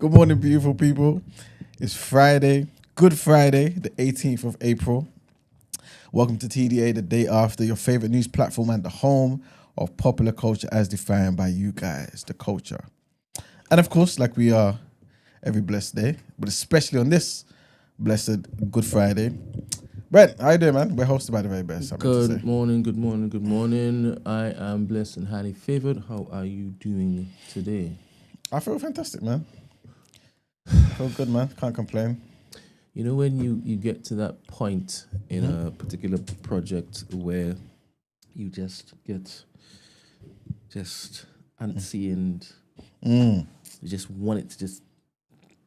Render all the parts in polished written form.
Good morning, beautiful people. It's Friday, Good Friday, the 18th of April. Welcome to TDA, the day after, your favorite news platform and the home of popular culture as defined by you guys, the culture. And of course, like we are every blessed day, but especially on this blessed Good Friday. Brent, how you doing, man? We're hosted by the very best. Good morning. I am blessed and highly favored. How are you doing today? I feel fantastic, man. I feel good, man. Can't complain. You know, when you get to that point in a particular project where you just get antsy and you just want it to just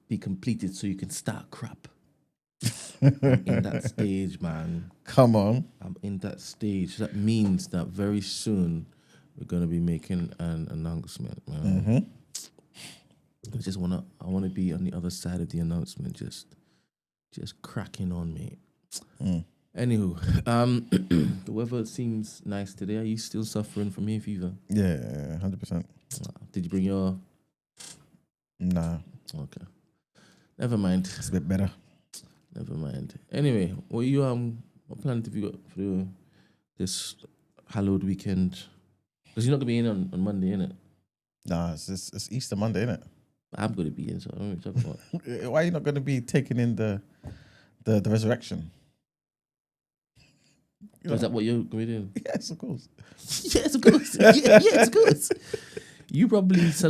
be completed so you can start crap. I'm in that stage, man. Come on. I'm in that stage. That means that very soon we're gonna be making an announcement, man. I wanna be on the other side of the announcement, just cracking on, mate. Anywho, the weather seems nice today. Are you still suffering from hay fever? Yeah, 100%. Did you bring your? Nah. Okay. Never mind. It's a bit better. Never mind. Anyway, what plans have you got for this hallowed weekend? Because you're not gonna be in on Monday, innit? Nah, it's Easter Monday, innit? I'm gonna be in, so I don't know what you're talking about. Why are you not going to be taking in the resurrection? Is that what you're gonna be doing? Yes, of course. Yes, of course. Yes, of course. You probably take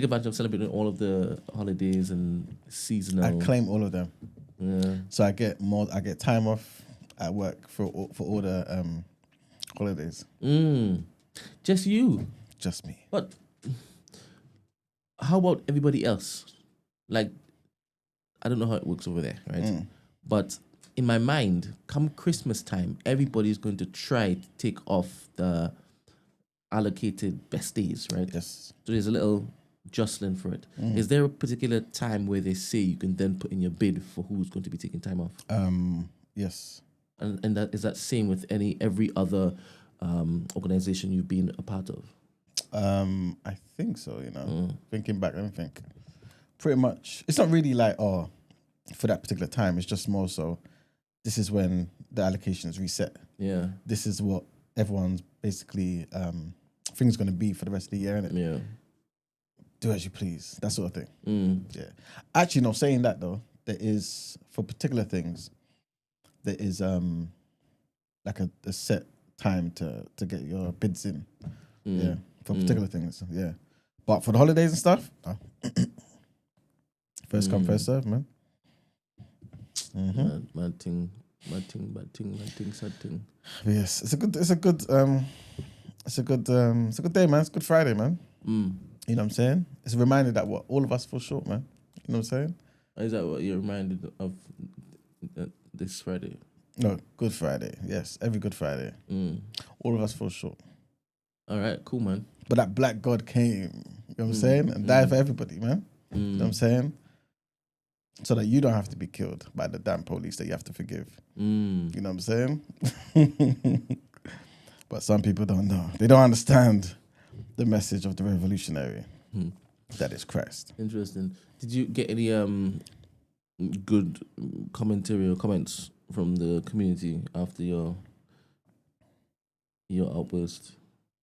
advantage of celebrating all of the holidays and seasonal. I claim all of them. Yeah. So I get time off at work for all the holidays. Just you. Just me. But how about everybody else? Like, I don't know how it works over there, right? But in my mind, come Christmas time, everybody's going to try to take off the allocated best days, right? Yes. So there's a little jostling for it. Is there a particular time where they say you can then put in your bid for who's going to be taking time off? Yes. And that is that same with every other organization you've been a part of? I think so, Thinking back, let me think. Pretty much. It's not really like, for that particular time. It's just more so, this is when the allocations reset. Yeah. This is what everyone's basically thing's going to be for the rest of the year, innit? Yeah. Do as you please, that sort of thing. Yeah. Actually, no, saying that though, there is, for particular things, there is like a set time to get your bids in. Yeah. For particular things, yeah. But for the holidays and stuff, first come, first serve, man. Mad thing, sad thing. Yes, it's a good day, man. It's Good Friday, man. You know what I'm saying? It's a reminder that all of us fall short, man. You know what I'm saying? Is that what you're reminded of this Friday? No, Good Friday. Yes, every Good Friday. All of us fall short. All right, cool, man. But that black God came, you know what I'm saying? And died for everybody, man. You know what I'm saying? So that you don't have to be killed by the damn police that you have to forgive. You know what I'm saying? But some people don't know. They don't understand the message of the revolutionary. That is Christ. Interesting. Did you get any good commentary or comments from the community after your outburst?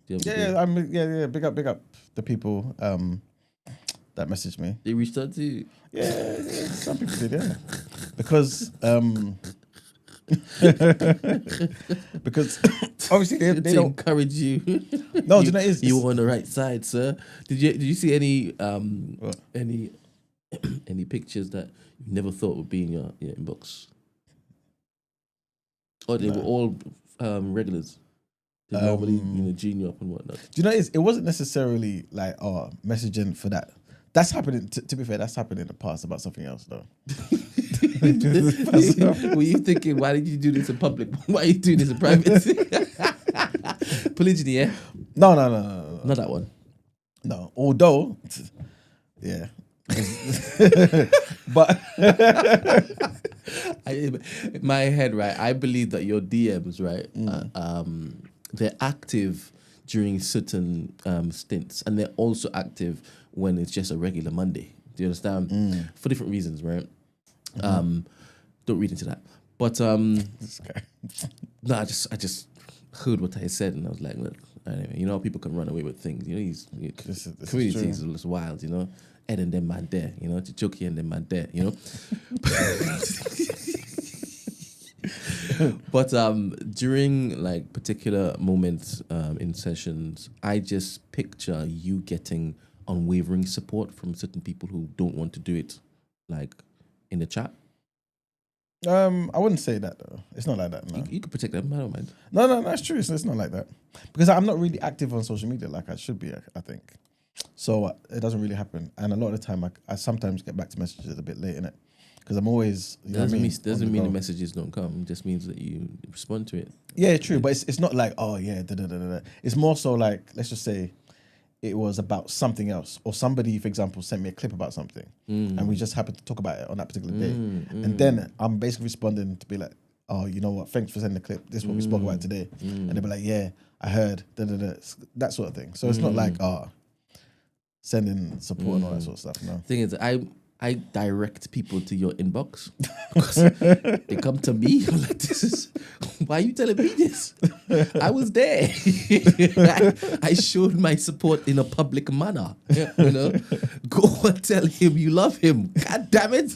Yeah. Big up the people that messaged me. They reached out to you? Yeah, some people did, yeah. Because obviously they don't encourage you. No, do you know what it is? You were on the right side, sir. Did you see any any pictures that you never thought would be in your inbox? Or they were all regulars. They normally gene you up and whatnot. Do you know what it is? It wasn't necessarily like messaging for that. That's happening. To be fair, that's happened in the past about something else, though. Were you thinking, why did you do this in public? Why are you doing this in private? Polygyny, yeah? No. Not that one. No. Although, yeah. But in my head, right, I believe that your DMs, right, they're active during certain stints, and they're also active when it's just a regular Monday. Do you understand? For different reasons, right? Don't read into that. But This guy. no, I just heard what I said, and I was like, look, anyway, you know, people can run away with things. You know, This is community true. things is wild. You know, Ed and them man there. You know, Chichoki and them man there. You know. But during like particular moments in sessions, I just picture you getting unwavering support from certain people who don't want to do it, like in the chat. I wouldn't say that though. It's not like that. No, You can protect them. I don't mind. no, that's true. It's not like that because I'm not really active on social media like I should be. I think so. It doesn't really happen, and a lot of the time, I sometimes get back to messages a bit late in it because I'm always. You know what I mean? Doesn't mean the messages don't come. It just means that you respond to it. Yeah, true, but it's not like oh yeah, da, da, da, da, da. It's more so like let's just say it was about something else, or somebody, for example, sent me a clip about something, and we just happened to talk about it on that particular day, and then I'm basically responding to be like, oh, you know what? Thanks for sending the clip. This is what we spoke about today, and they'll be like, yeah, I heard, da, da, da, that sort of thing. So it's not like sending support and all that sort of stuff. No. Thing is, I direct people to your inbox because they come to me. I'm like, this is why are you telling me this? I was there. I showed my support in a public manner. You know, go and tell him you love him. God damn it!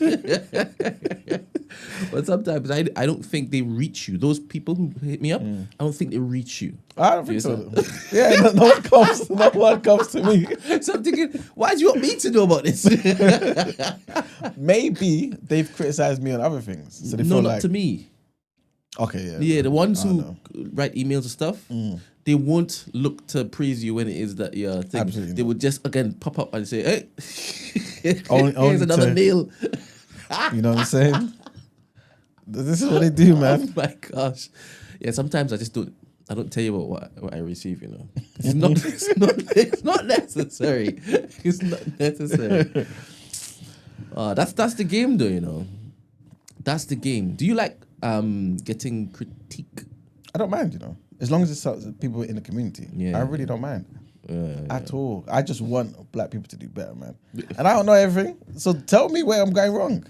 But sometimes I don't think they reach you. Those people who hit me up, I don't think they reach you. I don't think so. Yeah, no one comes. No one comes to me. So I'm thinking, why do you want me to know about this? Maybe they've criticized me on other things, so they No, feel not like to me. okay, yeah, Yeah, the ones who no. write emails and stuff, they won't look to praise you when it is that your thing. Absolutely They not. would just again pop up and say, "Hey, Only here's another to- nail." You know what I'm saying? This is what they do, Oh man. my gosh! Yeah, sometimes I just don't. I don't tell you what I receive. You know, it's not necessary. It's not necessary. That's the game, though. You know, that's the game. Do you like getting critique? I don't mind, you know, as long as it's people in the community. Yeah. I really don't mind at all. I just want black people to do better, man. And I don't know everything, so tell me where I'm going wrong.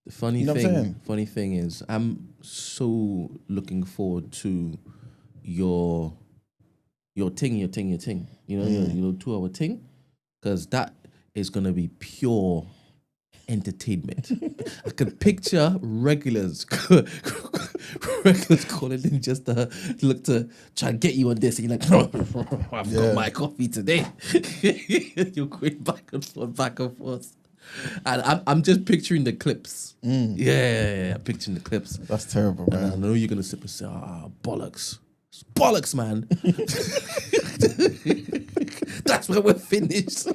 The funny You know what I'm saying? funny thing is, I'm so looking forward to your thing. You know, your 2-hour thing, because that is gonna be pure entertainment. I can picture regulars calling in just to look to try and get you on this, and you're like, I've got my coffee today. You're going back and forth. And I'm just picturing the clips. Yeah, picturing the clips. That's terrible, And I man. know you're gonna sit and say, bollocks. It's bollocks, man. That's where we're finished.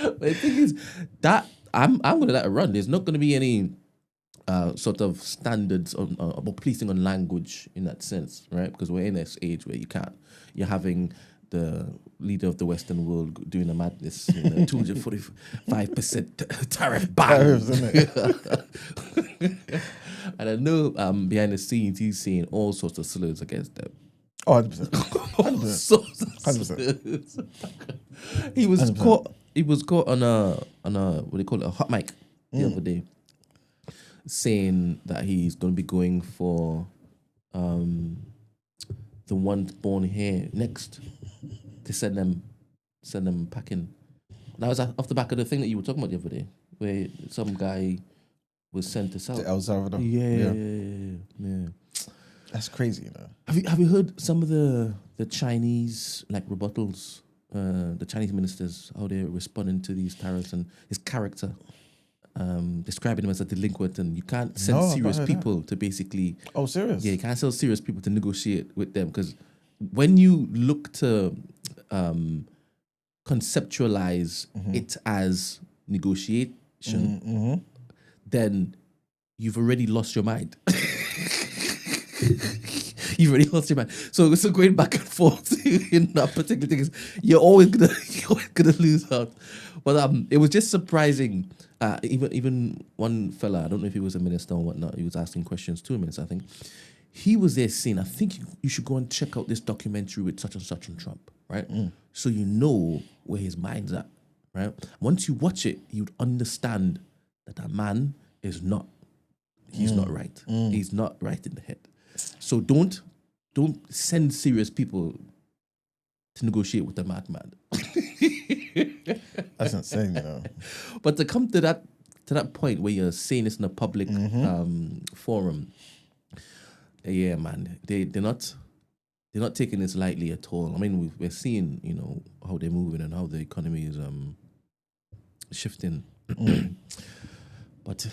But the thing is that I'm gonna let it run. There's not gonna be any sort of standards about policing on language in that sense, right? Because we're in this age where you're having the leader of the Western world doing a madness, 245% tariff ban. Tariffs, isn't it? And I know behind the scenes he's saying all sorts of slurs against them. Oh, 100%. All sorts of 100%. slurs. He was caught on a what do you call it, a hot mic the other day, saying that he's going to be going for the ones born here next to send them packing. That was off the back of the thing that you were talking about the other day, where some guy was sent to South. El Salvador. Yeah. That's crazy, you know. Have you heard some of the Chinese like rebuttals? The Chinese ministers, how they're responding to these tariffs, and his character, describing him as a delinquent, and you can't send No, I've not serious heard people to basically. Oh, serious? Yeah, you can't send serious people to negotiate with them, because when you look to conceptualize it as negotiation, then you've already lost your mind. You've already lost your mind. So going back and forth in that particular thing is you're always gonna lose out. But it was just surprising. Even one fella, I don't know if he was a minister or whatnot, he was asking questions to a minister, I think. he was there saying, I think you should go and check out this documentary with such and such on Trump, right? So you know where his mind's at, right? Once you watch it, you'd understand that man is not, he's not right. He's not right in the head. So don't send serious people to negotiate with a madman. That's insane, you know. But to come to that point where you're saying this in a public forum, yeah, man, they're not taking this lightly at all. I mean, we're seeing, you know, how they're moving and how the economy is shifting. But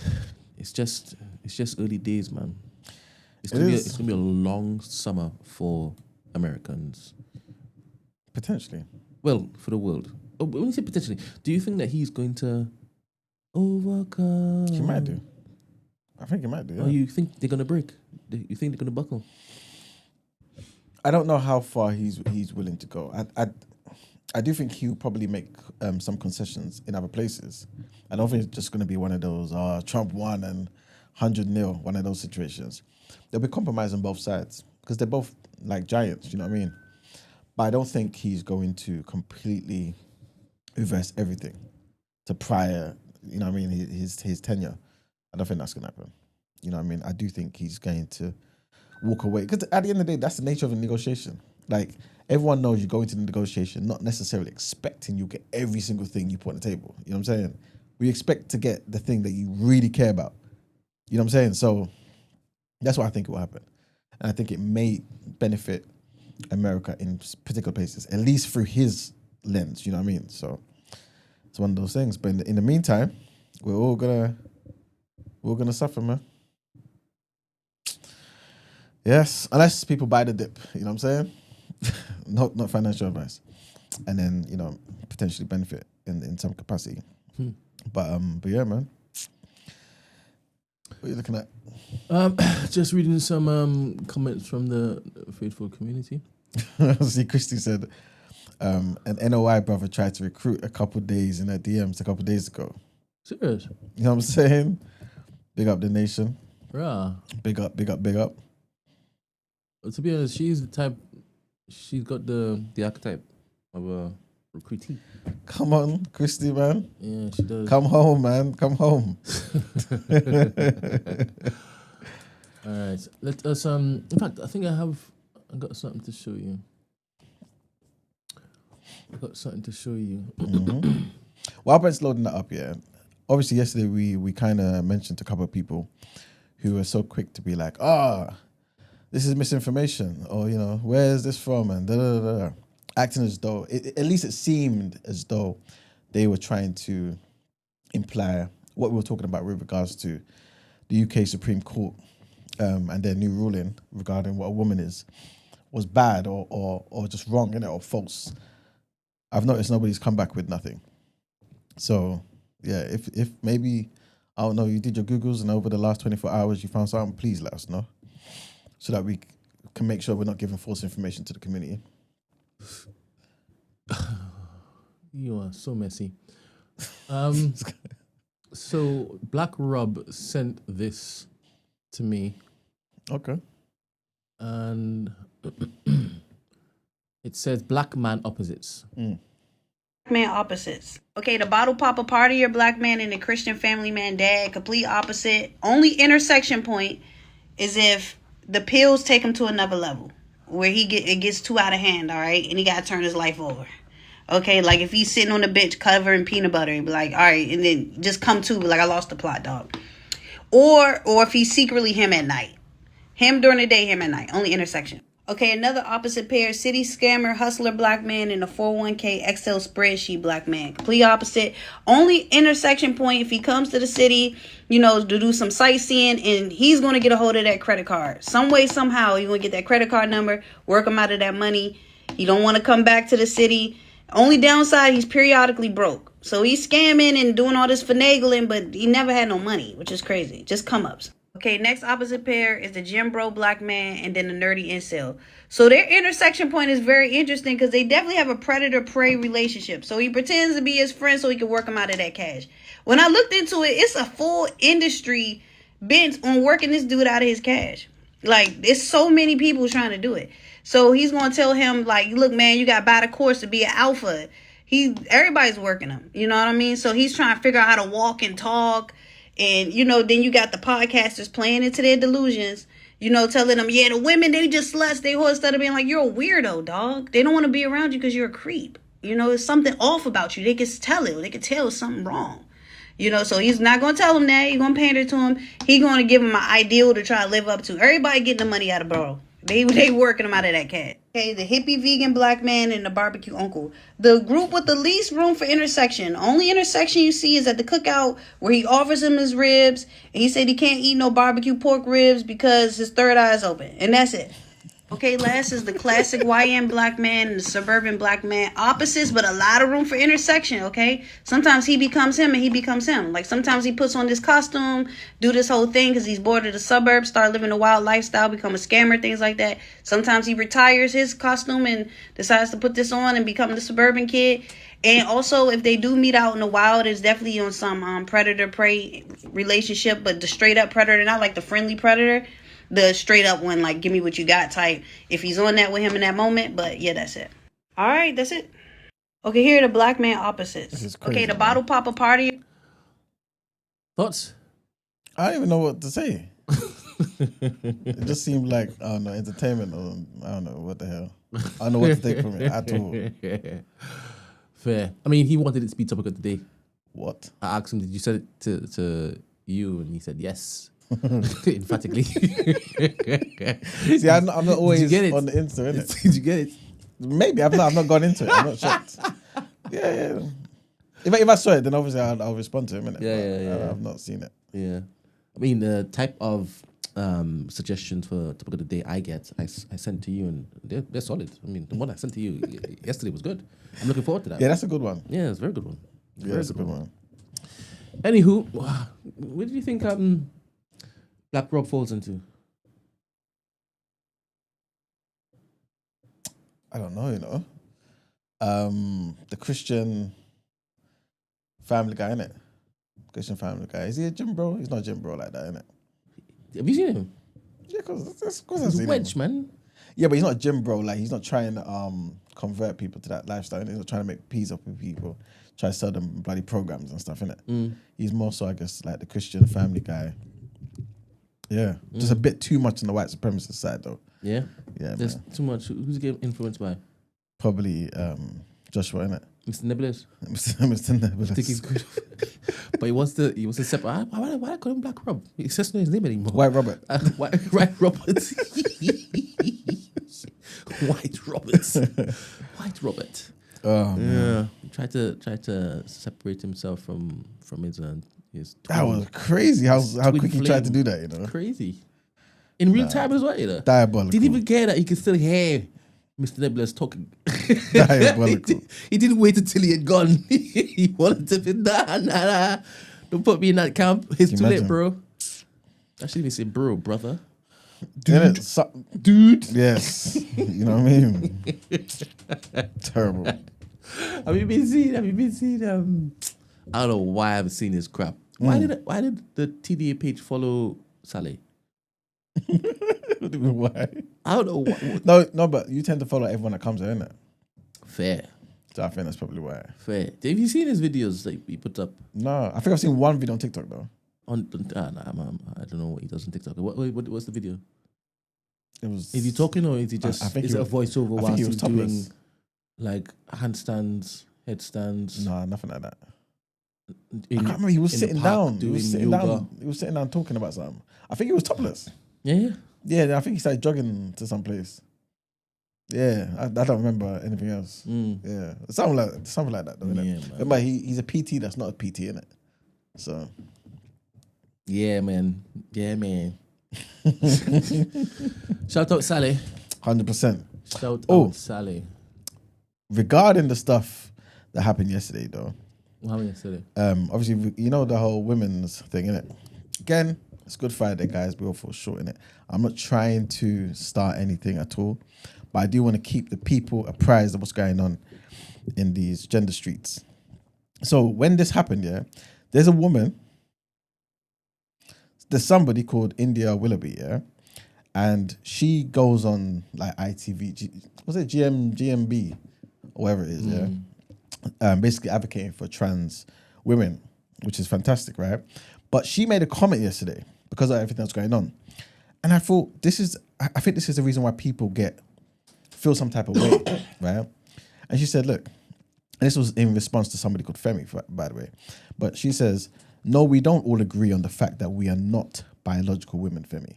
it's just early days, man. It's gonna be a long summer for Americans. Potentially. Well, for the world. Oh, when you say potentially, do you think that he's going to overcome? He might do. I think he might do. Yeah. Or you think they're gonna break? You think they're gonna buckle? I don't know how far he's willing to go. I do think he'll probably make some concessions in other places. I don't think it's just going to be one of those Trump won and 100-0, one of those situations. There'll be compromise on both sides because they're both like giants, you know what I mean? But I don't think he's going to completely reverse everything to prior, you know what I mean, his tenure. I don't think that's going to happen. You know what I mean? I do think he's going to walk away. Because at the end of the day, that's the nature of a negotiation. Like, everyone knows you go into the negotiation not necessarily expecting you get every single thing you put on the table. You know what I'm saying? We expect to get the thing that you really care about. You know what I'm saying? So that's what I think will happen. And I think it may benefit America in particular places, at least through his lens, you know what I mean? So it's one of those things. But in the meantime, we're all gonna suffer, man. Yes, unless people buy the dip, you know what I'm saying? Not financial advice. And then, you know, potentially benefit in some capacity. But yeah, man. What are you looking at? Just reading some comments from the faithful community. See, Christy said, an NOI brother tried to recruit a couple days in her DMs a couple days ago. Serious? You know what I'm saying? Big up the nation. Rah. Big up, big up, big up. To be honest, she's the type. She's got the archetype of a recruitee. Come on, Christy, man. Yeah, she does. Come home, man. Come home. All right. Let us. In fact, I think I got something to show you. While Brent's loading that up, yeah. Obviously, yesterday we kind of mentioned a couple of people who were so quick to be like, this is misinformation, or, you know, where is this from, and da-da-da-da. Acting as though, at least it seemed as though they were trying to imply what we were talking about with regards to the UK Supreme Court and their new ruling regarding what a woman is, was bad or just wrong, innit, or false. I've noticed nobody's come back with nothing. So, yeah, if maybe, I don't know, you did your Googles and over the last 24 hours you found something, please let us know, so that we can make sure we're not giving false information to the community. You are so messy. So Black Rob sent this to me. Okay. And it says black man opposites. Man opposites. Okay, the bottle popper partier black man and the Christian family man dad, complete opposite. Only intersection point is if the pills take him to another level where it gets too out of hand, all right, and he got to turn his life over. Okay, like if he's sitting on the bench covering peanut butter, he'd be like, all right, and then just come to, like, I lost the plot, dog. Or if he's secretly him at night. Him during the day, him at night. Only intersection. Okay, another opposite pair, city scammer, hustler black man, and a 401k Excel spreadsheet black man. Complete opposite. Only intersection point if he comes to the city, you know, to do some sightseeing, and he's going to get a hold of that credit card. Some way, somehow, he's going to get that credit card number, work him out of that money. He don't want to come back to the city. Only downside, he's periodically broke. So he's scamming and doing all this finagling, but he never had no money, which is crazy. Just come-ups. Okay, next opposite pair is the gym bro black man and then the nerdy incel. So their intersection point is very interesting because they definitely have a predator-prey relationship. So he pretends to be his friend so he can work him out of that cash. When I looked into it, it's a full industry bent on working this dude out of his cash. Like, there's so many people trying to do it. So he's gonna tell him, like, look, man, you gotta buy the course to be an alpha. Everybody's working him. You know what I mean? So he's trying to figure out how to walk and talk. And, then you got the podcasters playing into their delusions, telling them, yeah, the women, they just sluts, they whore, instead of being like, you're a weirdo, dog. They don't want to be around you because you're a creep. It's something off about you. They can tell it. They can tell something wrong. So he's not going to tell him that. He's going to pander to him. He's going to give him an ideal to try to live up to. Everybody getting the money out of bro. They working him out of that cat. Okay, the hippie vegan black man and the barbecue uncle. The group with the least room for intersection. Only intersection you see is at the cookout where he offers him his ribs. And he said he can't eat no barbecue pork ribs because his third eye is open. And that's it. Okay, last is the classic YN black man and the suburban black man. Opposites, but a lot of room for intersection, okay? Sometimes he becomes him and he becomes him. Like, sometimes he puts on this costume, do this whole thing because he's bored of the suburbs, start living a wild lifestyle, become a scammer, things like that. Sometimes he retires his costume and decides to put this on and become the suburban kid. And also, if they do meet out in the wild, it's definitely on some predator-prey relationship, but the straight-up predator, not like the friendly predator. The straight up one, like, give me what you got type. If he's on that with him in that moment. But yeah, that's it. All right, that's it. Okay, here are the black man opposites. This is crazy, okay, the man. bottle popper party. Thoughts? I don't even know what to say. It just seemed like, I don't know, entertainment or I don't know what the hell. I don't know what to take from it at all. Fair. I mean, he wanted it to be topic of the day. What? I asked him, did you send it to you? And he said yes. Emphatically. See, I'm not always Did you get it? on the Insta, innit? Did you get it? Maybe I've not gone into it. I'm not shocked. Yeah. If I saw it, then obviously I'll respond to him, innit? Yeah. I've not seen it. Yeah. I mean, the type of suggestions for topic of the day I get, I sent to you, and they're solid. I mean, the one I sent to you yesterday was good. I'm looking forward to that. Yeah, that's a good one. Yeah, it's a very good one. Yeah, that's a good one. Anywho, where do you think Black Rob falls into? I don't know, the Christian family guy, innit? Christian family guy. Is he a gym bro? He's not a gym bro like that, innit? Have you seen him? Yeah, because I've He's a seen wedge, him. man. Yeah, but he's not a gym bro. Like, he's not trying to convert people to that lifestyle. Innit? He's not trying to make peace up with people. Try to sell them bloody programs and stuff, innit? He's more so, I guess, like the Christian family guy. Yeah. Just a bit too much on the white supremacist side, though. Yeah? Yeah, There's man. too much. Who's getting influenced by? Probably Joshua, innit? Mr. Nebulous. Mr. Nebulous. I think he's good. But he wants to separate. Why I call him Black Rob? He says no his name anymore. White Robert. White Robert. White Robert. White Robert. Oh, man. Yeah. Tried to separate himself from his That was crazy how twin quick he tried to flame. do that, you know? Crazy. In real time as well, you know. Diabolical. Didn't even care that he could still hear Mr. Nebulous talking. Diabolical. he didn't wait until he had gone. He wanted to be, nah. Don't put me in that camp. It's too late, imagine? bro. I should even say brother. Dude. Dude. Yes. You know what I mean? Terrible. Have you been seeing I don't know why I haven't seen this crap. Why did the TDA page follow Saleh? Why? I don't know why. No, but you tend to follow everyone that comes there, innit? Fair. So I think that's probably why. Have you seen his videos that he puts up? No, I think I've seen one video on TikTok though. I don't know what he does on TikTok. What's the video? It was. Is he talking or is he just? I think is he it a was- voiceover I while think he was he's doing topless. like handstands, headstands? No, nothing like that. in- I can't remember. He was in the sitting park down. He doing was sitting yoga. down. He was sitting down talking about something. I think he was topless. Yeah. Yeah, I think he started jogging to some place. Yeah, I don't remember anything else. Yeah, something like that, though. Yeah, Innit? man. Remember, he's a PT that's not a PT, innit? So Yeah, man. Shout out Saleh. 100%. Shout Oh. out Saleh. Regarding the stuff that happened yesterday, though, What happened yesterday? obviously you know the whole women's thing, innit? Again, it's Good Friday, guys. We all fall short in it. I'm not trying to start anything at all, but I do want to keep the people apprised of what's going on in these gender streets. So when this happened, yeah, there's a woman. There's somebody called India Willoughby, yeah, and she goes on like ITV, was it GMB, or whatever it is, yeah. Basically advocating for trans women, which is fantastic, right? But she made a comment yesterday because of everything that's going on, and I thought I think this is the reason why people feel some type of way, right? And she said, look, and this was in response to somebody called Femi, by the way, but she says, no, we don't all agree on the fact that we are not biological women, Femi.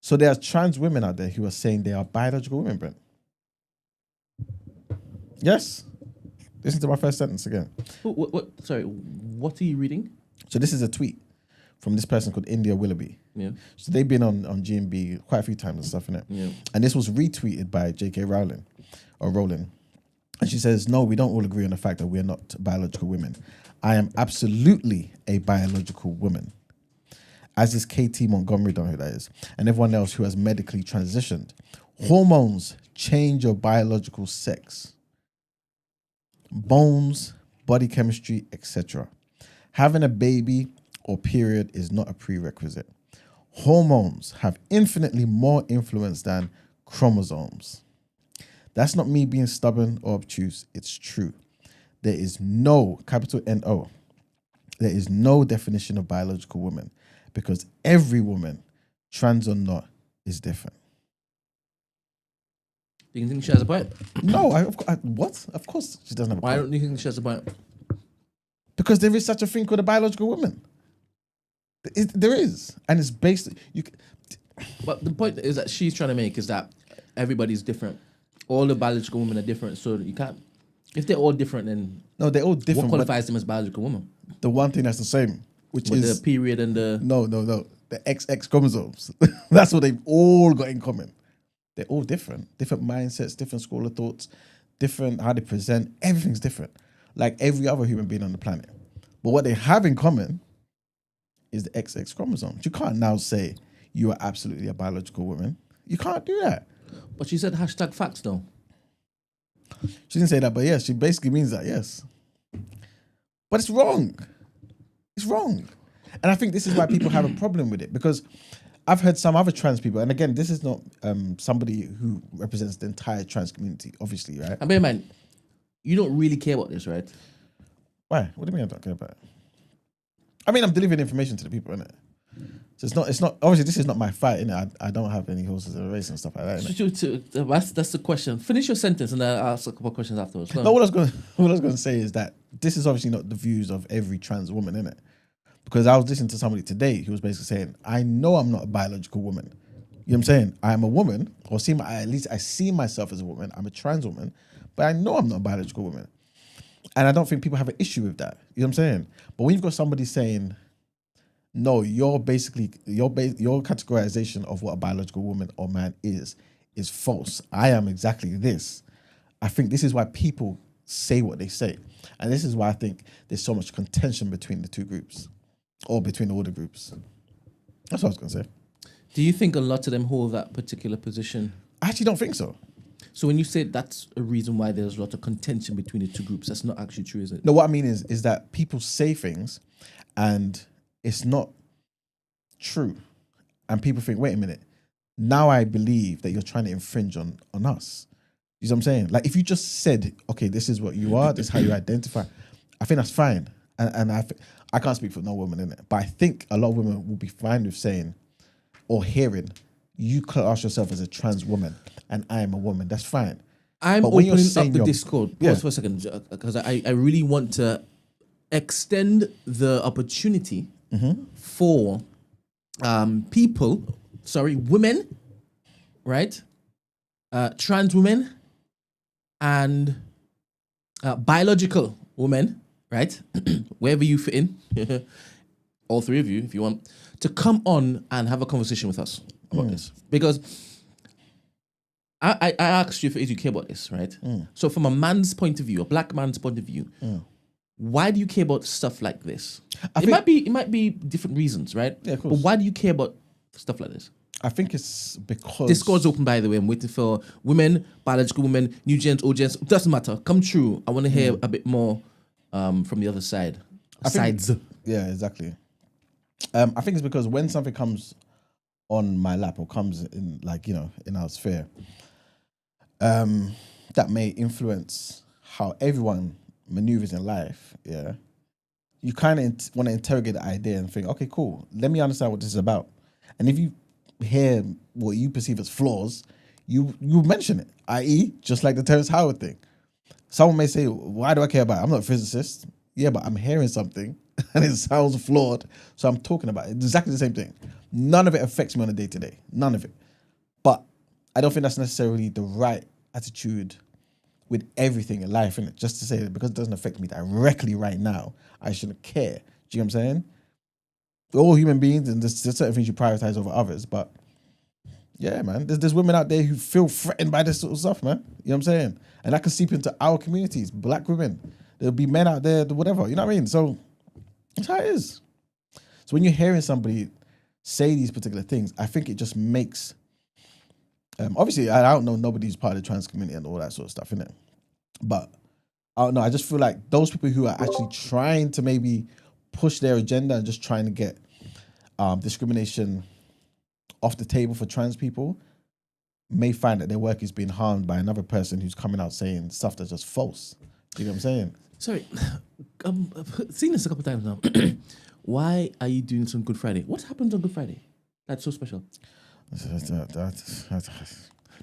So there are trans women out there who are saying they are biological women, Brent. Yes. Listen to my first sentence again. Sorry, what are you reading? So this is a tweet from this person called India Willoughby. Yeah. So they've been on GMB quite a few times and stuff, innit? Yeah. And this was retweeted by J.K. Rowling. And she says, no, we don't all agree on the fact that we're not biological women. I am absolutely a biological woman. As is KT Montgomery, don't know who that is, and everyone else who has medically transitioned. Hormones change your biological sex. Bones, body chemistry, etc. Having a baby or period is not a prerequisite. Hormones have infinitely more influence than chromosomes. That's not me being stubborn or obtuse. It's true. There is no, capital N-O, there is no definition of biological woman because every woman, trans or not, is different. Do you think she has a point? No, what? Of course she doesn't have a point. Why don't you think she has a point? Because there is such a thing called a biological woman. There is. And it's based... But the point is that she's trying to make is that everybody's different. All the biological women are different, so you can't... If they're all different, then... No, they're all different. What qualifies them as biological women? The one thing that's the same, which With is... the period and the... No. The XX chromosomes. That's what they've all got in common. They're all different. Different mindsets, different school of thoughts, different how they present. Everything's different. Like every other human being on the planet. But what they have in common is the XX chromosomes. You can't now say you are absolutely a biological woman. You can't do that. But she said #facts though. She didn't say that, but yes, she basically means that, yes. But it's wrong. It's wrong. And I think this is why people have a problem with it, because I've heard some other trans people, and again, this is not somebody who represents the entire trans community, obviously, right? And bear in mind, you don't really care about this, right? Why? What do you mean I don't care about it? I mean, I'm delivering information to the people, innit? So it's not, obviously this is not my fight, innit? I don't have any horses in a race and stuff like that, innit? That's the question. Finish your sentence and then I'll ask a couple of questions afterwards. No, what I was going to say is that this is obviously not the views of every trans woman, innit? Because I was listening to somebody today who was basically saying, I know I'm not a biological woman. You know what I'm saying? I am a woman, or at least I see myself as a woman. I'm a trans woman, but I know I'm not a biological woman. And I don't think people have an issue with that. You know what I'm saying? But when you've got somebody saying, no, you're basically, your categorization of what a biological woman or man is false. I am exactly this. I think this is why people say what they say. And this is why I think there's so much contention between the two groups. Or between all the groups. That's what I was going to say. Do you think a lot of them hold that particular position? I actually don't think so. So when you say that's a reason why there's a lot of contention between the two groups, that's not actually true, is it? No, what I mean is that people say things and it's not true. And people think, wait a minute, now I believe that you're trying to infringe on us. You know what I'm saying? Like if you just said, okay, this is what you are, this is how you identify, I think that's fine. And I can't speak for no woman in it, but I think a lot of women will be fine with saying or hearing, you class yourself as a trans woman and I am a woman. That's fine. I'm but when opening you're up the Discord. Pause for a second, because I really want to extend the opportunity for women, right? Trans women and biological women, right? Wherever you fit in, all three of you, if you want, to come on and have a conversation with us about this. Because I asked you if you care about this, right? So from a man's point of view, a black man's point of view, why do you care about stuff like this? It might be different reasons, right? Yeah, of course. But why do you care about stuff like this? I think it's because... Discord's open, by the way. I'm waiting for women, biological women, new gens, old gens. Doesn't matter. Come true. I want to hear a bit more from the other side. Yeah, exactly. I think it's because when something comes on my lap or comes in, like, you know, in our sphere, that may influence how everyone maneuvers in life, yeah, you kind of want to interrogate the idea and think, okay, cool, let me understand what this is about. And if you hear what you perceive as flaws, you mention it, i.e., just like the Terrence Howard thing. Someone may say, why do I care about it? I'm not a physicist. Yeah, but I'm hearing something and it sounds flawed, so I'm talking about it. It's exactly the same thing. None of it affects me on a day-to-day. None of it. But I don't think that's necessarily the right attitude with everything in life, innit? Just to say that because it doesn't affect me directly right now, I shouldn't care. Do you know what I'm saying? We're all human beings and there's certain things you prioritize over others. But yeah, man, there's women out there who feel threatened by this sort of stuff, man. You know what I'm saying? And that can seep into our communities, black women. There'll be men out there, whatever. You know what I mean? So that's how it is. So when you're hearing somebody say these particular things, I think it just makes... obviously, I don't know, nobody's part of the trans community and all that sort of stuff, innit? But I don't know, I just feel like those people who are actually trying to maybe push their agenda and just trying to get discrimination off the table for trans people may find that their work is being harmed by another person who's coming out saying stuff that's just false. Do you know what I'm saying? Sorry, I've seen this a couple of times now. Why are you doing some Good Friday? What happens on Good Friday that's so special?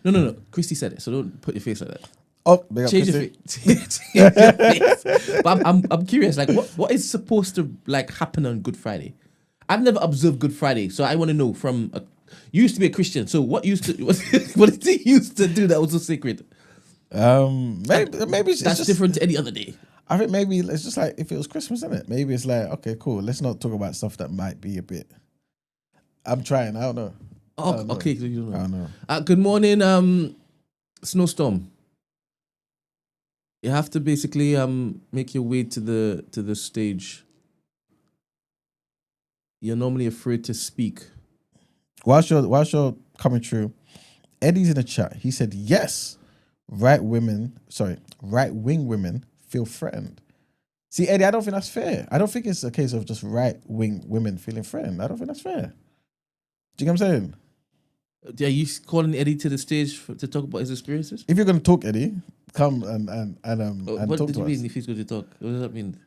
No. Christy said it, so don't put your face like that. Oh, big up, Change your Chrissy. face. Change your face. But I'm curious, like, what is supposed to like happen on Good Friday? I've never observed Good Friday, so I want to know from. You used to be a Christian, so what did he used to do that was so sacred? Maybe it's That's just different to any other day. I think maybe it's just like if it was Christmas, isn't it? Maybe it's like, okay, cool. Let's not talk about stuff that might be a bit. I'm trying. I don't know. Oh, okay. So you don't know. I don't know. Good morning, Snowstorm. You have to basically make your way to the stage. You're normally afraid to speak. Whilst you're coming through, Eddie's in the chat. He said, yes, right-wing women feel threatened. See, Eddie, I don't think that's fair. I don't think it's a case of just right-wing women feeling threatened. I don't think that's fair. Do you get what I'm saying? Are you calling Eddie to the stage to talk about his experiences? If you're going to talk, Eddie, come and What talk did to you us. mean if he's going to talk? What does that mean?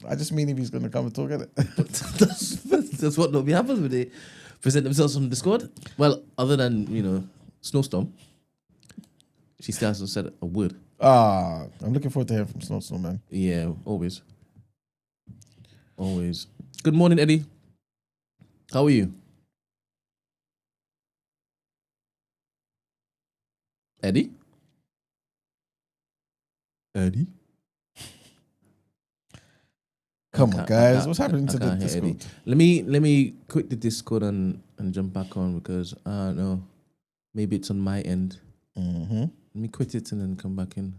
I just mean if he's going to come and talk, innit? That's what normally happens when they present themselves on Discord. Well, other than, Snowstorm, she still hasn't said a word. I'm looking forward to hearing from Snowstorm, man. Yeah, always. Always. Good morning, Eddie. How are you? Eddie? Eddie? Come on, guys. What's happening to the Discord? Let me quit the Discord and jump back on because I don't know. Maybe it's on my end. Mm-hmm. Let me quit it and then come back in.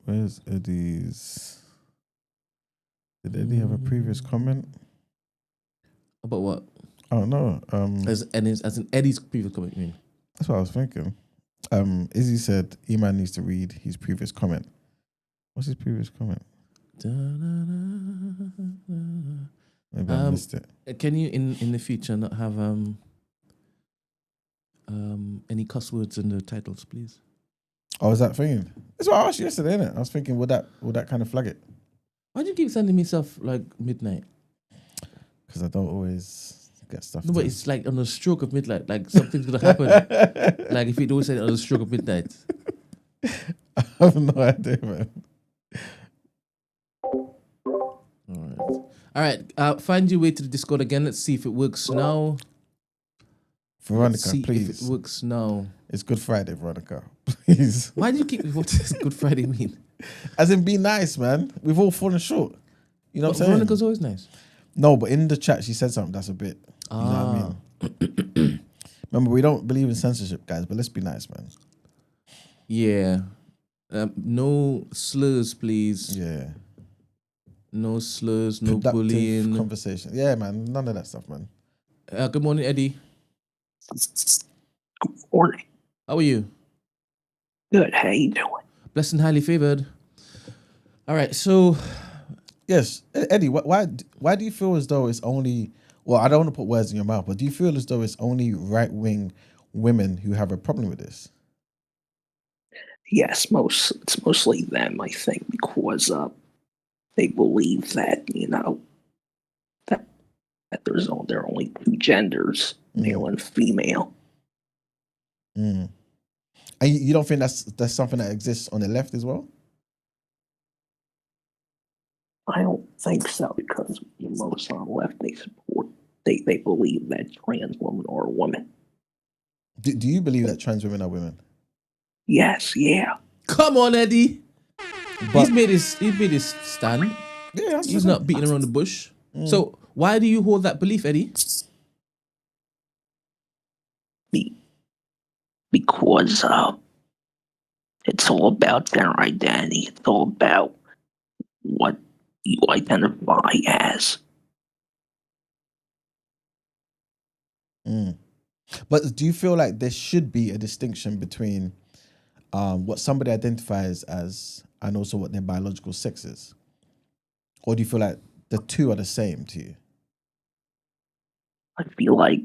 Where's Eddie's? Did Eddie have a previous comment? About what? I don't know. As in Eddie's previous comment, you mean? That's what I was thinking. Izzy said Eman needs to read his previous comment. What's his previous comment? Maybe I missed it. Can you in the future not have any cuss words in the titles, please? Oh, is that thing? That's what I asked you yesterday, innit? I was thinking, would that kind of flag it? Why do you keep sending me stuff like midnight? Because I don't always get stuff. No, but it's like on the stroke of midnight. Like something's gonna happen. Like if you don't say it on the stroke of midnight. I have no idea, man. All right. Find your way to the Discord again. Let's see if it works now. Veronica, Let's see please. if it works now. It's Good Friday, Veronica. Please. Why do you keep? What does Good Friday mean? As in, be nice, man. We've all fallen short. You know what I'm saying? Veronica's always nice. No, but in the chat, she said something that's a bit. You know what I mean? Remember, we don't believe in censorship, guys, but let's be nice, man. Yeah. No slurs, please. Yeah. No slurs, no Productive bullying. conversation. Yeah, man. None of that stuff, man. Good morning, Eddie. Good morning. How are you? Good. How you doing? Blessed and highly favored. All right, so Yes, Eddie. Why do you feel as though it's only? Well, I don't want to put words in your mouth, but do you feel as though it's only right wing women who have a problem with this? Yes, it's mostly them, I think, because they believe that that there are only two genders, male and female. Mm. And you don't think that's something that exists on the left as well? I don't think so, because most on the left they believe that trans women are women. Do you believe that trans women are women? Yes, yeah. come on, Eddie. But He's made his stand. yeah, He's not beating around the bush. So why do you hold that belief, Eddie? Because it's all about their identity. It's all about what you identify as. But do you feel like there should be a distinction between what somebody identifies as and also what their biological sex is? Or do you feel like the two are the same to you? I feel like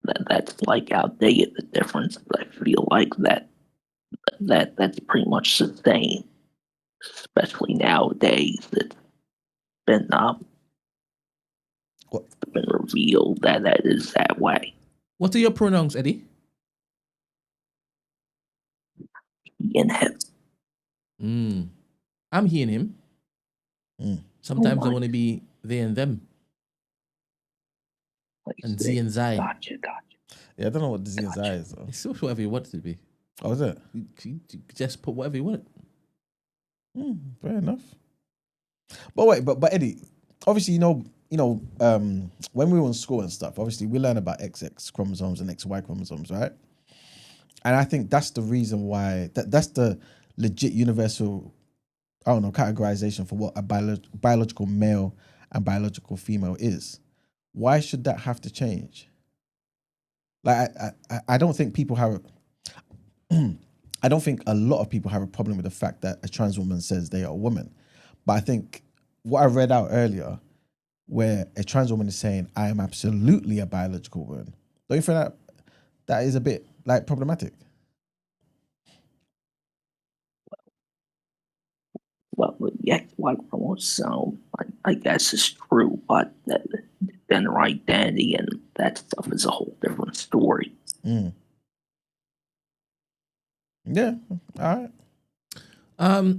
that's like outdated, the difference. I feel like that's pretty much the same, especially nowadays. It's been What? been revealed that that is that way. What are your pronouns, Eddie? In him. I'm he and him. Sometimes I want to be they and them. And Z and Zai. Gotcha. Yeah, I don't know what the Z and Z is. Though. It's whatever you want it to be. Oh, is it? You just put whatever you want. Fair enough. But wait, but Eddie, obviously, when we were in school and stuff, obviously we learn about XX chromosomes and XY chromosomes, right? And I think that's the reason why that's the legit universal, categorization for what a biological male and biological female is. Why should that have to change? Like, I don't think people have. I don't think a lot of people have a problem with the fact that a trans woman says they are a woman. But I think what I read out earlier, where a trans woman is saying, I am absolutely a biological woman, don't you think that is a bit like problematic? Well, yeah, like chromosome, I guess is true, but then their identity and that stuff is a whole different story. Yeah, all right. I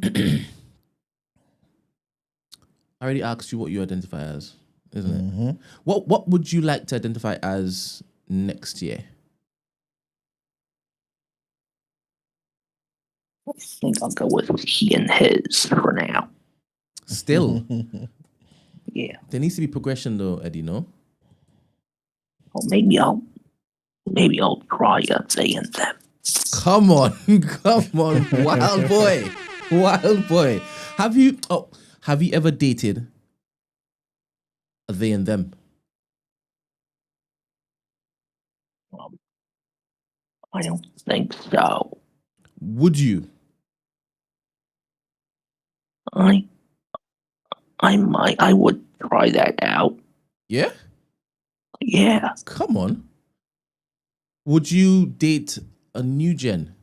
already asked you what you identify as, isn't it? What would you like to identify as next year? I think I'll go with he and his for now. Still, Yeah. there needs to be progression though, Eddie. No. Well, maybe I'll try they and them. Come on, wild boy. Have you ever dated a they and them? I don't think so. Would you? I would try that out. Yeah. Yeah. Come on. Would you date a new gen?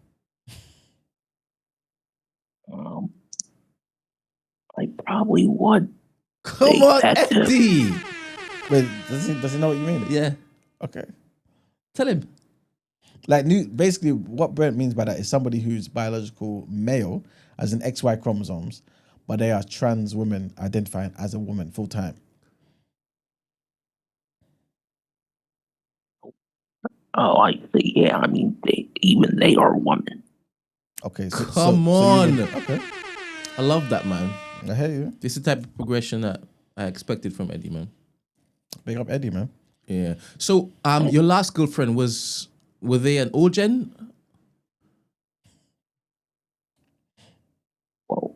I probably would. Come on, Eddie. Wait, does he know what you mean? Yeah. Okay. Tell him. Like basically what Brent means by that is somebody who's biological male, as in XY chromosomes, but they are trans women identifying as a woman full time. Oh, I see. Yeah, I mean, they are women. Okay. Come on. Okay. I love that, man. I hear you. This is the type of progression that I expected from Eddie, man. Big up Eddie, man. Yeah. So, your last girlfriend were they an old gen? Well,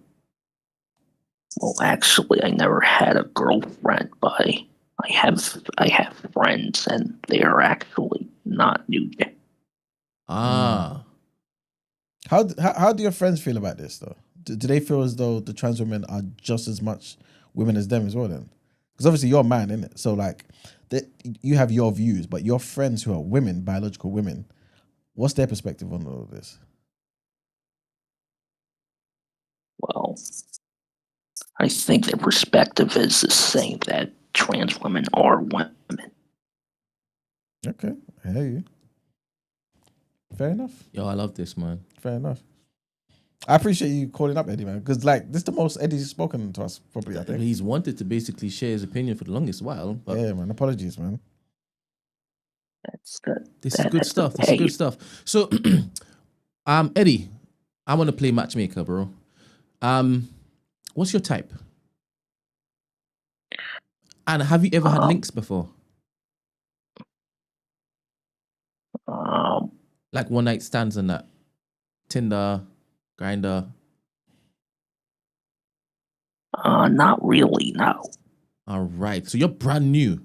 actually, I never had a girlfriend, but I have friends, and they are actually not new gen. Ah. How do your friends feel about this though? Do they feel as though the trans women are just as much women as them as well then? Because obviously you're a man, innit? So like, you have your views, but your friends who are women, biological women, what's their perspective on all of this? Well, I think their perspective is the same, that trans women are women. Okay, I hear you. Fair enough. Yo, I love this, man. Fair enough. I appreciate you calling up Eddie, man, because like this is the most Eddie's spoken to us, probably. I think He's wanted to basically share his opinion for the longest while. But yeah, man. Apologies, man. That's good. this is good stuff. This is good stuff. So, Eddie, I want to play matchmaker, bro. What's your type? And have you ever had links before? Like one night stands and that? Tinder, Grindr? Not really, no. All right. So you're brand new.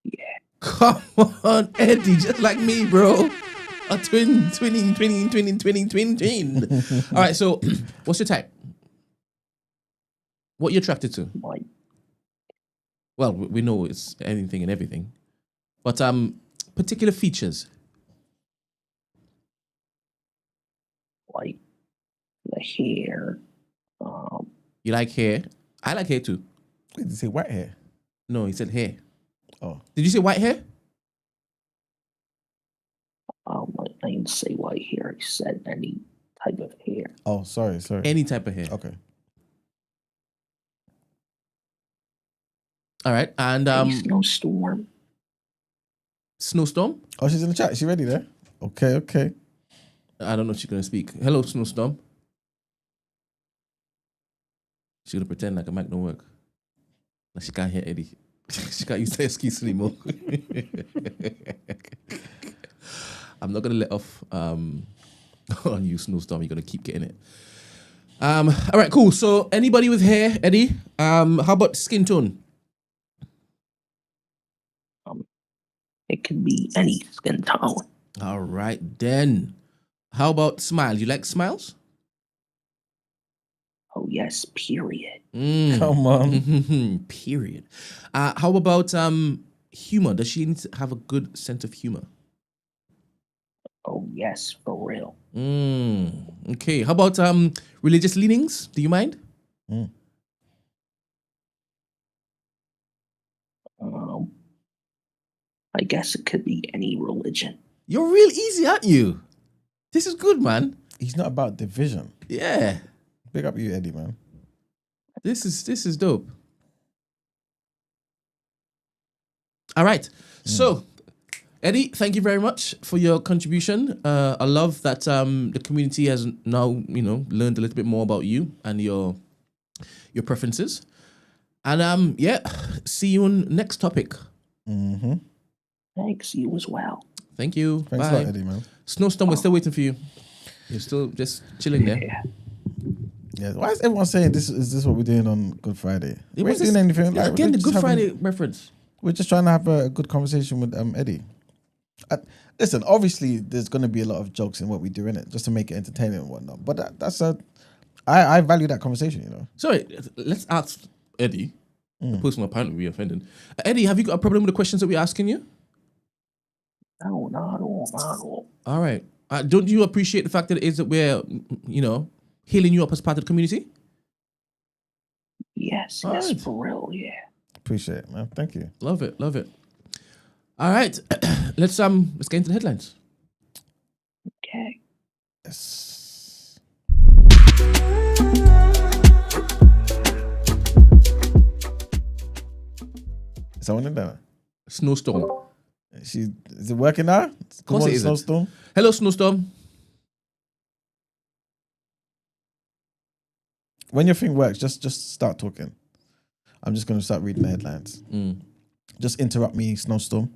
Yeah. Come on, Eddie, just like me, bro. A twin. All right, so what's your type? What you attracted to? Like, Well, we know it's anything and everything. But particular features. like the hair. You like hair? I like hair too. Wait, did you say white hair? No, he said hair. Oh, Did you say white hair? I didn't say white hair. I said any type of hair. oh, sorry. Any type of hair. Okay. All right. And Any snowstorm. Snowstorm? Oh, she's in the chat. Is she ready there? Okay. I don't know if she's gonna speak. Hello, Snowstorm. She's gonna pretend like a mic don't work. Like she can't hear Eddie. She can't use the excuse anymore. I'm not gonna let off on you, Snowstorm. You're gonna keep getting it. All right, cool. So anybody with hair, Eddie? How about skin tone? It can be any skin tone. All right, then. How about smiles? You like smiles? Oh yes, period. Come on. Period. How about humor? Does she need to have a good sense of humor? Oh yes, for real. Okay. How about religious leanings? Do you mind? I guess it could be any religion. You're real easy, aren't you? This is good, man. He's not about division. Yeah. Big up you, Eddie, man. This is dope. All right. So, Eddie, thank you very much for your contribution. I love that the community has now, learned a little bit more about you and your preferences. And see you on next topic. Mm-hmm. Thanks, you as well. Thank you. Thanks Bye. a lot, Eddie, man. Snowstorm, we're still waiting for you. You're still just chilling there. Yeah. Yeah. Why is everyone saying this? Is this what we're doing on Good Friday? It We was ain't doing anything. Again, we're the just Good having- Friday reference. We're just trying to have a good conversation with Eddie. Listen, obviously, there's going to be a lot of jokes in what we do in it, just to make it entertaining and whatnot. But I value that conversation. Sorry, let's ask Eddie. The person apparently be offended. Eddie, have you got a problem with the questions that we're asking you? No, not at all. All right. Don't you appreciate the fact that it is that we're, healing you up as part of the community? Yes, All yes, right. for real, yeah. Appreciate it, man. Thank you. Love it. All right. Let's get into the headlines. Okay. Yes. Is someone in there? Snowstorm. Is it working now? Of course it isn't. Snowstorm. Hello, Snowstorm. When your thing works, just start talking. I'm just going to start reading the headlines. Just interrupt me, Snowstorm.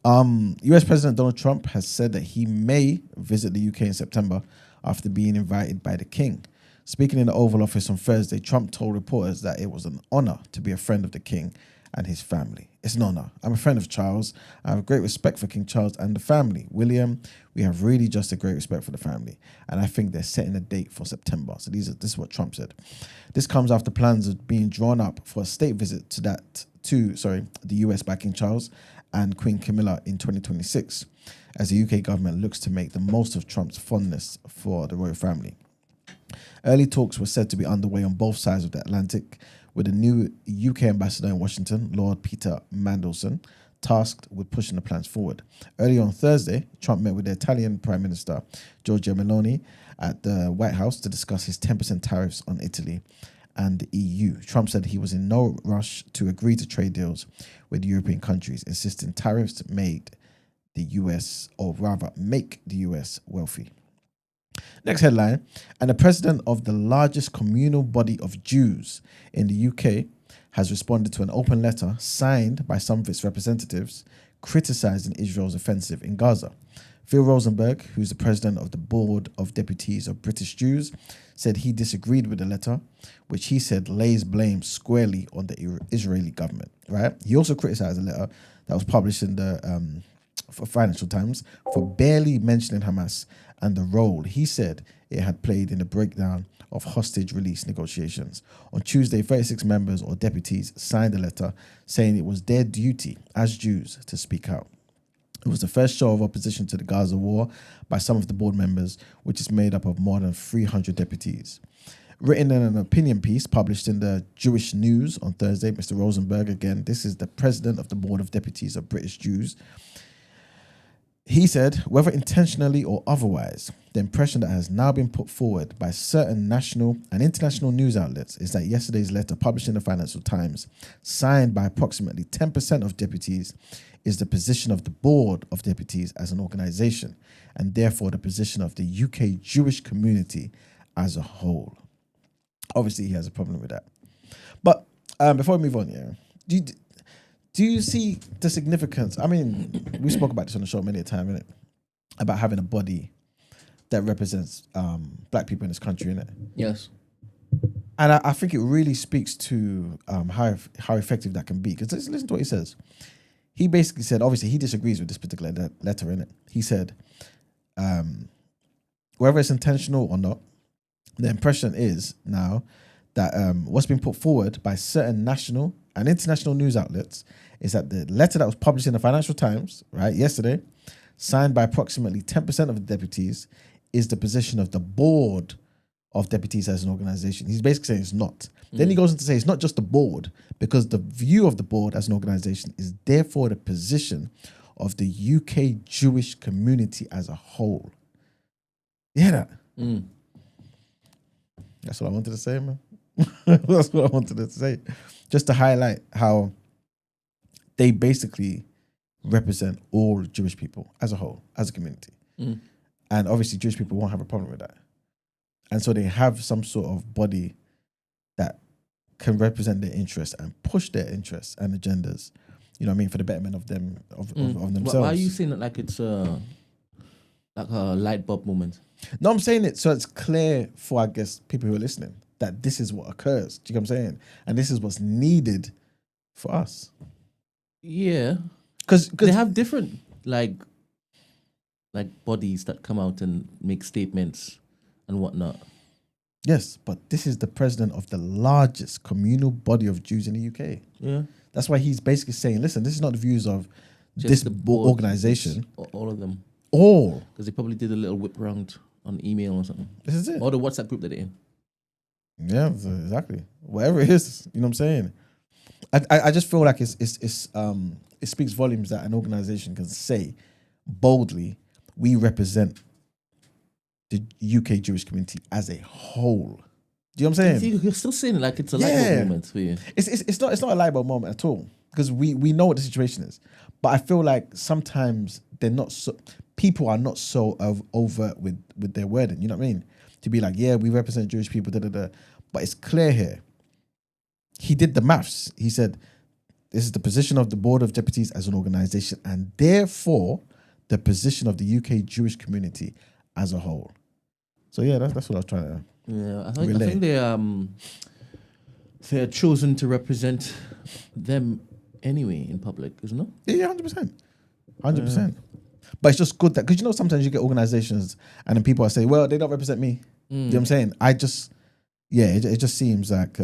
US President Donald Trump has said that he may visit the UK in September after being invited by the King. Speaking in the Oval Office on Thursday, Trump told reporters that it was an honor to be a friend of the King and his family. It's an honor. I'm a friend of Charles. I have great respect for King Charles and the family. William, we have really just a great respect for the family. And I think they're setting a date for September. So this is what Trump said. This comes after plans are being drawn up for a state visit to the US by King Charles and Queen Camilla in 2026, as the UK government looks to make the most of Trump's fondness for the royal family. Early talks were said to be underway on both sides of the Atlantic, with a new UK ambassador in Washington, Lord Peter Mandelson, tasked with pushing the plans forward. Earlier on Thursday, Trump met with the Italian Prime Minister, Giorgia Meloni, at the White House to discuss his 10% tariffs on Italy and the EU. Trump said he was in no rush to agree to trade deals with European countries, insisting tariffs made the US, or rather make the US wealthy. Next headline, and the president of the largest communal body of Jews in the UK has responded to an open letter signed by some of its representatives criticizing Israel's offensive in Gaza. Phil Rosenberg, who's the president of the Board of Deputies of British Jews, said he disagreed with the letter, which he said lays blame squarely on the Israeli government. Right? He also criticized a letter that was published in the Financial Times for barely mentioning Hamas and the role he said it had played in the breakdown of hostage release negotiations. On Tuesday, 36 members or deputies signed a letter saying it was their duty as Jews to speak out. It was the first show of opposition to the Gaza war by some of the board members, which is made up of more than 300 deputies. Written in an opinion piece published in the Jewish News on Thursday, Mr. Rosenberg, again, this is the president of the Board of Deputies of British Jews, he said, whether intentionally or otherwise, the impression that has now been put forward by certain national and international news outlets is that yesterday's letter published in the Financial Times, signed by approximately 10% of deputies, is the position of the Board of Deputies as an organisation, and therefore the position of the UK Jewish community as a whole. Obviously, he has a problem with that. But before we move on, do you see the significance? I mean, we spoke about this on the show many a time, innit? About having a body that represents black people in this country, innit? Yes. And I think it really speaks to how effective that can be. Because listen to what he says. He basically said, obviously, he disagrees with this particular letter, innit? He said, whether it's intentional or not, the impression is now that what's been put forward by certain national and international news outlets is that the letter that was published in the Financial Times, right, yesterday, signed by approximately 10% of the deputies, is the position of the Board of Deputies as an organisation. He's basically saying it's not. Then he goes on to say it's not just the board, because the view of the board as an organisation is therefore the position of the UK Jewish community as a whole. You hear that? That's what I wanted to say, man. That's what I wanted to say. Just to highlight how they basically represent all Jewish people as a whole, as a community. And obviously Jewish people won't have a problem with that. And so they have some sort of body that can represent their interests and push their interests and agendas, you know what I mean, for the betterment of them, of themselves. Why are you saying it like it's like a light bulb moment? No, I'm saying it so it's clear for, I guess, people who are listening that this is what occurs. Do you know what I'm saying? And this is what's needed for us. Yeah. Because they have different like bodies that come out and make statements and whatnot. Yes, but this is the president of the largest communal body of Jews in the UK. Yeah. That's why he's basically saying, listen, this is not the views of Just this the board, organization. All of them. All. Because they probably did a little whip round on email or something. This is it. Or the WhatsApp group that they're in. Yeah, exactly. Whatever it is, you know what I'm saying? I just feel like it speaks volumes that an organization can say boldly, we represent the UK Jewish community as a whole. Do you know what I'm saying? You're still saying it like it's a light bulb moment for you. It's not a light bulb moment at all, because we know what the situation is. But I feel like sometimes they're not so, people are not so overt with their wording. You know what I mean? To be like, yeah, we represent Jewish people, but it's clear here. He did the maths. He said, this is the position of the Board of Deputies as an organisation, and therefore the position of the UK Jewish community as a whole. So yeah, that's what I was trying to. Yeah, I think they're chosen to represent them anyway in public, isn't it? Yeah, 100%. 100%. But it's just good that, because you know, sometimes you get organizations and then people are saying, well, they don't represent me. You know what I'm saying? It just seems like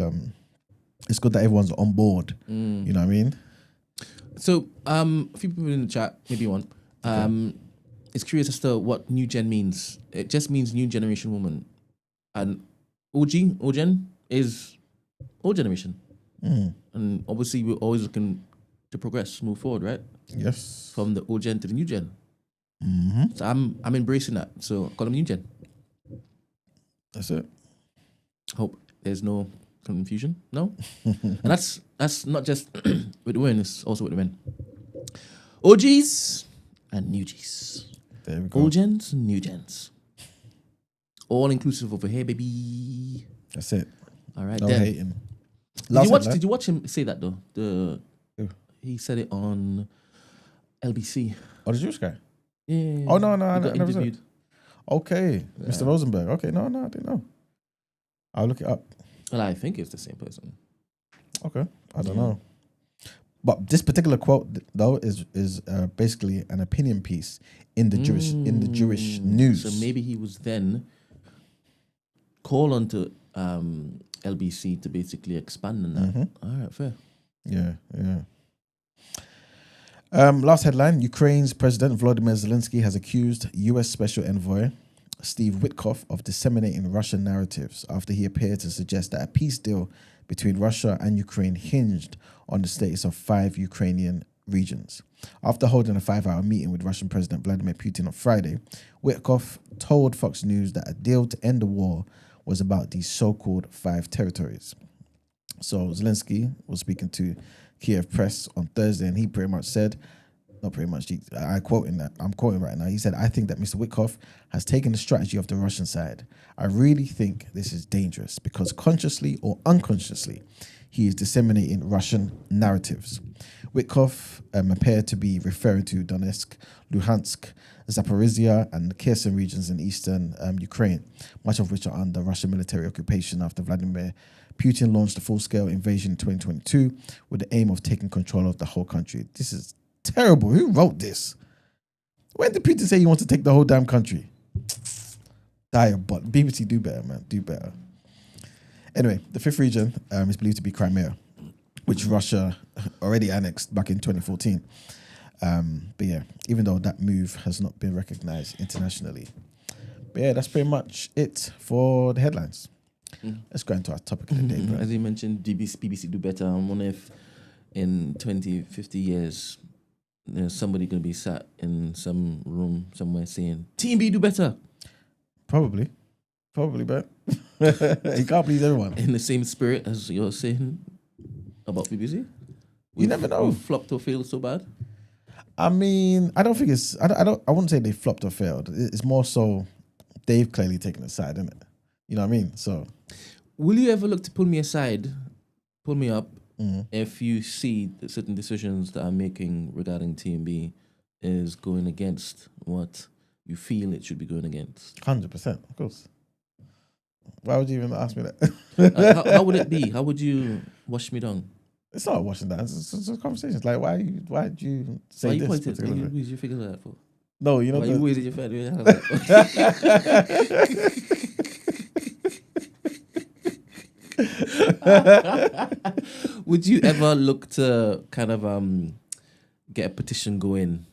it's good that everyone's on board. You know what I mean? So, a few people in the chat, maybe one, is curious as to what new gen means. It just means new generation woman. And OGen is old generation. And obviously we're always looking to progress, move forward, right? Yes. From the old gen to the new gen. So I'm embracing that. So I call them new gen. That's it. Hope there's no confusion. No? And that's not just with the women, it's also with the men. OGs and new Gs. There we go. Old gens and new gens. All inclusive over here, baby. That's it. All right. No then. hating. Did you watch him say that though? Who? He said it on LBC. Oh, the Jewish guy? Yeah. Oh, no, He I got never said. interviewed. Okay. Mr. Rosenberg. Okay, no, I didn't know. I'll look it up. Well, I think it's the same person. Okay. I don't know. But this particular quote though is basically an opinion piece in the Jewish news. So maybe he was then called onto LBC to basically expand on that. All right, fair. Yeah. Last headline: Ukraine's President Volodymyr Zelensky has accused U.S. Special Envoy Steve Witkoff of disseminating Russian narratives after he appeared to suggest that a peace deal between Russia and Ukraine hinged on the status of 5 Ukrainian regions. After holding a 5-hour meeting with Russian President Vladimir Putin on Friday, Witkoff told Fox News that a deal to end the war was about these so-called 5 territories. So Zelensky was speaking to Kiev Press on Thursday, and he pretty much said, not pretty much, I'm quoting right now. He said, I think that Mr. Witkoff has taken the strategy of the Russian side. I really think this is dangerous because consciously or unconsciously, he is disseminating Russian narratives. Witkoff appeared to be referring to Donetsk, Luhansk, Zaporizhia and the Kherson regions in eastern Ukraine, much of which are under Russian military occupation after Vladimir Putin launched a full-scale invasion in 2022 with the aim of taking control of the whole country. This is terrible. Who wrote this? When did Putin say he wants to take the whole damn country? But BBC, do better, man. Do better. Anyway, the 5th region is believed to be Crimea, which Russia already annexed back in 2014. But yeah, even though that move has not been recognized internationally. But yeah, that's pretty much it for the headlines. Let's go into our topic of the day, bro. As you mentioned, BBC do better. I wonder if in 20, 50 years, there's somebody going to be sat in some room somewhere saying, Team B do better. Probably, but he can't please everyone. In the same spirit as you're saying about BBC? You never know. We've flopped or failed so bad? I mean, I don't think it's, I wouldn't say they flopped or failed. It's more so they've clearly taken a side, isn't it? You know what I mean? So, will you ever look to pull me aside, pull me up, if you see that certain decisions that I'm making regarding TMB is going against what you feel it should be going against? 100%, of course. Why would you even ask me that? How would it be? How would you wash me down? It's not washing down. It's a conversation. It's like, why did you say why this? Why you particularly? use your figure like that for? No, you know. Why you wasting your fat? Would you ever look to kind of get a petition going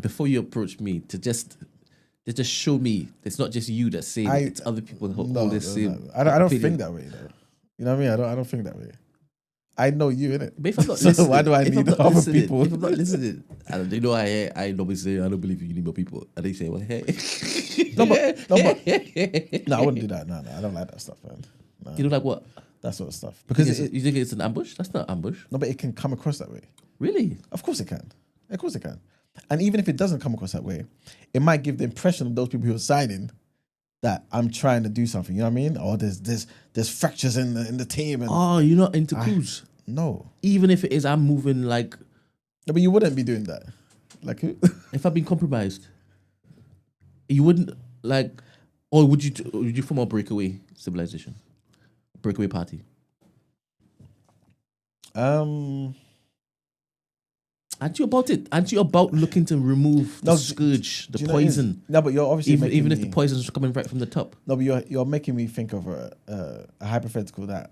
before you approach me to just show me it's not just you that's saying it, it's other people who hold this same. I don't think that way though. You know what I mean? I don't think that way. I know you, innit? But if I'm not so listening, why do I need other people? If I'm not listening, and they know I normally say I don't believe you need more people, and they say, well, hey, no, I wouldn't do that. No, I don't like that stuff, man. No. You don't like what? That sort of stuff. Because you think it's an ambush? That's not ambush. No, but it can come across that way. Really? Of course it can. Of course it can. And even if it doesn't come across that way, it might give the impression of those people who are signing that I'm trying to do something. You know what I mean? Or there's fractures in the team. And you're not into coups? No. Even if it is, I'm moving like. No, but you wouldn't be doing that. Like who? If I've been compromised, you wouldn't like, or would you form a breakaway civilization, breakaway party? Aren't you about it? Aren't you about looking to remove the scourge, the Do you know what it is? poison? No, but you're obviously Even if me, the poison is coming right from the top. No, but you're making me think of a hypothetical that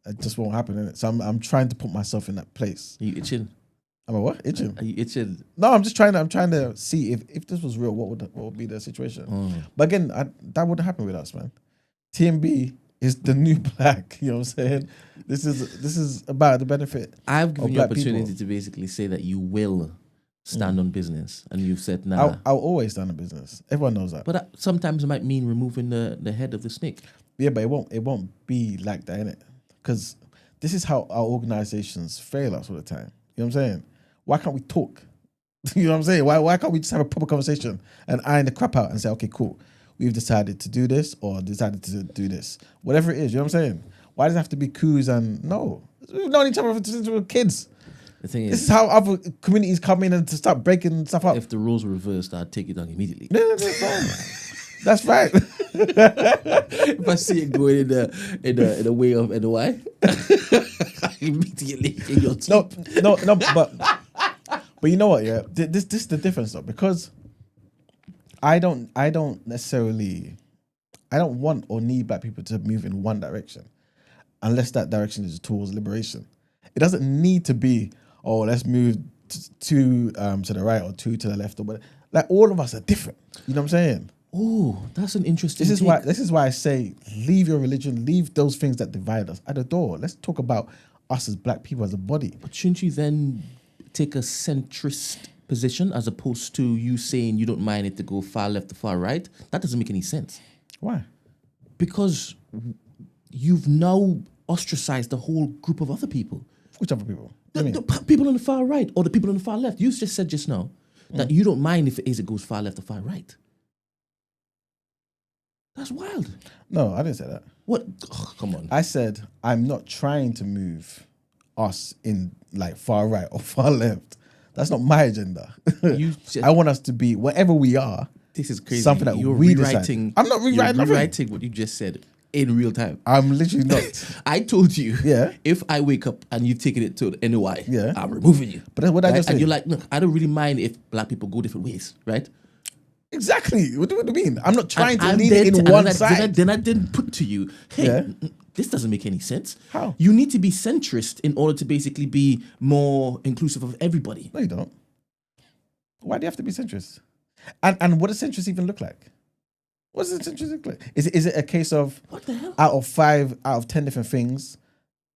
it just won't happen, innit? So I'm trying to put myself in that place. Are you itching? Am I what? Itching? Are you itching? No, I'm trying to see if this was real, what would be the situation? But again, that wouldn't happen with us, man. TMB is the new black. You know what I'm saying? This is about the benefit. I've given of you black opportunity people. to basically say that you will stand on business, and you've said nah. I'll always stand on business. Everyone knows that. But that sometimes it might mean removing the head of the snake. Yeah, but it won't be like that, innit? Because this is how our organizations fail us all the time. You know what I'm saying? Why can't we talk? You know what I'm saying? Why can't we just have a proper conversation and iron the crap out and say, okay, cool, we've decided to do this or decided to do this. Whatever it is, you know what I'm saying? Why does it have to be coups and no? We've known each other since we were kids. The thing This is, is how other communities come in and to start breaking stuff up. if the roles were reversed, I'd take it down immediately. No, that's right. If I see it going in the way of NY, immediately in your teeth. No, but you know what? Yeah, this is the difference though, because I don't want or need black people to move in one direction, unless that direction is towards liberation. It doesn't need to be, oh, let's move two to the right or two to the left or whatever. Like all of us are different. You know what I'm saying? Oh, that's an interesting. This is why I say leave your religion, leave those things that divide us at the door. Let's talk about us as black people as a body. But shouldn't you then take a centrist position as opposed to you saying you don't mind it to go far left or far right? That doesn't make any sense. Why? Because you've now ostracized the whole group of other people. Which other people? The people on the far right or the people on the far left. You just said just now that you don't mind if it goes far left or far right. That's wild. No, I didn't say that. What? Oh, come on. I said I'm not trying to move us in like far right or far left. That's not my agenda. I want us to be wherever we are. This is crazy. Something that you're we rewriting. Decide. I'm not rewriting. You're rewriting what you just said in real time. I'm literally not. I told you. Yeah. If I wake up and you've taken it to the NOI, yeah, I'm removing you. But that's what I just said. And you're like, look, I don't really mind if black people go different ways, right? Exactly. What do you mean? I'm not trying to lean in one side. Then I didn't put to you, hey, this doesn't make any sense. How? You need to be centrist in order to basically be more inclusive of everybody. No, you don't. Why do you have to be centrist? And what does centrist even look like? What does centrist look like? Is it a case of what the hell? Out of 10 different things,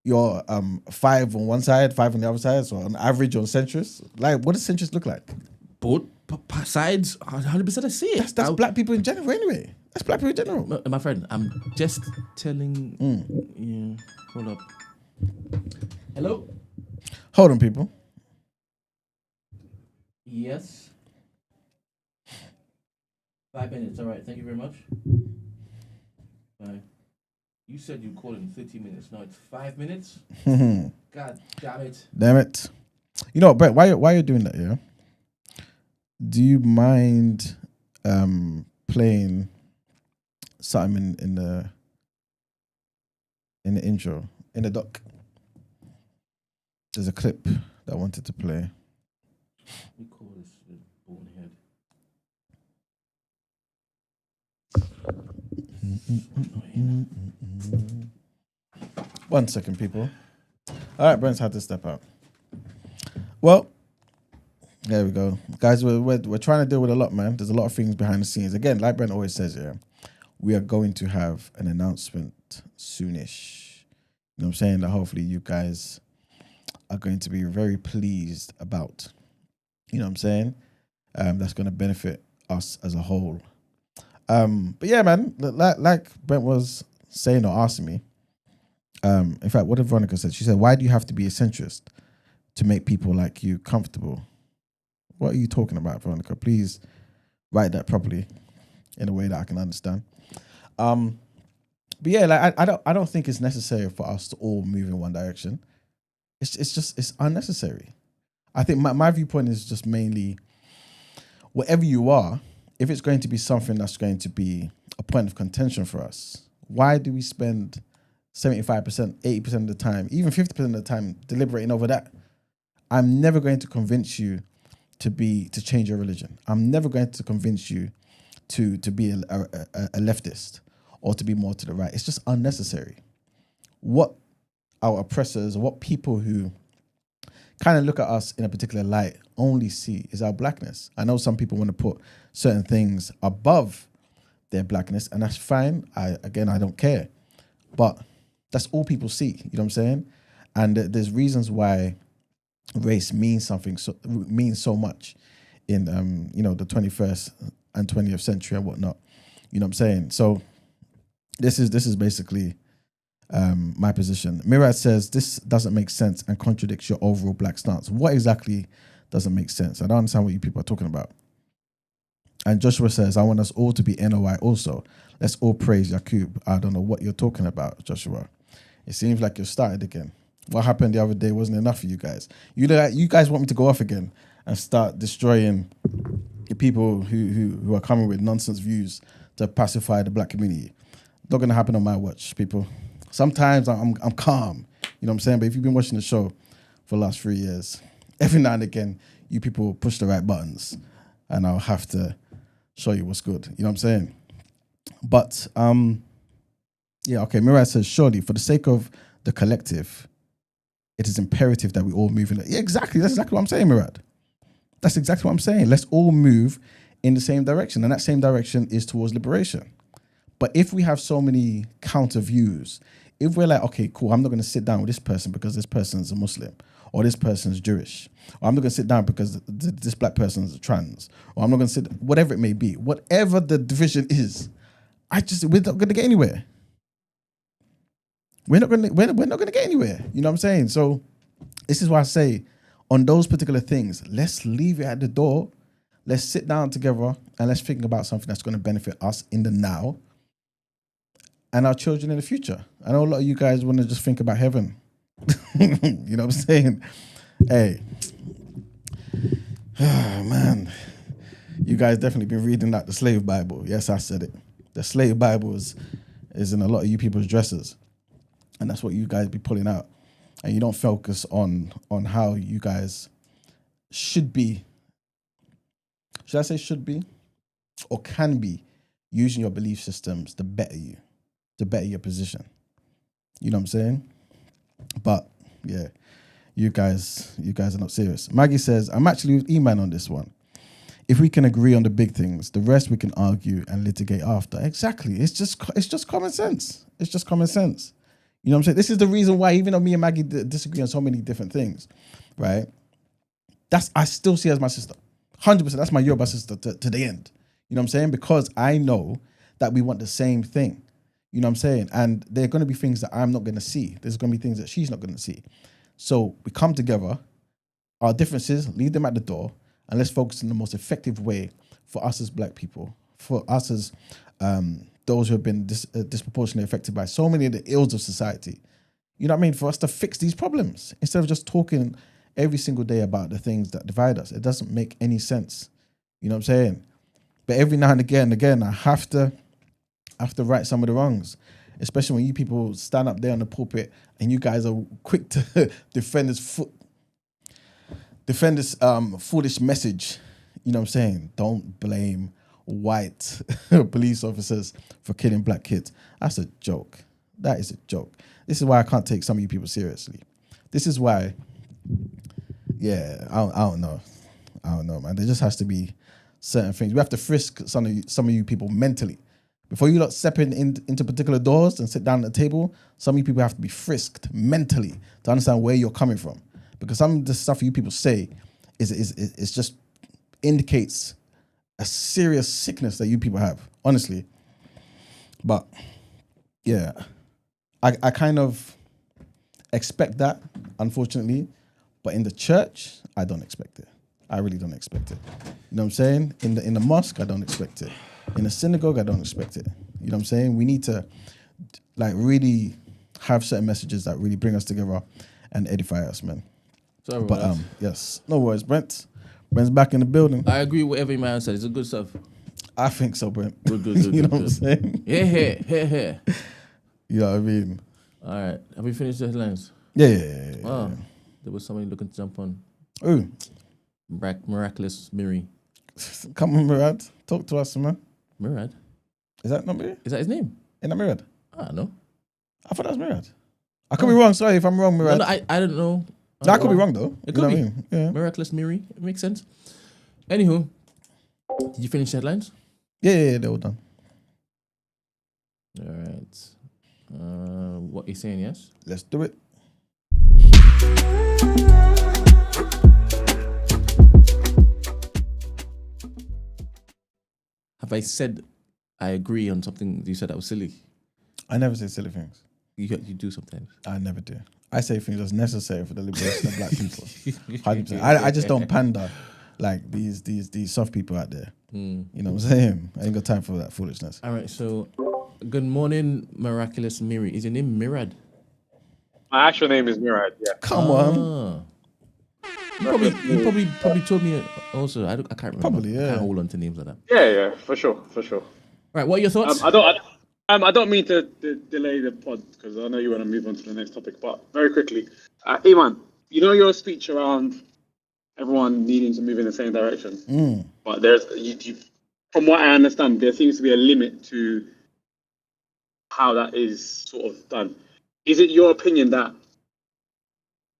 you're 5 on one side, 5 on the other side, so on average on centrist? Like, what does centrist look like? Both sides, 100% I see it. That's black people in general anyway. That's black people in general. My friend, I'm just telling you. Hold up. Hello? Hold on, people. Yes. 5 minutes. All right. Thank you very much. Bye. You said you'd call in 30 minutes. Now it's 5 minutes. God damn it. Damn it. You know what, Brent, why you're doing that, yeah? Do you mind playing something in the intro, in the doc? There's a clip that I wanted to play. We call this bonehead. 1 second, people. All right, Brent's had to step out. Well, there we go, guys. We're trying to deal with a lot, man. There's a lot of things behind the scenes. Again, like Brent always says, yeah, we are going to have an announcement soonish. You know what I'm saying? That hopefully you guys are going to be very pleased about. You know what I'm saying? That's going to benefit us as a whole. But yeah, man, like Brent was saying or asking me. In fact, what did Veronica said? She said, "Why do you have to be a centrist to make people like you comfortable?" What are you talking about, Veronica? Please write that properly in a way that I can understand. But yeah, like I don't think it's necessary for us to all move in one direction. It's unnecessary. I think my viewpoint is just mainly wherever you are, if it's going to be something that's going to be a point of contention for us, why do we spend 75%, 80% of the time, even 50% of the time deliberating over that? I'm never going to convince you to change your religion. I'm never going to convince you to be a leftist or to be more to the right. It's just unnecessary. What our oppressors, what people who kind of look at us in a particular light only see is our blackness. I know some people want to put certain things above their blackness, and that's fine. I don't care. But that's all people see, you know what I'm saying? And there's reasons why race means so much in the 21st and 20th century and whatnot. You know what I'm saying? So this is basically my position. Mirad says this doesn't make sense and contradicts your overall black stance. What exactly doesn't make sense? I don't understand what you people are talking about. And Joshua says, I want us all to be NOI also. Let's all praise Yakub. I don't know what you're talking about, Joshua. It seems like you've started again. What happened the other day wasn't enough for you guys. You guys want me to go off again and start destroying the people who are coming with nonsense views to pacify the black community. Not going to happen on my watch, people. Sometimes I'm calm, you know what I'm saying? But if you've been watching the show for the last 3 years, every now and again, you people push the right buttons and I'll have to show you what's good. You know what I'm saying? But, yeah, okay, Mirad says, surely, for the sake of the collective, it is imperative that we all move in. Yeah, exactly. That's exactly what I'm saying, Mirad. That's exactly what I'm saying. Let's all move in the same direction. And that same direction is towards liberation. But if we have so many counter views, if we're like, okay, cool, I'm not going to sit down with this person because this person's a Muslim, or this person's Jewish, or I'm not going to sit down because this black person's trans, or I'm not going to sit, whatever it may be, whatever the division is, we're not going to get anywhere. We're not going to get anywhere. You know what I'm saying? So this is why I say, on those particular things, let's leave it at the door. Let's sit down together and let's think about something that's going to benefit us in the now and our children in the future. I know a lot of you guys want to just think about heaven. You know what I'm saying? Hey, oh, man, you guys definitely been reading the slave Bible. Yes, I said it. The slave Bible is in a lot of you people's dressers. And that's what you guys be pulling out. And you don't focus on how you guys should be. Should I say should be? Or can be using your belief systems to better you, to better your position. You know what I'm saying? But yeah, you guys are not serious. Maggie says, I'm actually with E-Man on this one. If we can agree on the big things, the rest we can argue and litigate after. Exactly. It's just common sense. It's just common sense. You know what I'm saying? This is the reason why, even though me and Maggie disagree on so many different things, right? I still see her as my sister. 100%. That's my Yoruba sister to the end. You know what I'm saying? Because I know that we want the same thing. You know what I'm saying? And there are going to be things that I'm not going to see. There's going to be things that she's not going to see. So we come together, our differences, leave them at the door, and let's focus on the most effective way for us as black people, for us as those who have been disproportionately affected by so many of the ills of society. You know what I mean? For us to fix these problems instead of just talking every single day about the things that divide us. It doesn't make any sense. You know what I'm saying? But every now and again, I have to right some of the wrongs, especially when you people stand up there on the pulpit and you guys are quick to defend this foolish message. You know what I'm saying? Don't blame white police officers for killing black kids. That's a joke. That is a joke. This is why I can't take some of you people seriously. This is why, yeah, I don't know. I don't know, man. There just has to be certain things. We have to frisk some of you people mentally. Before you lot step into particular doors and sit down at the table, some of you people have to be frisked mentally to understand where you're coming from. Because some of the stuff you people say is just indicates a serious sickness that you people have, honestly. But yeah, I kind of expect that, unfortunately. But in the church, I don't expect it. I really don't expect it. You know what I'm saying? In the mosque, I don't expect it. In the synagogue, I don't expect it. You know what I'm saying? We need to really have certain messages that really bring us together and edify us, man. Sorry, but yes, no worries, Brent. Brent's back in the building. I agree with every man said. It's a good stuff. I think so, Brent. Good. You know what I'm saying? Yeah. You know what I mean? All right. Have we finished the headlines? Yeah. Wow. There was somebody looking to jump on. Ooh, Miraculous Miri. come on, Murad. Talk to us, man. Murad? Is that not Murad? Is that his name? Isn't that Murad? I don't know. I thought that was Murad. I could be wrong. Sorry if I'm wrong, No, Murad. no, I don't know. No, I could be wrong though. It You could know be. what I mean? Yeah. Miraculous Miri. It makes sense. Anywho, did you finish the headlines? Yeah, they're all done. All right. What you saying? Yes. Let's do it. Have I said I agree on something you said that was silly? I never say silly things. You do sometimes. I never do. I say things that's necessary for the liberation of black people. 100%. I just don't pander like these soft people out there. You know what I'm saying? I ain't got time for that foolishness. All right. So, good morning, Miraculous Miri. Is your name Mirad? My actual name is Murad. Yeah. Come on. You probably told me also. I can't remember. Probably, yeah. I can't hold on to names like that. Yeah, for sure. All right. What are your thoughts? I don't mean to delay the pod because I know you want to move on to the next topic, but very quickly, Iman, you know your speech around everyone needing to move in the same direction, but there's from what I understand, there seems to be a limit to how that is sort of done. Is it your opinion that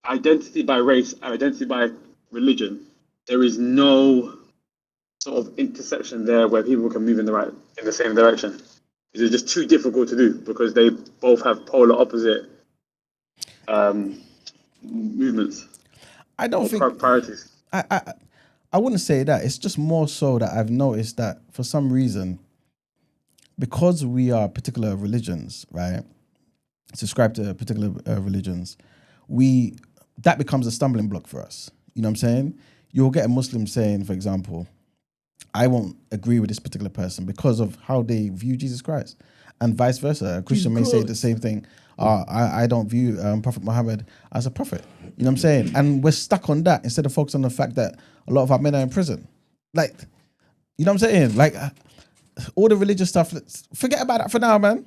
identity by race and identity by religion, there is no sort of intersection there where people can move in the same direction? Is it just too difficult to do because they both have polar opposite movements? I don't think priorities. I wouldn't say that. It's just more so that I've noticed that for some reason, because we are particular religions, right? Subscribe to particular religions, that becomes a stumbling block for us. You know what I'm saying? You'll get a Muslim saying, for example, I won't agree with this particular person because of how they view Jesus Christ, and vice versa. A Christian may say the same thing. I don't view Prophet Muhammad as a prophet. You know what I'm saying? And we're stuck on that instead of focusing on the fact that a lot of our men are in prison. Like, you know what I'm saying? Like, all the religious stuff, forget about that for now, man.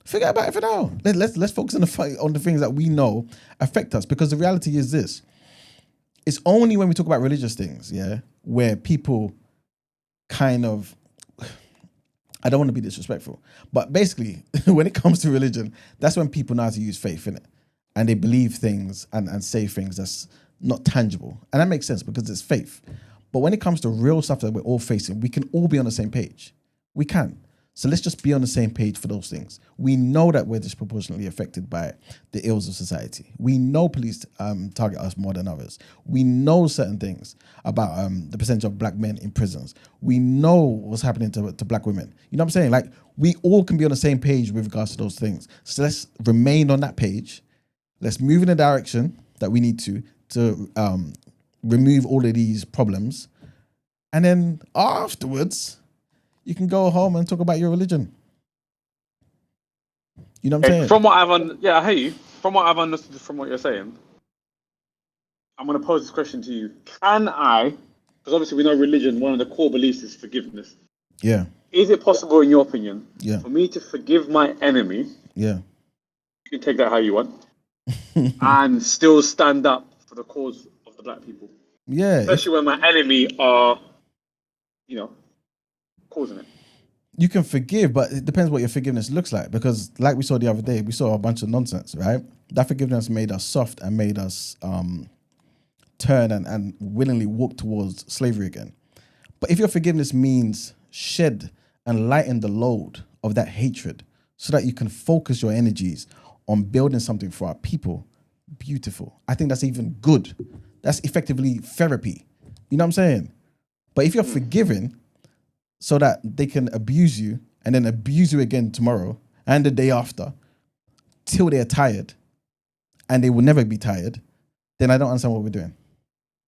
Forget about it for now. Let's focus on the things that we know affect us, because the reality is this. It's only when we talk about religious things, yeah, where people kind of, I don't want to be disrespectful, but basically, when it comes to religion, that's when people know how to use faith, innit? And they believe things and say things that's not tangible. And that makes sense because it's faith. But when it comes to real stuff that we're all facing, we can all be on the same page. We can. So let's just be on the same page for those things. We know that we're disproportionately affected by the ills of society. We know police target us more than others. We know certain things about the percentage of black men in prisons. We know what's happening to black women. You know what I'm saying? Like, we all can be on the same page with regards to those things. So let's remain on that page. Let's move in the direction that we need to remove all of these problems. And then afterwards, you can go home and talk about your religion. You know what I'm saying? From what I hear you. From what I've understood from what you're saying, I'm going to pose this question to you. Can I, because obviously we know religion, one of the core beliefs is forgiveness. Yeah. Is it possible, in your opinion, Yeah. for me to forgive my enemy? Yeah. You can take that how you want. And still stand up for the cause of the black people. Yeah. Especially when my enemy are, causing it. You can forgive, but it depends what your forgiveness looks like. Because like we saw the other day, we saw a bunch of nonsense, right? That forgiveness made us soft and made us turn and willingly walk towards slavery again. But if your forgiveness means shed and lighten the load of that hatred so that you can focus your energies on building something for our people, beautiful. I think that's even good. That's effectively therapy. You know what I'm saying? But if you're forgiving so that they can abuse you and then abuse you again tomorrow and the day after till they're tired and they will never be tired, then I don't understand what we're doing.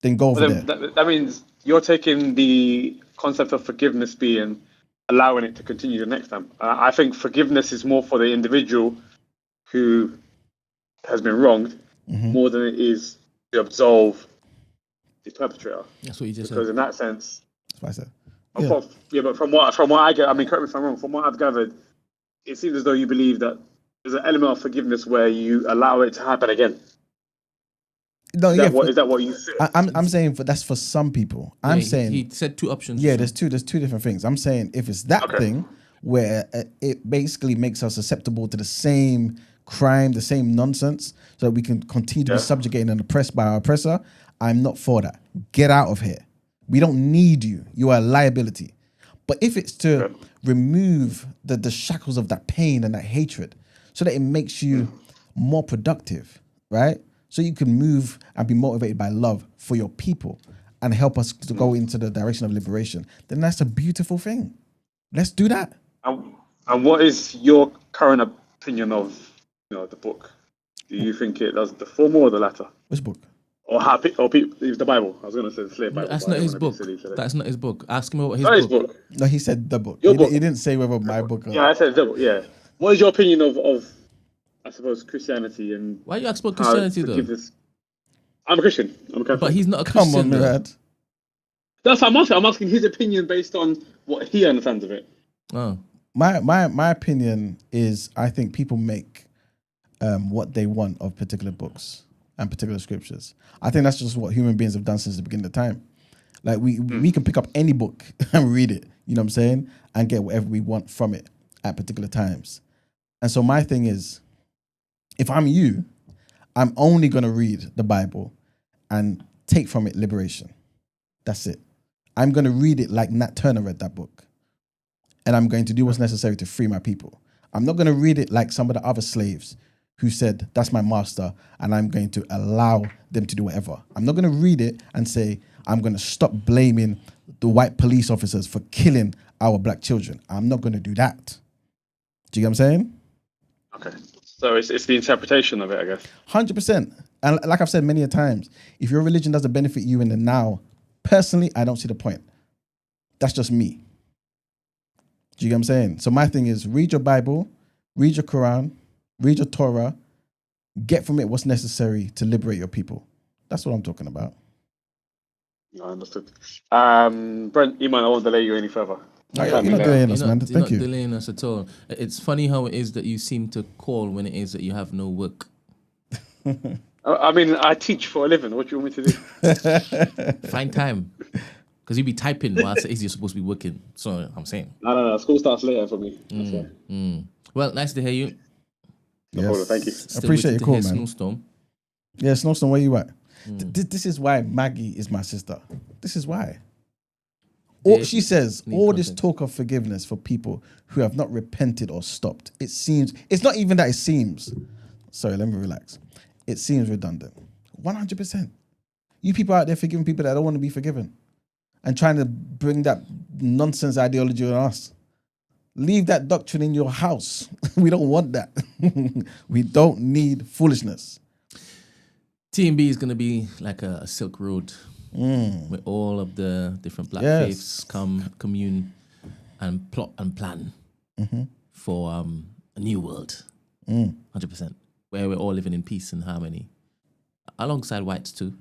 Then go over there. That means you're taking the concept of forgiveness being allowing it to continue the next time. I think forgiveness is more for the individual who has been wronged more than it is to absolve the perpetrator. That's what you just said. Because in that sense, That's what I said. but from what I get, I mean, correct me if I'm wrong. From what I've gathered, it seems as though you believe that there's an element of forgiveness where you allow it to happen again. No, yeah, Is that what you said? I'm saying that's for some people. I'm saying he said two options. yeah, there's two different things. I'm saying if it's that Okay. thing where it basically makes us susceptible to the same crime, the same nonsense, so that we can continue to be subjugated and oppressed by our oppressor, I'm not for that. Get out of here. We don't need you. You are a liability. But if it's to remove the shackles of that pain and that hatred so that it makes you more productive, right? So you can move and be motivated by love for your people and help us to go into the direction of liberation, then that's a beautiful thing. Let's do that. And what is your current opinion of the book? Do you think it does the former or the latter? Which book? Or it's the Bible? I was going to say the slave Bible. That's but I not his didn't wanna book. be silly today. That's not his book. Ask him about Not his his book. book. No, he said the book. Your He book. didn't say whether my book. Yeah, I said the book. Yeah. What is your opinion of I suppose Christianity and Why you ask about how Christianity though? forgiveness? I'm a Christian. I'm a Catholic. But he's not a Come Christian. on, though. Murad. That's what I'm asking. I'm asking his opinion based on what he understands of it. Oh. My opinion is I think people make what they want of particular books and particular scriptures. I think that's just what human beings have done since the beginning of time. Like we can pick up any book and read it, you know what I'm saying, and get whatever we want from it at particular times. And so my thing is, if I'm you, I'm only going to read the Bible and take from it liberation. That's it. I'm going to read it like Nat Turner read that book. And I'm going to do what's necessary to free my people. I'm not going to read it like some of the other slaves who said, that's my master, and I'm going to allow them to do whatever. I'm not going to read it and say, I'm going to stop blaming the white police officers for killing our black children. I'm not going to do that. Do you get what I'm saying? Okay. So it's the interpretation of it, I guess. 100%. And like I've said many a times, if your religion doesn't benefit you in the now, personally, I don't see the point. That's just me. Do you get what I'm saying? So my thing is read your Bible, read your Quran, read your Torah, get from it what's necessary to liberate your people. That's what I'm talking about. I understood. Brent, Iman, I won't delay you any further. You're not delaying us, You're man. not Thank you. delaying us at all. It's funny how it is that you seem to call when it is that you have no work. I mean, I teach for a living. What do you want me to do? Find time. Because you be typing whilst it is you're supposed to be working. So I'm saying. No. School starts later for me. That's why. Well, nice to hear you. No problem, thank you. Still Appreciate waiting your to call, hear man. Snowstorm. Yeah, Snowstorm, where you at? This is why Maggie is my sister. This is why. She says, all this talk of forgiveness for people who have not repented or stopped. It seems, it's not even that it seems. Sorry, let me relax. It seems redundant. 100%. You people out there forgiving people that don't want to be forgiven and trying to bring that nonsense ideology on us. Leave that doctrine in your house. We don't want that. We don't need foolishness. TMB is going to be like a Silk Road where all of the different black faiths come, commune, and plot and plan for a new world. 100%. Where we're all living in peace and harmony. Alongside whites too.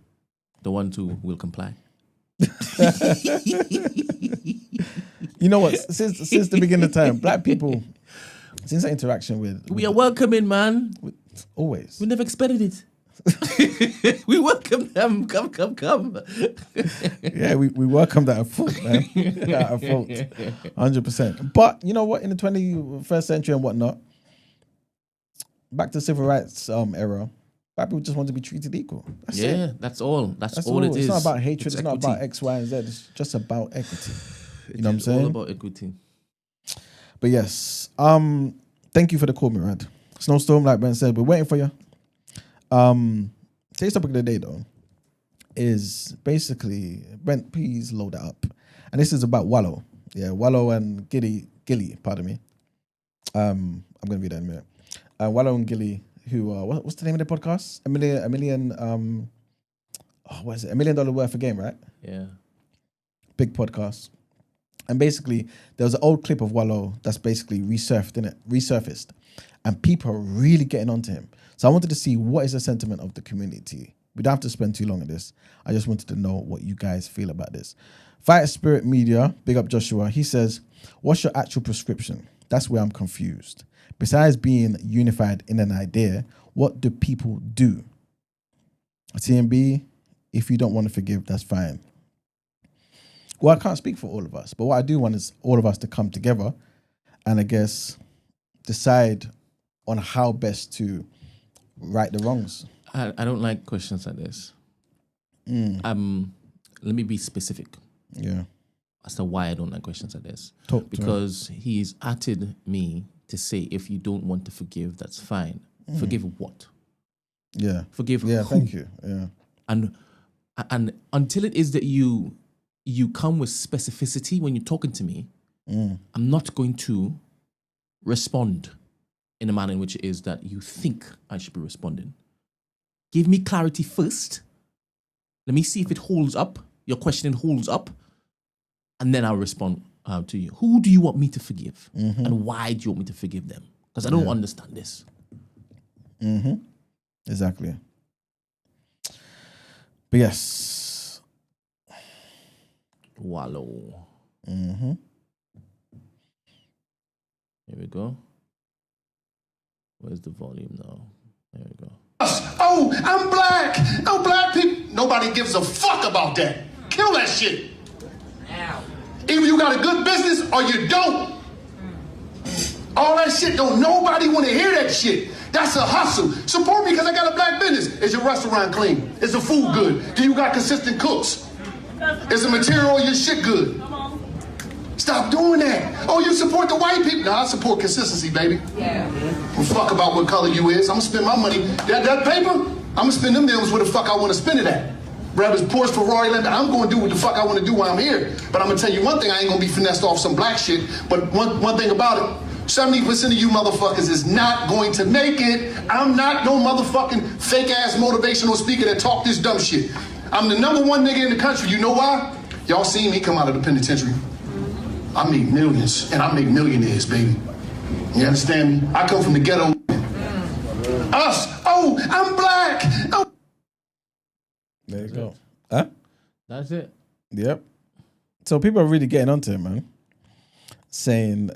The ones who will comply. You know what? Since the beginning of time, black people, since that interaction with We are welcoming, man. always. We never expected it. We welcome them. Come. Yeah, we welcome that at fault, man. At fault. 100%. But you know what? In the 21st century and whatnot, back to civil rights era, black people just want to be treated equal. That's it. That's all. That's all it is. It's not about hatred. It's not equity. about X, Y, and Z. It's just about equity. You know what I'm It's saying? all about equity. But yes, thank you for the call, Murad. Snowstorm, like Ben said, we're waiting for you. Today's topic of the day, though, is basically, Brent, please load that up. And this is about Wallo. Yeah, Wallo and Gilly, pardon me. I'm going to read that in a minute. Wallo and Gilly, who, what's the name of the podcast? $1 million worth of game, right? Yeah. Big podcast. And basically, there was an old clip of Wallo that's basically resurfaced. And people are really getting onto him. So I wanted to see what is the sentiment of the community. We don't have to spend too long on this. I just wanted to know what you guys feel about this. Fighter Spirit Media, big up Joshua. He says, what's your actual prescription? That's where I'm confused. Besides being unified in an idea, what do people do? TMB, if you don't want to forgive, that's fine. Well, I can't speak for all of us, but what I do want is all of us to come together and I guess decide on how best to right the wrongs. I don't like questions like this. Let me be specific. Yeah. As to why I don't like questions like this. Because he's atted me to say, if you don't want to forgive, that's fine. Forgive what? Yeah. Forgive Yeah, who? thank you. Yeah. And until it is that you come with specificity when you're talking to me, I'm not going to respond in a manner in which it is that you think I should be responding. Give me clarity first. Let me see if it holds up. Your questioning holds up. And then I'll respond to you. Who do you want me to forgive? And why do you want me to forgive them? Because I don't understand this. Exactly. But yes. Wallo. Here we go. Where's the volume now? There we go. Oh, I'm black. No black people. Nobody gives a fuck about that. Kill that shit. Either you got a good business or you don't. All that shit, don't nobody want to hear that shit. That's a hustle. Support me because I got a black business. Is your restaurant clean? Is the food good? Do you got consistent cooks? Is the material of your shit good? Stop doing that. Oh, you support the white people? No, I support consistency, baby. Yeah. Well, fuck about what color you is. I'm gonna spend my money. That paper, I'm gonna spend them millions where the fuck I want to spend it at. Whether it's Porsche, Ferrari, Lamborghini, I'm gonna do what the fuck I want to do while I'm here. But I'm gonna tell you one thing, I ain't gonna be finessed off some black shit. But one thing about it, 70% of you motherfuckers is not going to make it. I'm not no motherfucking fake ass motivational speaker that talk this dumb shit. I'm the #1 nigga in the country. You know why? Y'all seen me come out of the penitentiary. I make millions and I make millionaires, baby. You understand me? I come from the ghetto. Us. Oh, I'm black. Oh. There you go. Huh? That's it. Yep. So people are really getting onto him, man. Saying,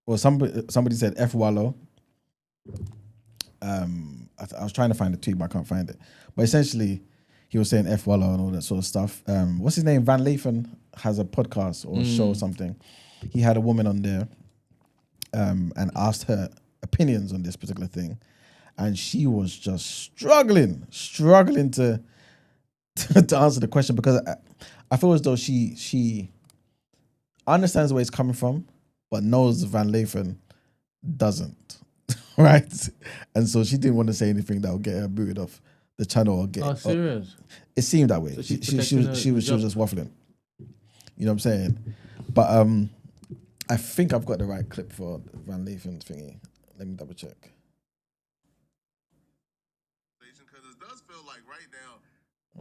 well, somebody said F Wallo. I was trying to find the tweet, but I can't find it. But essentially, he was saying F Wallo and all that sort of stuff. What's his name? Van Lathan has a podcast or a show or something. He had a woman on there and asked her opinions on this particular thing. And she was just struggling to answer the question because I feel as though she understands where it's coming from, but knows Van Lathan doesn't, right? And so she didn't want to say anything that would get her booted off the channel or get. Oh, serious? It seemed that way. So she was just waffling. You know what I'm saying? But I think I've got the right clip for Van Lathan's thingy. Let me double check. Because it does feel like right now,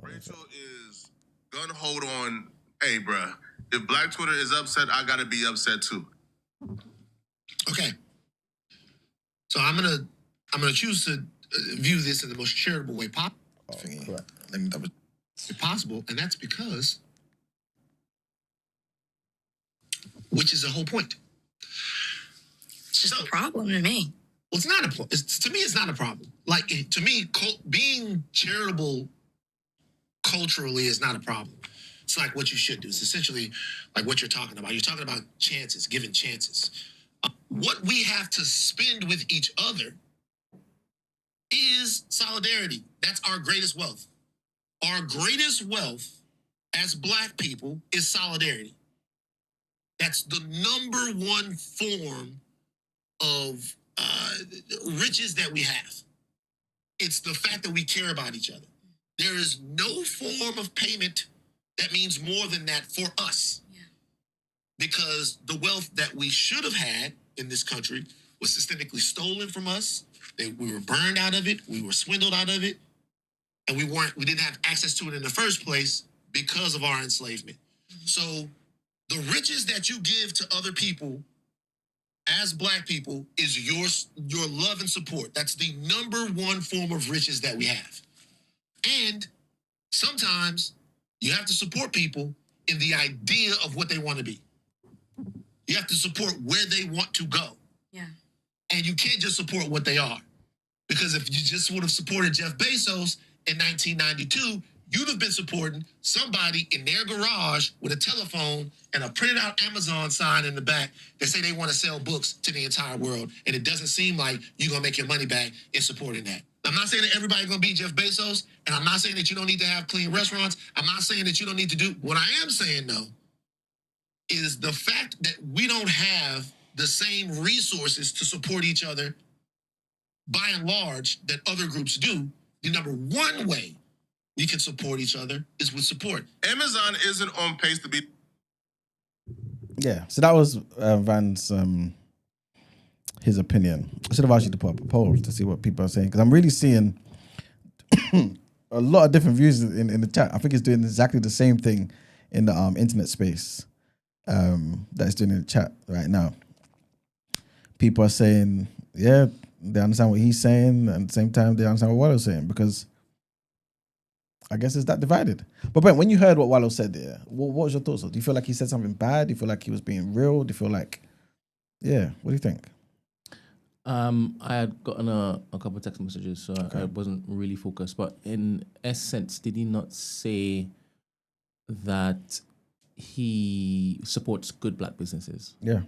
Rachel is gonna hold on. Hey, bruh, if Black Twitter is upset, I gotta be upset too. Okay. So I'm gonna choose to view this in the most charitable way possible. Let me double. Possible, and that's because, which is the whole point. It's just a problem to me. Well, it's not a problem. To me, it's not a problem. Like, to me, being charitable culturally is not a problem. It's like what you should do. It's essentially like what you're talking about. You're talking about chances, giving chances. What we have to spend with each other is solidarity. That's our greatest wealth. Our greatest wealth as Black people is solidarity. That's the #1 form of riches that we have. It's the fact that we care about each other. There is no form of payment that means more than that for us. Yeah. Because the wealth that we should have had in this country was systemically stolen from us. We were burned out of it. We were swindled out of it. And we didn't have access to it in the first place because of our enslavement. Mm-hmm. So the riches that you give to other people as Black people is your love and support. That's the #1 form of riches that we have. And sometimes you have to support people in the idea of what they want to be. You have to support where they want to go. Yeah. And you can't just support what they are. Because if you just would have supported Jeff Bezos, in 1992, you'd have been supporting somebody in their garage with a telephone and a printed out Amazon sign in the back that say they want to sell books to the entire world. And it doesn't seem like you're going to make your money back in supporting that. I'm not saying that everybody's going to be Jeff Bezos, and I'm not saying that you don't need to have clean restaurants. I'm not saying that you don't need to do. What I am saying, though, is the fact that we don't have the same resources to support each other by and large that other groups do. The number one way we can support each other is with support. Amazon isn't on pace to be. Yeah, so that was Van's his opinion. I should have asked you to put up a poll to see what people are saying, because I'm really seeing a lot of different views in the chat. I think it's doing exactly the same thing in the internet space that it's doing in the chat right now. People are saying, yeah, they understand what he's saying, and at the same time they understand what Wallo's saying, because I guess it's that divided. But Brent, when you heard what Wallo said there, what was your thoughts? Do you feel like he said something bad? Do you feel like he was being real? Do you feel like, yeah, what do you think? I had gotten a couple of text messages, so I wasn't really focused. But in essence, did he not say that he supports good black businesses? Yeah.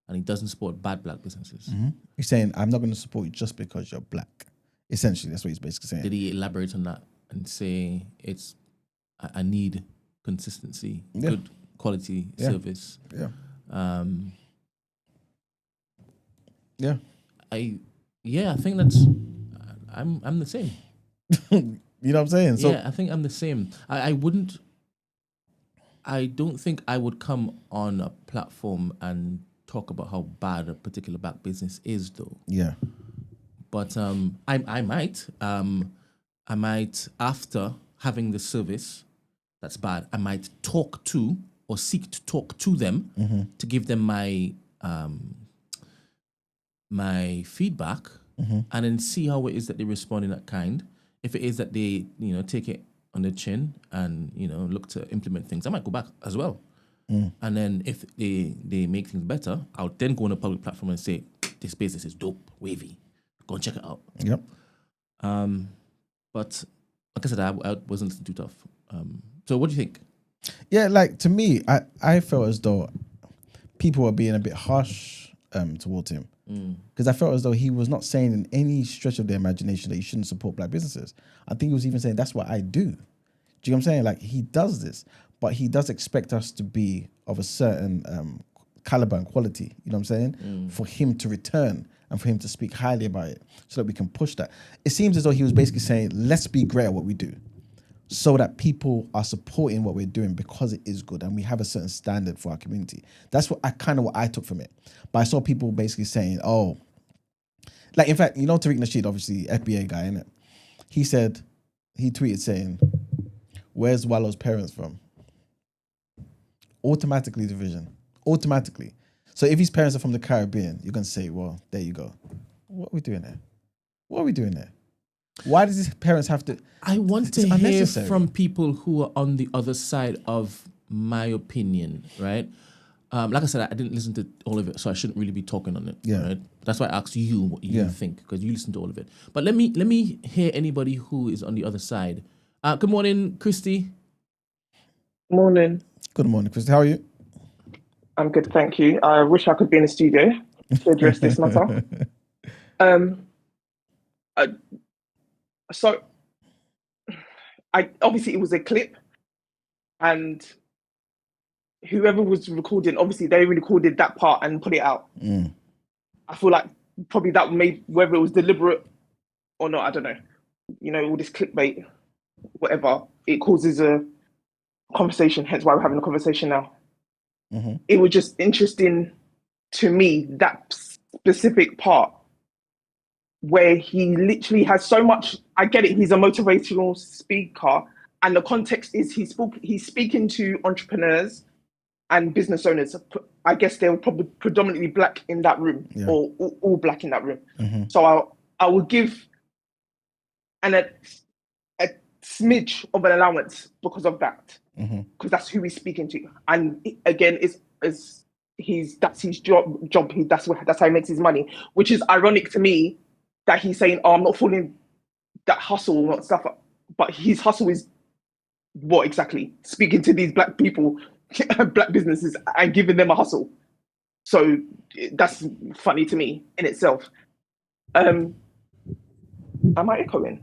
And he doesn't support bad black businesses? Mm-hmm. He's saying, I'm not going to support you just because you're black. Essentially, that's what he's basically saying. Did he elaborate on that and say I need consistency, good quality service? Yeah. I think that's I'm the same. You know what I'm saying? So I think I'm the same. I don't think I would come on a platform and talk about how bad a particular black business is, though. Yeah. But I might after having the service that's bad, I might talk to or seek to talk to them to give them my my feedback and then see how it is that they respond in that kind. If it is that they, take it on the chin and, look to implement things, I might go back as well. And then if they make things better, I'll then go on a public platform and say, this business is dope, wavy. Go and check it out. Yep. But like I said, I wasn't listening too tough. So what do you think? Yeah, like to me, I felt as though people were being a bit harsh towards him. Because I felt as though he was not saying in any stretch of the imagination that you shouldn't support black businesses. I think he was even saying that's what I do. Do you know what I'm saying? Like, he does this, but he does expect us to be of a certain caliber and quality, you know what I'm saying? For him to return and for him to speak highly about it so that we can push that. It seems as though he was basically saying, let's be great at what we do so that people are supporting what we're doing because it is good and we have a certain standard for our community. That's what I took from it. But I saw people basically saying, oh, like, in fact, Tariq Nasheed, obviously FBA guy, innit? He tweeted saying, where's Wallo's parents from? Automatically division. Automatically. So if his parents are from the Caribbean, you're going to say, well, there you go. What are we doing there? Why does his parents have to? I want to hear from people who are on the other side of my opinion, right? Like I said, I didn't listen to all of it, so I shouldn't really be talking on it. Yeah. Right? That's why I asked you what you think, because you listened to all of it. But let me hear anybody who is on the other side. Good morning, Christy. Morning. Good morning, Christy. How are you? I'm good, thank you. I wish I could be in the studio to address this matter. So, obviously it was a clip, and whoever was recording, obviously they recorded that part and put it out. I feel like probably that made, whether it was deliberate or not, I don't know. All this clickbait, whatever, it causes a conversation, hence why we're having a conversation now. It was just interesting to me, that specific part where he literally has so much. I get it, he's a motivational speaker, and the context is he's speaking to entrepreneurs and business owners. I guess they were probably predominantly black in that room, or all black in that room. So I will give a smidge of an allowance because of that, because that's who he's speaking to. And again, that's his job. That's how he makes his money, which is ironic to me that he's saying, "Oh, I'm not following that hustle and stuff." but his hustle is what exactly? Speaking to these black people, black businesses, and giving them a hustle. So that's funny to me in itself. Am I echoing?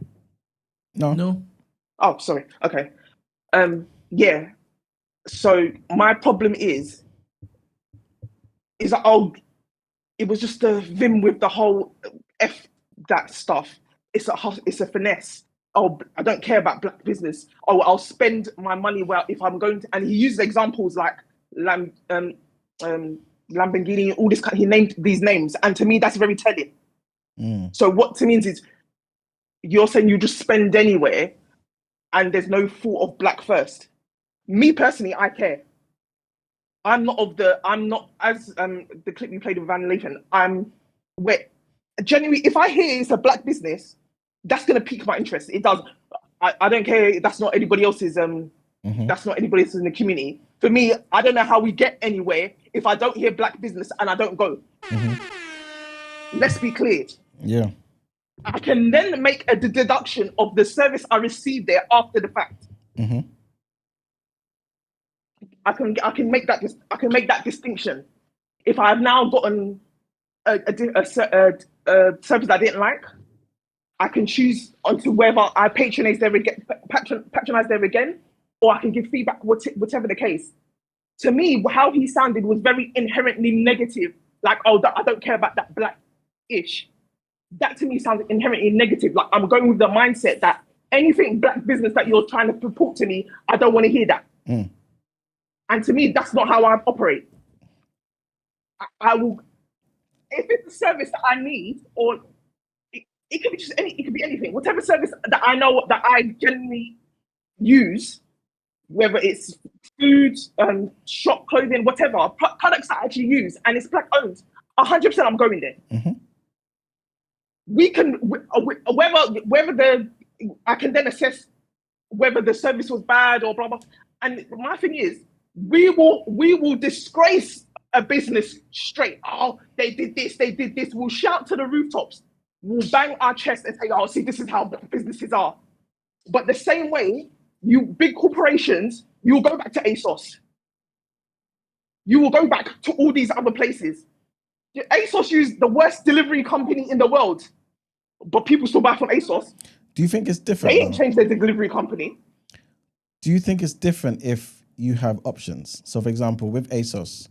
No. Oh, sorry. Okay. Yeah. So my problem is that it was just the vim with the whole F that stuff. It's a finesse. Oh, I don't care about black business. Oh, I'll spend my money well if I'm going to. And he uses examples like Lamborghini, all this. He named these names, and to me, that's very telling. So what to me is you're saying you just spend anywhere, and there's no thought of black first. Me personally, I care. I'm not as the clip you played with Van Lathan. Genuinely, if I hear it's a black business, that's gonna pique my interest. It does. I don't care. That's not anybody else's. That's not anybody else in the community. For me, I don't know how we get anywhere if I don't hear black business and I don't go. Let's be clear. Yeah. I can then make a deduction of the service I received there after the fact. I can make that distinction. If I've now gotten a service I didn't like, I can choose onto whether I patronize there again, or I can give feedback, whatever the case. To me, how he sounded was very inherently negative. Like, oh, I don't care about that black-ish. That to me sounds inherently negative. Like, I'm going with the mindset that anything black business that you're trying to purport to me, I don't want to hear that. And to me, that's not how I operate. I will, if it's a service that I need, or it could be it could be anything, whatever service that I know that I generally use, whether it's food, shop, clothing, whatever, products that I actually use, and it's black owned, 100% I'm going there. We can, I can then assess whether the service was bad or blah, blah. And my thing is, we will disgrace a business straight. Oh, they did this. We'll shout to the rooftops. We'll bang our chest and say, oh, see, this is how businesses are. But the same way, you big corporations, you'll go back to ASOS. You will go back to all these other places. ASOS used the worst delivery company in the world, but people still buy from ASOS. Do you think it's different? They ain't changed their delivery company. Do you think it's different if you have options? So, for example, with ASOS,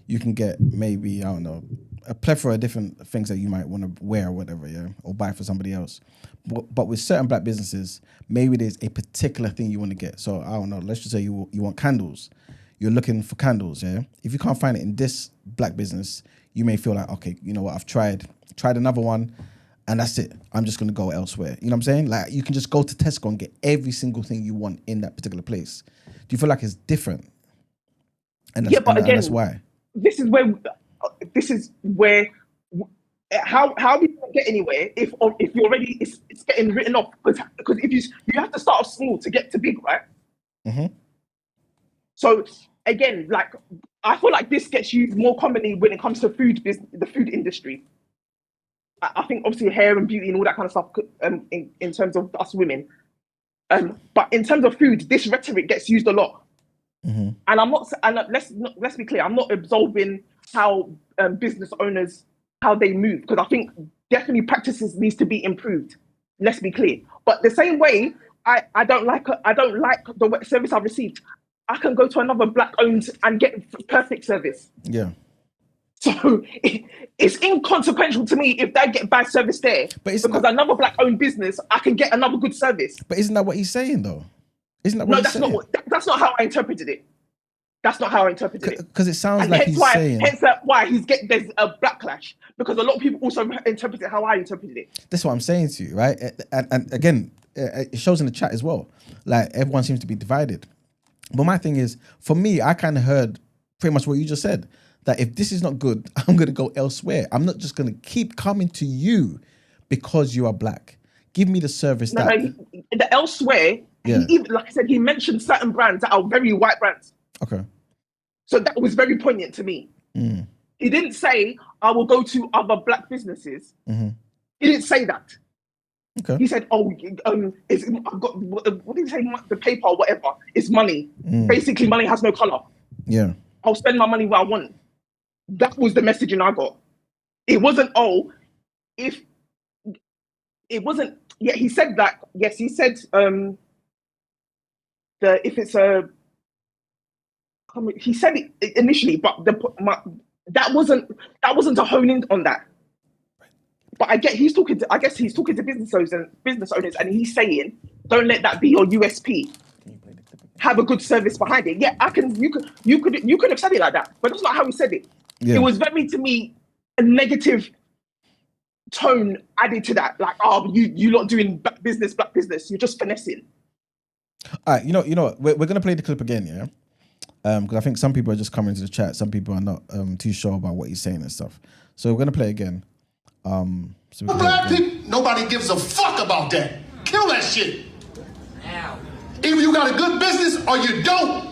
you can get maybe, I don't know, a plethora of different things that you might want to wear or whatever, yeah, or buy for somebody else. But with certain black businesses, maybe there's a particular thing you want to get. So, I don't know, let's just say you want candles. You're looking for candles, yeah? If you can't find it in this black business, you may feel like, okay, you know what, I've tried another one, and that's it. I'm just going to go elsewhere. You know what I'm saying? Like, you can just go to Tesco and get every single thing you want in that particular place. Do you feel like it's different? And that's, but again, that's why. This is where how we don't get anywhere if you already it's getting written off, because if you have to start off small to get to big, right? So again, like, I feel like this gets used more commonly when it comes to the food industry. I think obviously hair and beauty and all that kind of stuff in terms of us women. But in terms of food, this rhetoric gets used a lot. And let's be clear, I'm not absolving how business owners, how they move, because I think definitely practices needs to be improved. Let's be clear. But the same way, I don't like the service I've received. I can go to another black owned and get perfect service. Yeah. So it's inconsequential to me if they get bad service there. But because another black owned business, I can get another good service. But isn't that what he's saying though? Isn't that what he's saying? That's not how I interpreted it. That's not how I interpreted it. Because it sounds like he's saying. Hence why there's a backlash, because a lot of people also interpret it how I interpreted it. That's what I'm saying to you, right? And again, it shows in the chat as well. Like, everyone seems to be divided. But my thing is, for me, I kind of heard pretty much what you just said. That if this is not good, I'm going to go elsewhere. I'm not just going to keep coming to you because you are black. Give me the service the elsewhere, yeah. Like I said, he mentioned certain brands that are very white brands. Okay. So that was very poignant to me. He didn't say, I will go to other black businesses. He didn't say that. Okay. He said, "Oh, I've got what did he say? The PayPal, whatever. It's money. Basically, money has no color. Yeah. I'll spend my money where I want." That was the messaging I got. It wasn't, "Oh, if it wasn't." Yeah, he said that. Yes, he said if it's a. He said it initially, but that wasn't to hone in on that. But I guess he's talking to business owners, and he's saying, "Don't let that be your USP. Have a good service behind it." Yeah, you could have said it like that, but that's not how he said it. Yeah. It was very, to me, a negative tone added to that. Like, "Oh, you lot doing black business. You're just finessing." All right, you know what? We're gonna play the clip again, yeah. Because I think some people are just coming to the chat. Some people are not too sure about what he's saying and stuff. So we're gonna play again. So Black people, nobody gives a fuck about that. Kill that shit. Either you got a good business or you don't.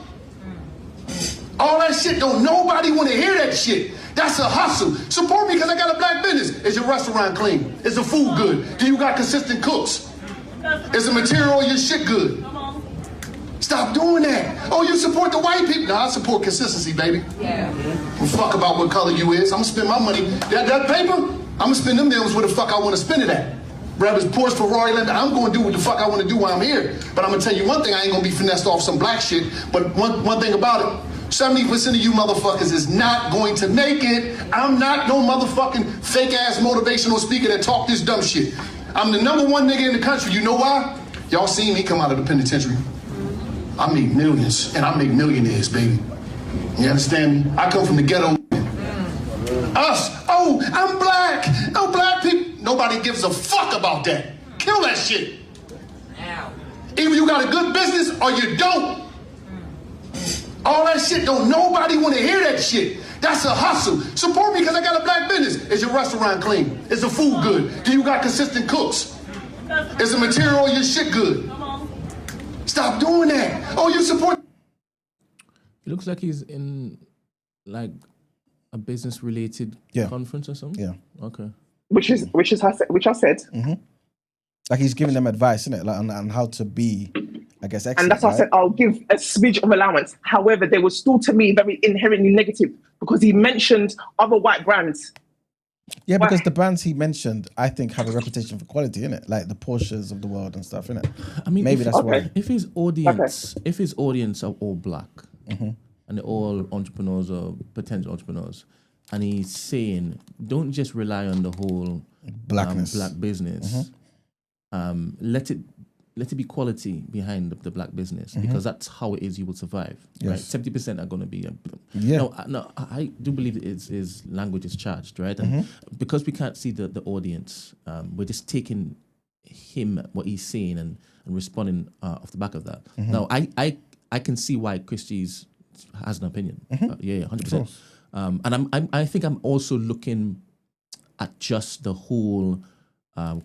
All that shit, don't nobody want to hear that shit. That's a hustle. Support me because I got a black business. Is your restaurant clean? Is the food good? Do you got consistent cooks? Is the material your shit good? Stop doing that. Oh, you support the white people? No, I support consistency, baby. Yeah. Don't fuck about what color you is. I'm gonna spend my money. That paper, I'm gonna spend them millions where the fuck I want to spend it at. Whether it's Porsche, Ferrari, Lamborghini, I'm gonna do what the fuck I want to do while I'm here. But I'm gonna tell you one thing, I ain't gonna be finessed off some black shit. But one thing about it, 70% of you motherfuckers is not going to make it. I'm not no motherfucking fake ass motivational speaker that talk this dumb shit. I'm the number one nigga in the country. You know why? Y'all seen me come out of the penitentiary. I make millions and I make millionaires, baby. You understand me? I come from the ghetto. Us, oh, I'm black. No black people. Nobody gives a fuck about that. Kill that shit. Either you got a good business or you don't. All that shit, don't nobody want to hear that shit. That's a hustle. Support me because I got a black business. Is your restaurant clean? Is the food good? Do you got consistent cooks? Is the material your shit good? Stop doing that. Oh, you support. It looks like he's in like a business related conference or something. Yeah. Okay. Which I said. Mm-hmm. Like he's giving them advice, isn't it? Like on how to be, I guess, excellent. And that's why I said I'll give a smidge of allowance. However, they were still, to me, very inherently negative because he mentioned other white brands. Yeah, because the brands he mentioned, I think, have a reputation for quality, innit? Like the Porsches of the world and stuff, innit? I mean, maybe that's why. If his audience are all black and they're all entrepreneurs or potential entrepreneurs, and he's saying, don't just rely on the whole blackness, black business. Let it be quality behind the black business because that's how it is you will survive. Yes. Right? 70% are going to be. Yeah. No, I do believe is language is charged, right? And because we can't see the audience, we're just taking him what he's saying and responding off the back of that. Now, I can see why Christie's has an opinion. 100%. And I think I'm also looking at just the whole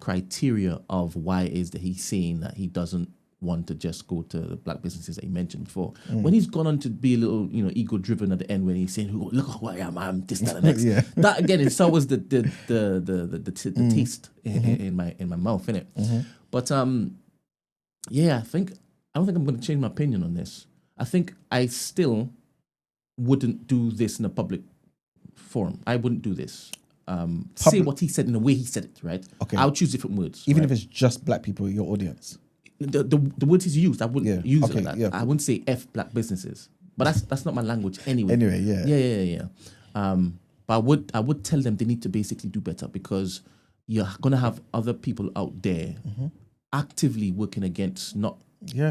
criteria of why it is that he's saying that he doesn't want to just go to the black businesses that he mentioned before. When he's gone on to be a little, ego driven at the end when he's saying, "Look who I am, I'm this, that, and next." That again, it sours the taste in my mouth, innit? But I don't think I'm going to change my opinion on this. I think I still wouldn't do this in a public forum. I wouldn't do this. Say what he said in the way he said it, right? Okay. I'll choose different words. Even if it's just black people, your audience. The words he's used, I wouldn't use it like that. Yeah. I wouldn't say F black businesses. But that's not my language anyway. Yeah. But I would tell them they need to basically do better because you're gonna have other people out there actively working against not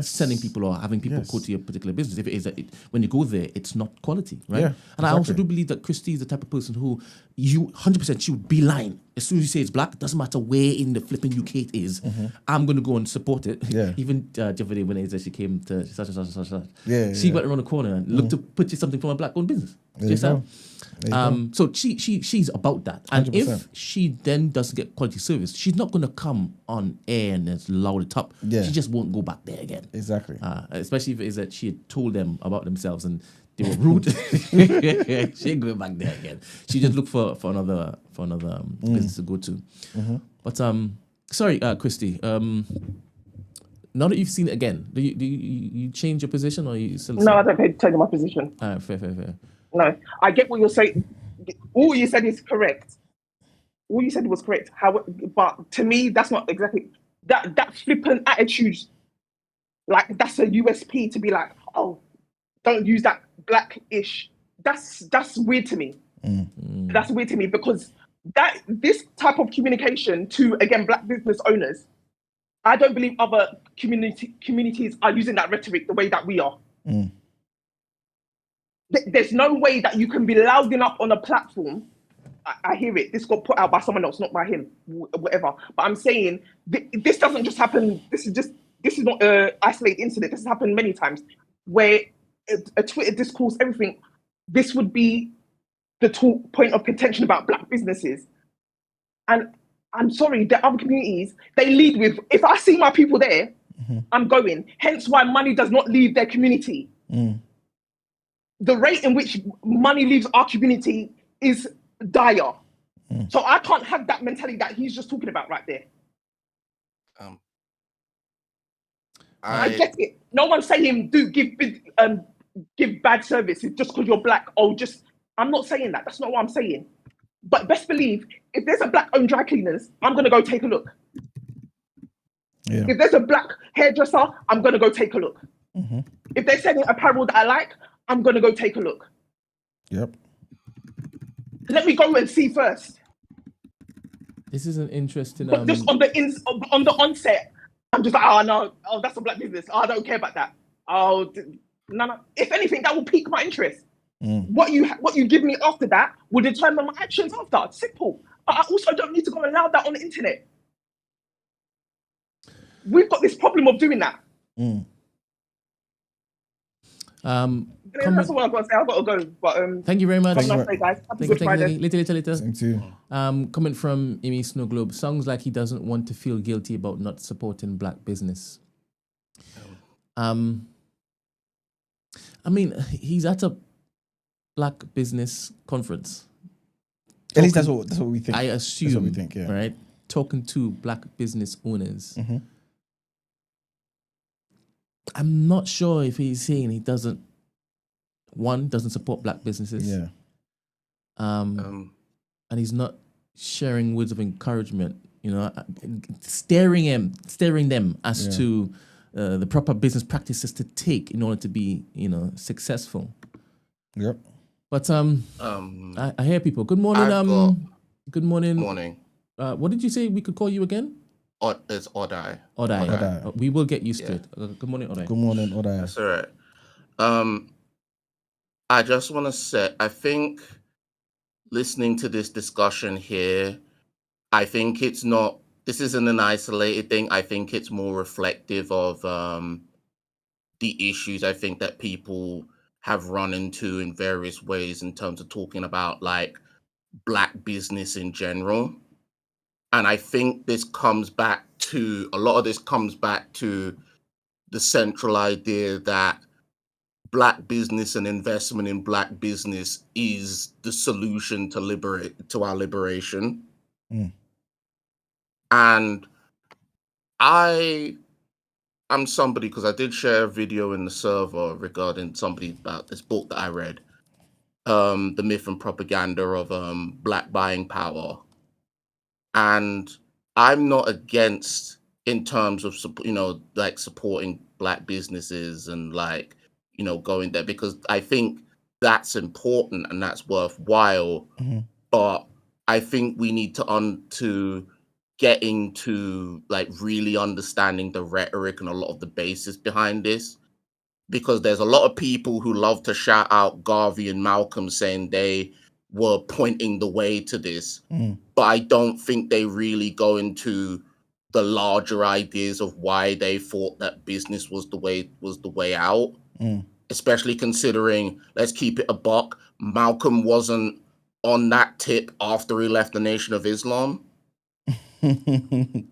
sending people or having people go to your particular business. If it is that when you go there, it's not quality, right? Yeah, and exactly. I also do believe that Christy is the type of person who you 100% she would be lying. As soon as you say it's black, it doesn't matter where in the flipping UK it is, I'm going to go and support it. Yeah. Even Javadi, when she came to such and such. Yeah, she went around the corner and looked to purchase something from a black-owned business. So she's about that. And 100%. if she then doesn't get quality service, she's not going to come on air and it's loud it up. Yeah. She just won't go back there again. Exactly. Especially if it is that she had told them about themselves and they were rude. She ain't going back there again. She just looked for another business to go to. But Sorry, Christy. Now that you've seen it again, do you change your position or you still? No, I don't change my position. Fair. No, I get what you're saying. All you said is correct. All you said was correct. But to me, that's not exactly that flippant attitude. Like that's a USP to be like, oh, don't use that black-ish. That's weird to me. That's weird to me because this type of communication to, again, black business owners, I don't believe other communities are using that rhetoric the way that we are. There's no way that you can be loud enough on a platform. I hear it. This got put out by someone else, not by him, whatever. But I'm saying this doesn't just happen. This is not an isolated incident. This has happened many times where a Twitter discourse, everything. This would be the point of contention about black businesses. And I'm sorry, the other communities, they lead with, if I see my people there, I'm going. Hence why money does not leave their community. The rate in which money leaves our community is dire. So I can't have that mentality that he's just talking about right there. I get it. No one's saying give bad service just because you're black. I'm not saying that. That's not what I'm saying. But best believe, if there's a black-owned dry cleaners, I'm going to go take a look. Yeah. If there's a black hairdresser, I'm going to go take a look. If they're selling apparel that I like, I'm going to go take a look. Yep. Let me go and see first. This is an interesting... But just on the onset, I'm just like, no, that's a black business. I don't care about that. No. If anything, that will pique my interest. What you give me after that will determine my actions after. It's simple. But I also don't need to go and allow that on the internet. We've got this problem of doing that. That's all I've got to say. I've got to go. But thank you very much. Have a nice day, guys. Happy Good Friday. Later. Same to you. Comment from Amy Snow Globe. Sounds like he doesn't want to feel guilty about not supporting black business. I mean, he's at a black business conference. At least that's what we think. I assume. That's what we think, yeah. Right? Talking to black business owners. I'm not sure if he's saying he doesn't support black businesses. Yeah. And he's not sharing words of encouragement, steering them as to the proper business practices to take in order to be, successful. Yep. But I hear people. Good morning. Good morning. Morning. What did you say we could call you again? It's Odai. Odai. We will get used to it. Good morning, Odai. Good morning, Odai. That's all right. I just want to say, I think listening to this discussion here, I think this isn't an isolated thing. I think it's more reflective of the issues I think that people have run into in various ways in terms of talking about like black business in general. And I think a lot of this comes back to the central idea that black business and investment in black business is the solution to our liberation. And I'm somebody, because I did share a video in the server regarding somebody about this book that I read, The Myth and Propaganda of Black Buying Power. And I'm not against in terms of, like supporting black businesses and like, going there, because I think that's important and that's worthwhile. But I think we need to get into like really understanding the rhetoric and a lot of the basis behind this, because there's a lot of people who love to shout out Garvey and Malcolm saying they were pointing the way to this, but I don't think they really go into the larger ideas of why they thought that business was the way out. Especially considering, let's keep it a buck, Malcolm wasn't on that tip after he left the Nation of Islam. He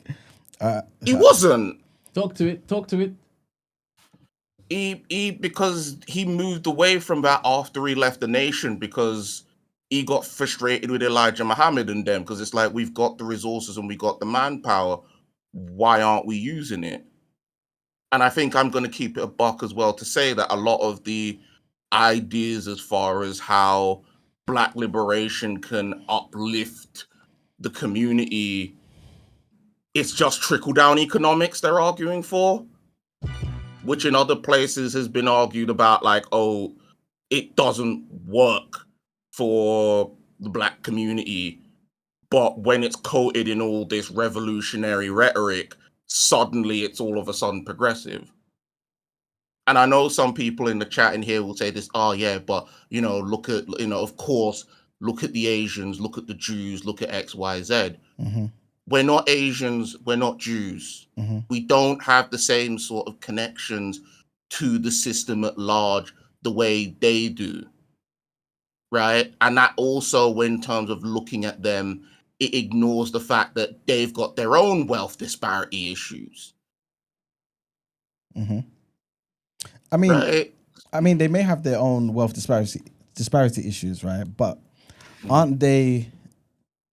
wasn't. Talk to it. Because he moved away from that after he left the nation, because he got frustrated with Elijah Muhammad and them, because it's like, we've got the resources and we got the manpower. why aren't we using it? And I think I'm going to keep it a buck as well to say that a lot of the ideas as far as how Black liberation can uplift the community, it's just trickle down economics they're arguing for, which in other places has been argued about like, oh, it doesn't work for the Black community. But when it's coated in all this revolutionary rhetoric, suddenly it's all of a sudden progressive. And I know some people in the chat in here will say this, oh yeah, but look at, of course, look at the Asians, look at the Jews, look at X, Y, Z. Mm-hmm. We're not Asians, we're not Jews. Mm-hmm. We don't have the same sort of connections to the system at large the way they do. Right? And that also, in terms of looking at them, it ignores the fact that they've got their own wealth disparity issues. Mm-hmm. Right? I mean, they may have their own wealth disparity issues, right? But aren't they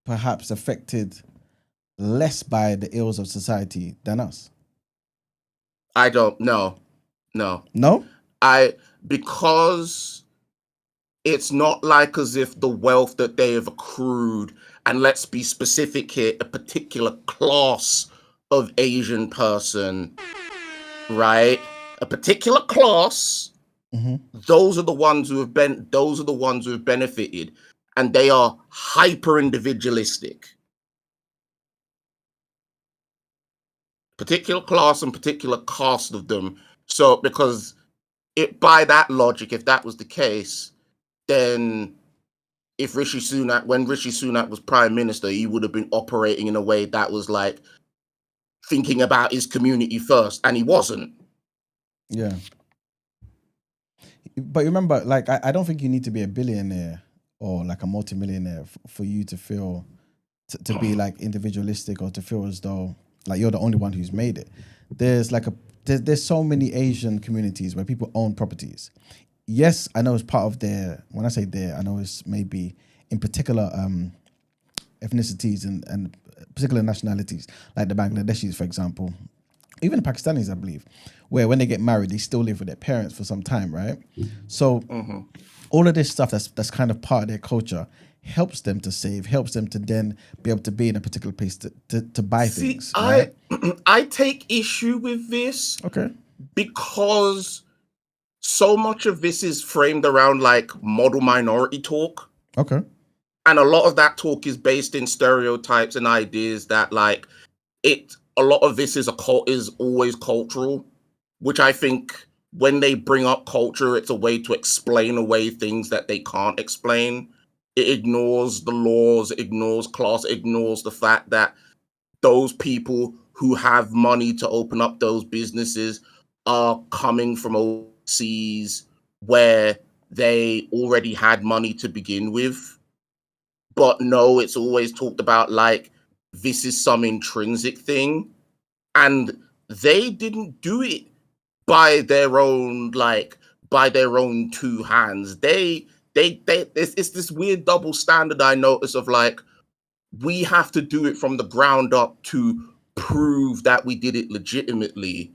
perhaps affected less by the ills of society than us? I don't know. No? Because it's not like as if the wealth that they have accrued, and let's be specific here, a particular class of Asian person, right? A particular class, those are the ones who have benefited, and they are hyper individualistic. Particular class and particular caste of them. So because by that logic, if that was the case, then if when Rishi Sunak was prime minister, he would have been operating in a way that was like thinking about his community first, and he wasn't. Yeah. But remember, like, I don't think you need to be a billionaire or like a multimillionaire for you to feel to be like individualistic or to feel as though like you're the only one who's made it. There's like there's so many Asian communities where people own properties. Yes, I know it's part of when I say I know it's maybe in particular ethnicities and particular nationalities, like the Bangladeshis, for example, even the Pakistanis, I believe, where when they get married, they still live with their parents for some time, right? So all of this stuff that's kind of part of their culture helps them to save, helps them to then be able to be in a particular place to buy things. Right? I take issue with this. Okay. Because so much of this is framed around like model minority talk. Okay. And a lot of that talk is based in stereotypes and ideas that like a lot of this is always cultural, which I think when they bring up culture, it's a way to explain away things that they can't explain. It ignores the laws, it ignores class, it ignores the fact that those people who have money to open up those businesses are coming from overseas where they already had money to begin with. But no, it's always talked about like this is some intrinsic thing. And they didn't do it by their own two hands. It's this weird double standard I notice of like, we have to do it from the ground up to prove that we did it legitimately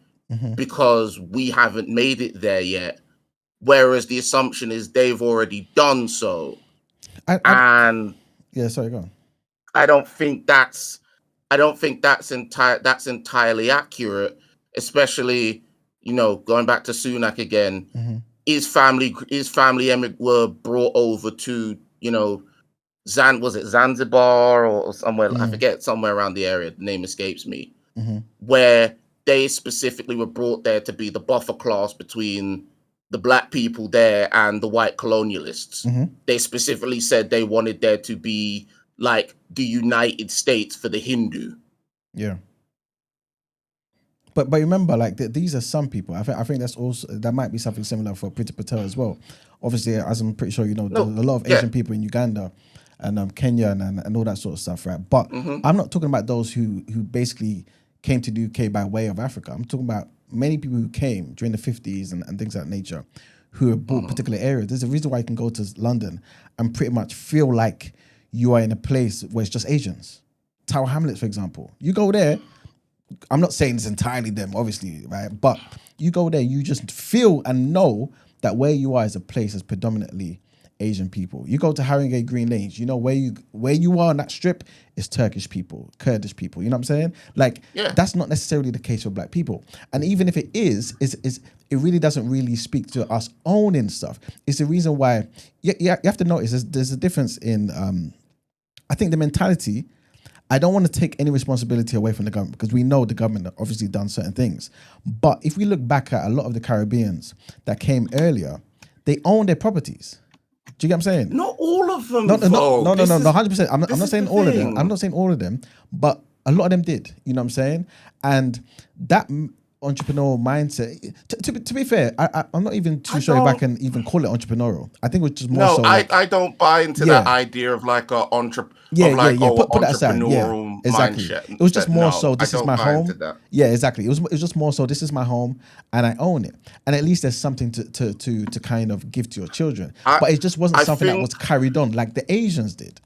because we haven't made it there yet. Whereas the assumption is they've already done so. Yeah, sorry, go on. I don't think that's entirely accurate, especially, going back to Sunak again. His family were brought over to, was it Zanzibar or somewhere, I forget, somewhere around the area, the name escapes me, where they specifically were brought there to be the buffer class between the black people there and the white colonialists. They specifically said they wanted there to be like the United States for the Hindu. Yeah. But remember, like these are some people. I think that might be something similar for Priti Patel as well. Obviously, as I'm pretty sure you know, there's a lot of Asian people in Uganda and Kenya and all that sort of stuff, right? But I'm not talking about those who basically came to the UK by way of Africa. I'm talking about many people who came during the 50s and things of that nature, who have bought particular areas. There's a reason why you can go to London and pretty much feel like you are in a place where it's just Asians. Tower Hamlets, for example. You go there, I'm not saying it's entirely them, obviously, right? But you go there, you just feel and know that where you are is a place that's predominantly Asian people. You go to Haringey Green Lanes, you know where you are on that strip is Turkish people, Kurdish people. You know what I'm saying? Like that's not necessarily the case for black people. And even if it is it really doesn't really speak to us owning stuff. It's the reason why you have to notice there's a difference in I think the mentality. I don't want to take any responsibility away from the government because we know the government have obviously done certain things. But if we look back at a lot of the Caribbeans that came earlier, they own their properties. Do you get what I'm saying? Not all of them. No, 100%. I'm not saying all of them. I'm not saying all of them, but a lot of them did. You know what I'm saying? And that entrepreneurial mindset. To be fair, I'm not even too sure if I can even call it entrepreneurial. I think it was just more so. I don't buy into that idea of like a entrepreneurial Put that aside. Exactly. mindset. It was just more so. This is my home. That. Yeah, exactly. It was just more so. This is my home, and I own it. And at least there's something to kind of give to your children. But it just wasn't something that was carried on like the Asians did.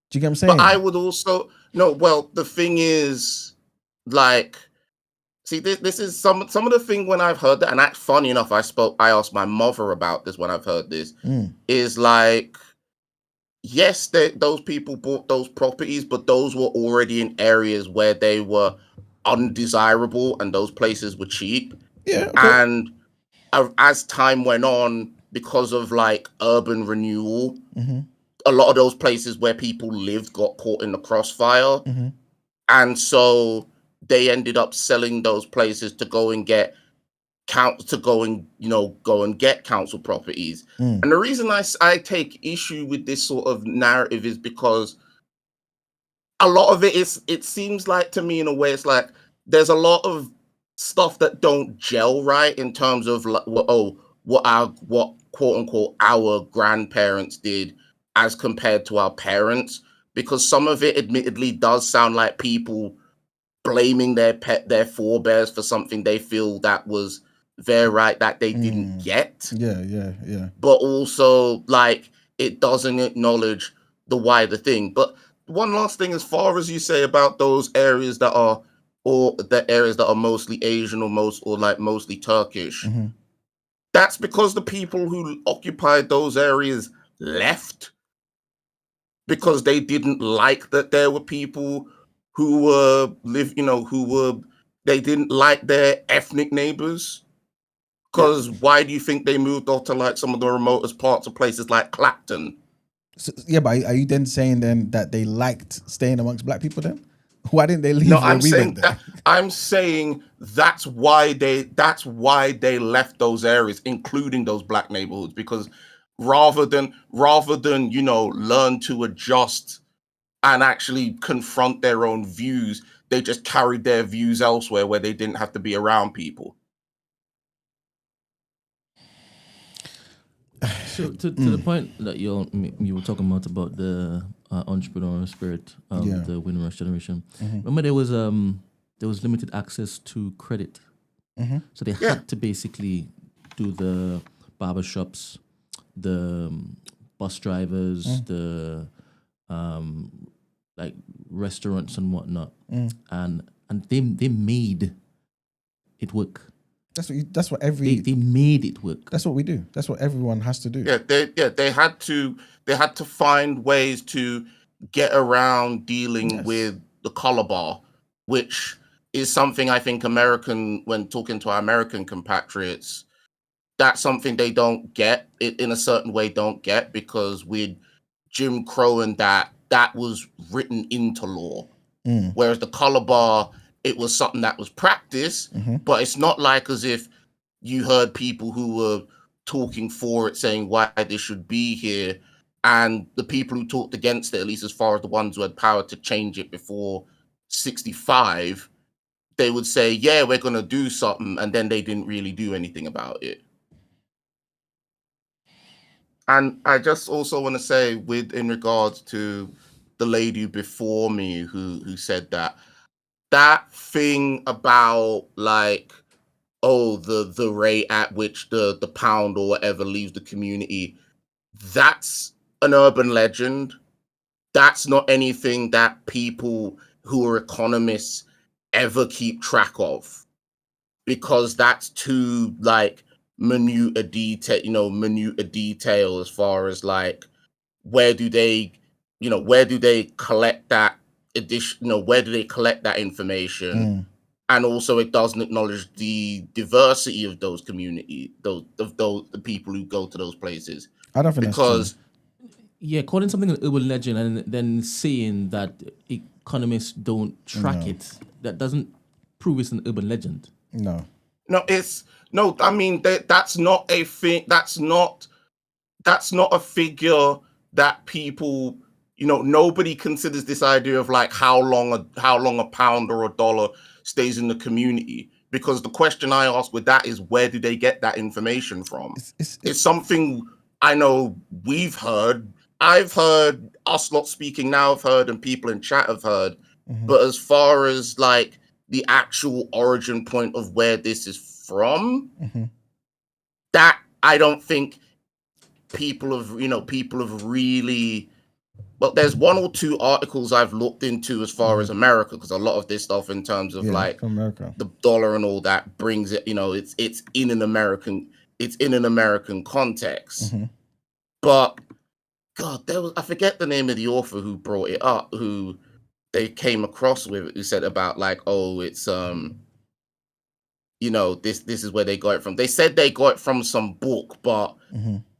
Do you get what I'm saying? But I would also no. Well, the thing is, like. See, this is some of the thing when I've heard that, and that's funny enough. I asked my mother about this when I've heard this. Is like, yes, those people bought those properties, but those were already in areas where they were undesirable, and those places were cheap. Yeah. Okay. And as time went on, because of like urban renewal, a lot of those places where people lived got caught in the crossfire, and so they ended up selling those places to go and get council properties. And the reason I take issue with this sort of narrative is because a lot of it seems like to me in a way it's like there's a lot of stuff that don't gel right in terms of like, what quote unquote our grandparents did as compared to our parents, because some of it admittedly does sound like people blaming their forebears for something they feel that was their right that they didn't get. Yeah. But also, like, it doesn't acknowledge the wider thing. But one last thing, as far as you say about those areas that are, or the areas that are mostly Asian or mostly Turkish, that's because the people who occupied those areas left because they didn't like that there were people who they didn't like their ethnic neighbors. Because why do you think they moved off to like some of the remotest parts of places like Clapton? So, but are you then saying then that they liked staying amongst black people then? Why didn't they leave? No, I'm saying that's why they left those areas, including those black neighborhoods, because rather than learn to adjust and actually confront their own views, they just carried their views elsewhere where they didn't have to be around people. So to the point that you were talking about the entrepreneurial spirit of the Windrush generation. Remember there was limited access to credit, so they had to basically do the barbershops, the bus drivers, the like restaurants and whatnot, and they made it work. That's what every they made it work. That's what we do. That's what everyone has to do. They had to find ways to get around dealing with the color bar, which is something I think when talking to our American compatriots, that's something they don't get. It in a certain way don't get, because with Jim Crow and that was written into law. Whereas the color bar, it was something that was practiced, but it's not like as if you heard people who were talking for it saying why this should be here, and the people who talked against it, at least as far as the ones who had power to change it before 65, they would say, yeah, we're going to do something, and then they didn't really do anything about it. And I just also want to say, in regards to the lady before me who said that thing about like, the rate at which the pound or whatever leaves the community, that's an urban legend. That's not anything that people who are economists ever keep track of, because that's too like minute a detail as far as like where do they collect that where do they collect that information. And also it doesn't acknowledge the diversity of those community, the people who go to those places. I don't think because Yeah, calling something an urban legend and then saying that economists don't track it, that doesn't prove it's an urban legend. No. I mean that's not a thing. That's not a figure that people, nobody considers this idea of like how long a pound or a dollar stays in the community, because the question I ask with that is, where do they get that information from? It's something I know we've heard. I've heard us lot speaking now, I've heard, and people in chat have heard. But as far as like the actual origin point of where this is from, that I don't think people have really. Well, there's one or two articles I've looked into as far as America, because a lot of this stuff in terms of like America, the dollar and all that brings it, it's in an American context. But God, I forget the name of the author who brought it up, who they came across with, who said about like, oh, it's this is where they got it from. They said they got it from some book, but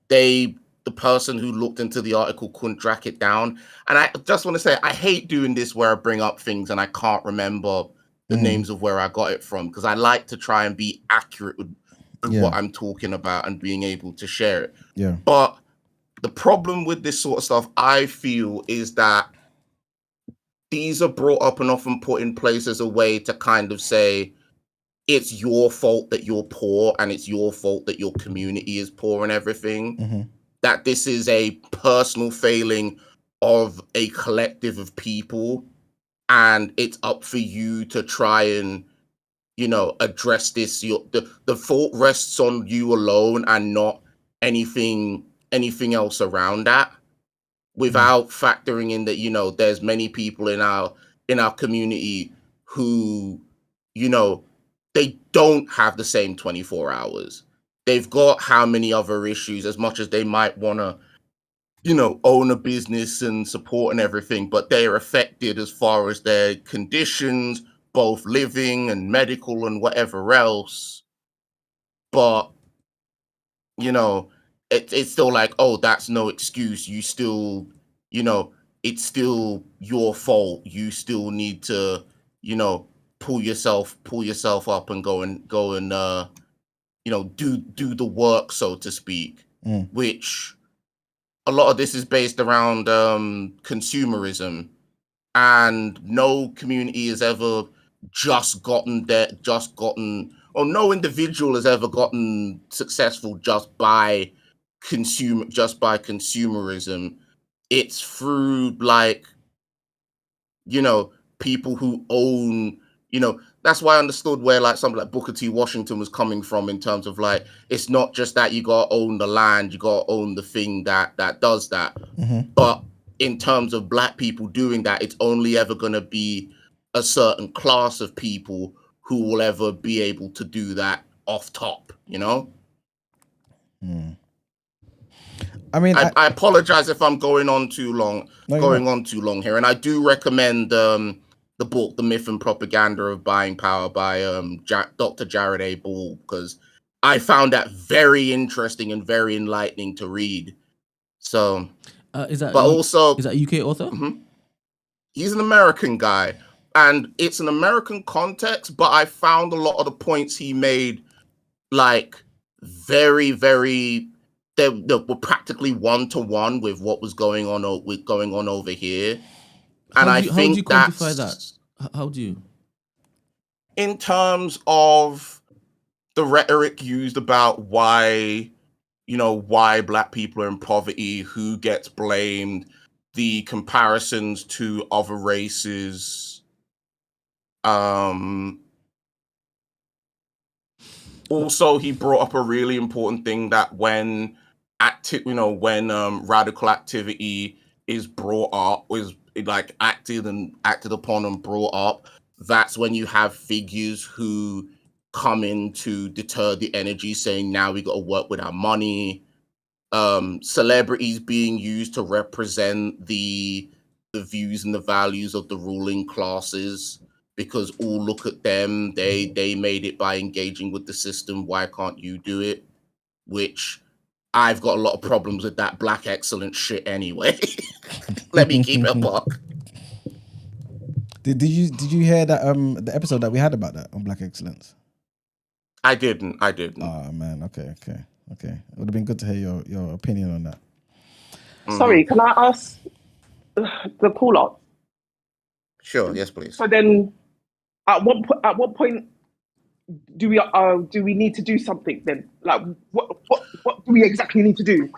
the person who looked into the article couldn't track it down. And I just want to say, I hate doing this where I bring up things and I can't remember the names of where I got it from, because I like to try and be accurate with what I'm talking about and being able to share it. Yeah. But the problem with this sort of stuff, I feel, is that these are brought up and often put in place as a way to kind of say, it's your fault that you're poor and it's your fault that your community is poor and everything. That this is a personal failing of a collective of people, and it's up for you to try and, address this. The fault rests on you alone and not anything else around that, without factoring in that, there's many people in our community who, they don't have the same 24 hours. They've got how many other issues, as much as they might want to, own a business and support and everything, but they are affected as far as their conditions, both living and medical and whatever else. But, it's still like, oh, that's no excuse. You still, it's still your fault. You still need to, pull yourself up and go and do the work, so to speak, which a lot of this is based around consumerism, and no community has ever no individual has ever gotten successful just by consumerism. It's through like, people who own, that's why I understood where like something like Booker T. Washington was coming from, in terms of like, it's not just that you gotta own the land, you gotta own the thing that does that. But in terms of Black people doing that, it's only ever gonna be a certain class of people who will ever be able to do that off top, I mean, I apologize if I'm going on too long here, and I do recommend the book, The Myth and Propaganda of Buying Power by Dr. Jared A. Ball, because I found that very interesting and very enlightening to read. So, is that a UK author? He's an American guy, and it's an American context, but I found a lot of the points he made like very, very, they were practically one-to-one with what was going on over here. And how do you quantify that? How do you? In terms of the rhetoric used about why Black people are in poverty, who gets blamed, the comparisons to other races. Also, he brought up a really important thing, that when radical activity is brought up, is like acted upon and brought up, that's when you have figures who come in to deter the energy, saying now we got to work with our money. Celebrities being used to represent the views and the values of the ruling classes, because all look at them, they made it by engaging with the system, why can't you do it? Which I've got a lot of problems with that black excellence shit anyway. Let me keep it a buck. Did you hear that the episode that we had about that on black excellence? I didn't. Oh man, okay. It would have been good to hear your opinion on that. Sorry, can I ask the caller? Sure, yes, please. So then, at what point do we need to do something then? Like, what do we exactly need to do?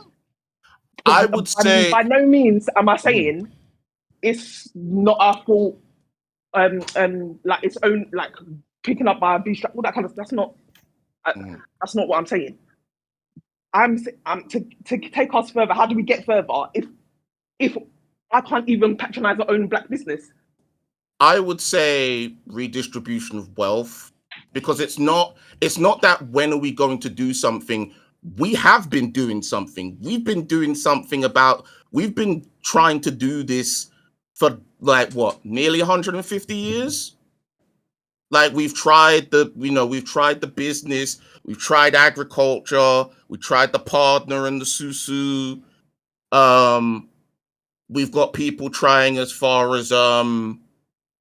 I would say by no means am I saying it's not our fault. Like its own, like picking up by a bootstrap, all that kind of. That's not what I'm saying. I'm to take us further. How do we get further if I can't even patronize our own black business? I would say redistribution of wealth, because it's not that when are we going to do something. We have been doing something. We've been trying to do this for like what, nearly 150 years? Like we've tried the business, we've tried agriculture, we tried the partner and the susu. We've got people trying as far as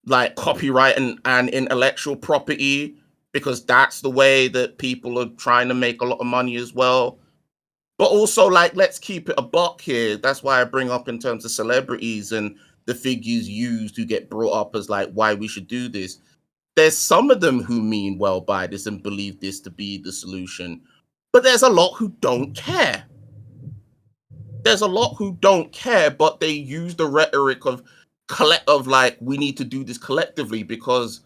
like copyright and intellectual property, because that's the way that people are trying to make a lot of money as well. But also, like, let's keep it a buck here. That's why I bring up in terms of celebrities and the figures used who get brought up as like why we should do this. There's some of them who mean well by this and believe this to be the solution, but there's a lot who don't care. But they use the rhetoric of like, we need to do this collectively, because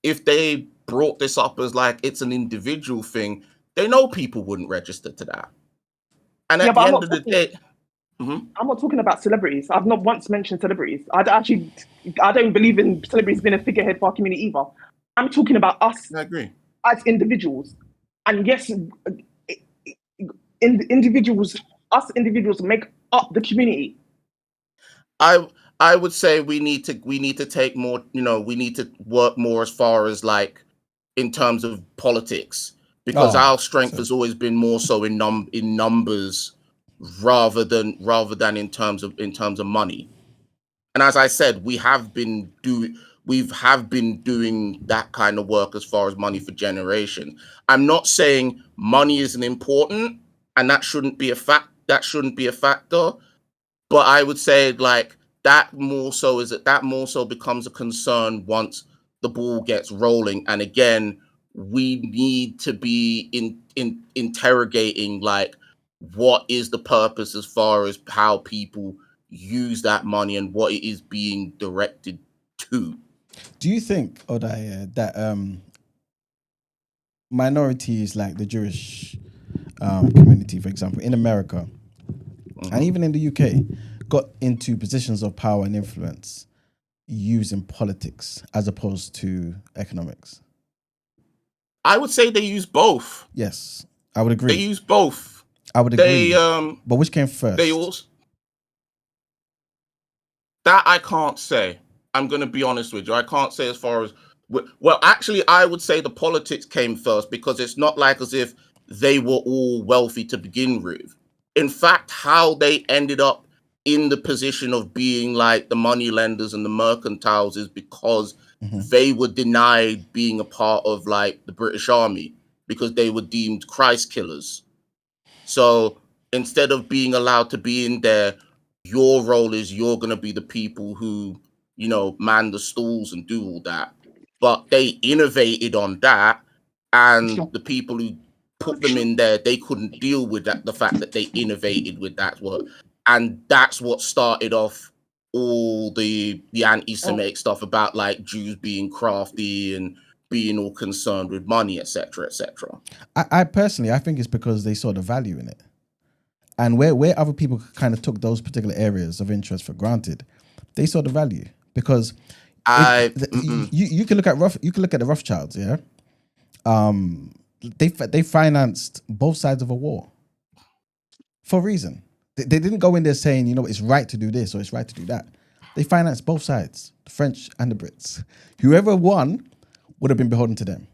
if they brought this up as like it's an individual thing, they know people wouldn't register to that. And at the end of the day, I'm not talking about celebrities. I've not once mentioned celebrities. I don't believe in celebrities being a figurehead for our community either. I'm talking about us. I agree. As individuals. And yes, individuals make up the community. I would say we need to take more, we need to work more as far as like in terms of politics, because our strength has always been more so in numbers rather than in terms of money. And as I said, we have been doing that kind of work as far as money for generations. I'm not saying money isn't important and that shouldn't be a factor, but I would say like that more so becomes a concern once the ball gets rolling. And again, we need to be interrogating like what is the purpose as far as how people use that money and what it is being directed to. Do you think, Odaya, that minorities like the Jewish community, for example, in America and even in the UK, got into positions of power and influence using politics as opposed to economics? I would say they use both. Yes, I would agree. They use both. I would agree. But which came first? That I can't say. I'm going to be honest with you. I can't say as far as... Well, actually, I would say the politics came first, because it's not like as if they were all wealthy to begin with. In fact, how they ended up in the position of being like the money lenders and the mercantiles is because they were denied being a part of like the British Army, because they were deemed Christ killers. So instead of being allowed to be in there, your role is you're going to be the people who, man the stalls and do all that. But they innovated on that, and the people who put them in there, they couldn't deal with that, the fact that they innovated with that work. And that's what started off all the anti-Semitic stuff about like Jews being crafty and being all concerned with money, etc., etc. I personally, I think it's because they saw the value in it. And where other people kind of took those particular areas of interest for granted, they saw the value. Because, You can look at the Rothschilds, yeah. They financed both sides of a war for a reason. They didn't go in there saying, you know, it's right to do this or it's right to do that. They financed both sides, the French and the Brits. Whoever won would have been beholden to them.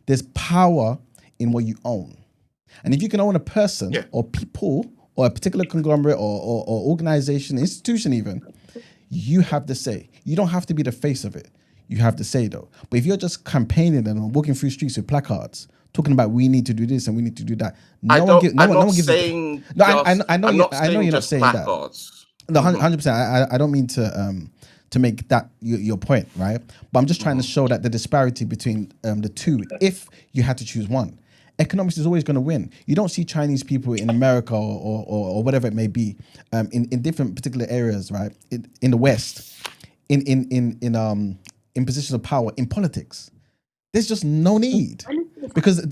There's power in what you own. And if you can own a person or people or a particular conglomerate or organization, institution even, you have the say. You don't have to be the face of it. You have the say though. But if you're just campaigning and walking through streets with placards, talking about we need to do this and we need to do that, no one gives. I'm not saying you're not saying placards. that. No, 100%. I don't mean to make that your point, right? But I'm just trying to show that the disparity between the two, if you had to choose one, economics is always going to win. You don't see Chinese people in America or whatever it may be, in different particular areas, right? In the West, in positions of power in politics. There's just no need because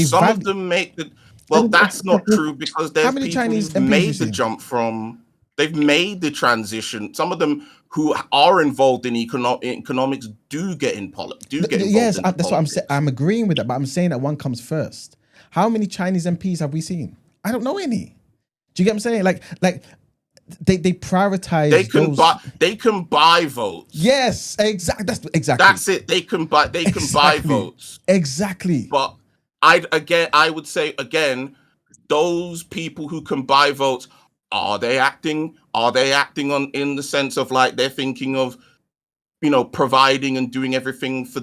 some of them make the. Well, that's not true because there's people Chinese who've made the jump from. They've made the transition. Some of them who are involved in economics do get in politics. Yes, that's what I'm saying. I'm agreeing with that, but I'm saying that one comes first. How many Chinese MPs have we seen? I don't know any. Do you get what I'm saying? Like they prioritize. They can buy votes. Yes, exactly. That's it. They can buy votes. Exactly. But I would say again, those people who can buy votes. Are they acting on in the sense of like they're thinking of, you know, providing and doing everything for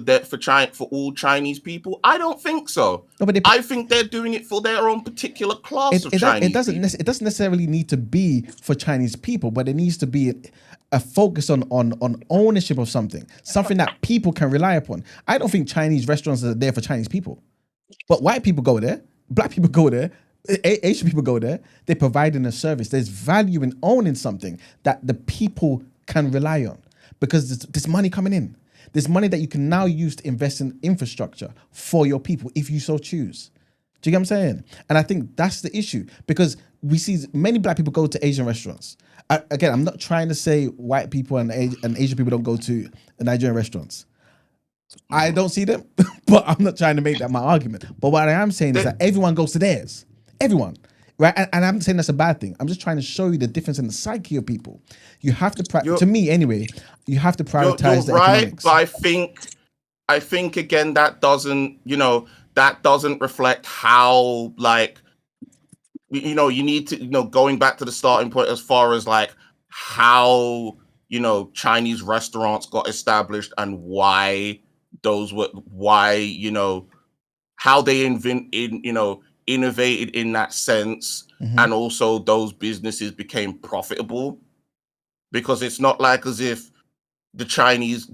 all Chinese people? I don't think so. No, but I think they're doing it for their own particular class of Chinese. It doesn't necessarily need to be for Chinese people, but it needs to be a focus on ownership of something that people can rely upon. I don't think Chinese restaurants are there for Chinese people, but white people go there, black people go there. Asian people go there. They're providing a service. There's value in owning something that the people can rely on because there's money coming in. There's money that you can now use to invest in infrastructure for your people if you so choose. Do you get what I'm saying? And I think that's the issue because we see many black people go to Asian restaurants. Again, I'm not trying to say white people and Asian people don't go to Nigerian restaurants. I don't see them, but I'm not trying to make that my argument. But what I am saying is that everyone goes to theirs. Everyone, right? And I'm saying that's a bad thing. I'm just trying to show you the difference in the psyche of people. You have to, to me anyway, you have to prioritize the economics. But I think again, that doesn't reflect how, like, you need to, going back to the starting point as far as like how, Chinese restaurants got established and why how they innovated in that sense, and also those businesses became profitable, because it's not like as if the Chinese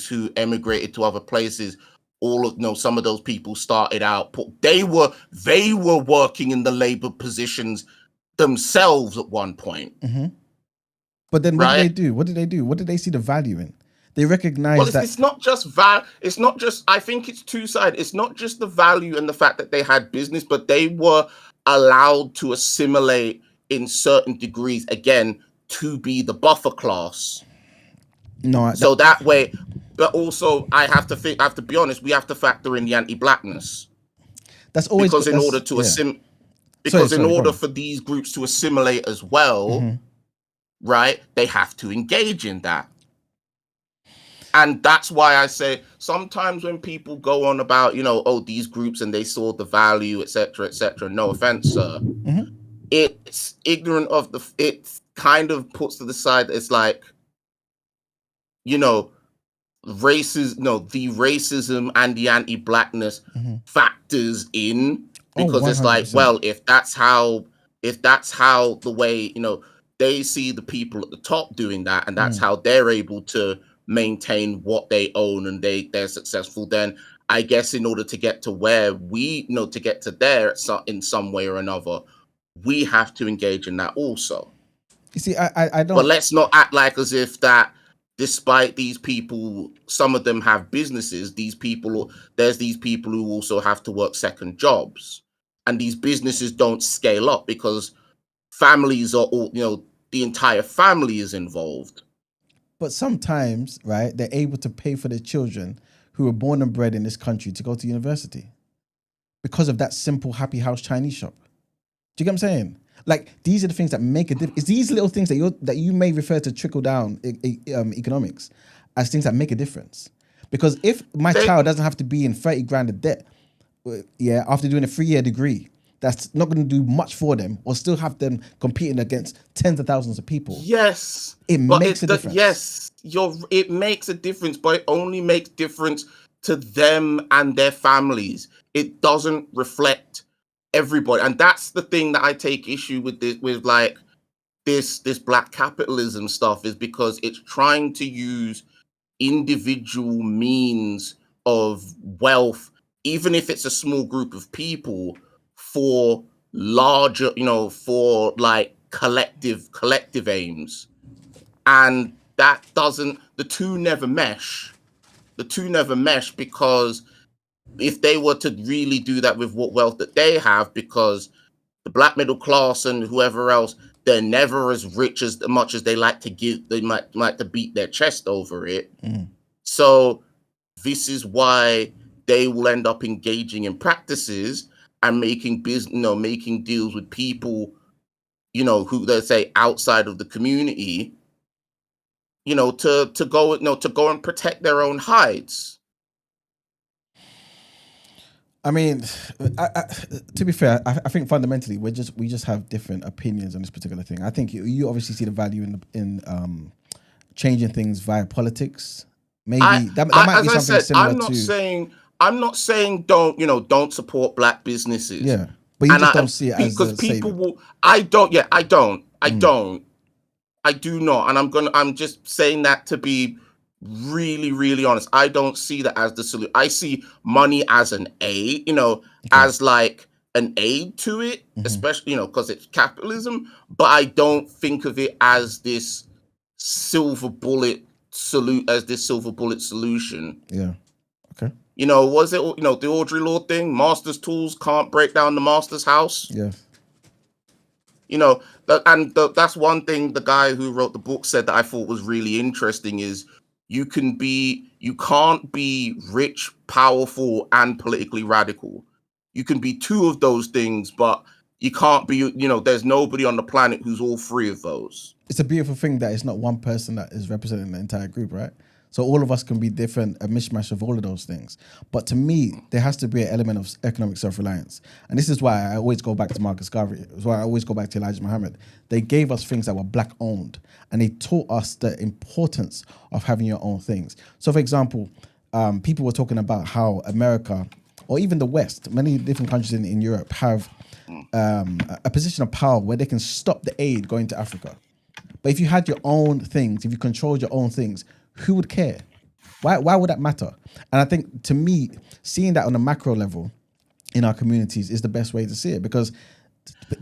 who emigrated to other places, some of those people started out, they were working in the labor positions themselves at one point. But then what did they do? What did they see the value in? They recognize that it's not just I think it's two-sided. It's not just the value and the fact that they had business, but they were allowed to assimilate in certain degrees, again, to be the buffer class. So that way, but also I have to be honest, we have to factor in the anti-blackness. That's always because in order for these groups to assimilate as well, right, they have to engage in that. And that's why I say sometimes when people go on about, these groups and they saw the value, etc., no offense, sir, it's ignorant of it kind of puts to the side, it's like, the racism and the anti-blackness factors in, because it's like, well, if that's how the way, they see the people at the top doing that, and that's how they're able to maintain what they own and they're successful, then I guess in order to get to where we to get to there in some way or another, we have to engage in that also. You see, I don't, but let's not act like as if that despite these people, some of them have businesses, there's these people who also have to work second jobs, and these businesses don't scale up because families are all, the entire family is involved. But sometimes, right, they're able to pay for their children who were born and bred in this country to go to university because of that simple Happy House Chinese shop. Do you get what I'm saying? Like, these are the things that make a difference. It's these little things that you may refer to trickle down economics as things that make a difference. Because if my child doesn't have to be in 30 grand of debt, after doing a 3-year degree, that's not going to do much for them, or still have them competing against tens of thousands of people. Yes, it makes a difference. Yes, it makes a difference, but it only makes difference to them and their families. It doesn't reflect everybody, and that's the thing that I take issue with this black capitalism stuff, is because it's trying to use individual means of wealth, even if it's a small group of people, for larger, for like collective aims. And that doesn't, the two never mesh, because if they were to really do that with what wealth that they have, because the black middle class and whoever else, they're never as rich as much as they like to give. They might to beat their chest over it. So this is why they will end up engaging in practices and making making deals with people, who they say outside of the community, to go and protect their own hides. I mean, to be fair, I think fundamentally we just have different opinions on this particular thing. I think you obviously see the value in changing things via politics. Maybe that might be something similar. I'm not saying don't support black businesses. Yeah, but you just don't see it as because people will. I don't. Yeah, I don't. I do not, and I'm just saying that to be really, really honest. I don't see that as the solution. I see money as an aid, as like an aid to it, especially, because it's capitalism, but I don't think of it as this silver bullet solution. Yeah. Okay. Was it, the Audre Lorde thing? Master's tools can't break down the master's house. Yeah. That's one thing the guy who wrote the book said that I thought was really interesting is you can't be rich, powerful, and politically radical. You can be two of those things, but you can't be, there's nobody on the planet who's all three of those. It's a beautiful thing that it's not one person that is representing the entire group, right? So all of us can be different, a mishmash of all of those things. But to me, there has to be an element of economic self-reliance. And this is why I always go back to Marcus Garvey. It's why I always go back to Elijah Muhammad. They gave us things that were black owned, and they taught us the importance of having your own things. So for example, people were talking about how America, or even the West, many different countries in Europe have a position of power where they can stop the aid going to Africa. But if you had your own things, if you controlled your own things, who would care? Why would that matter? And I think, to me, seeing that on a macro level in our communities is the best way to see it, because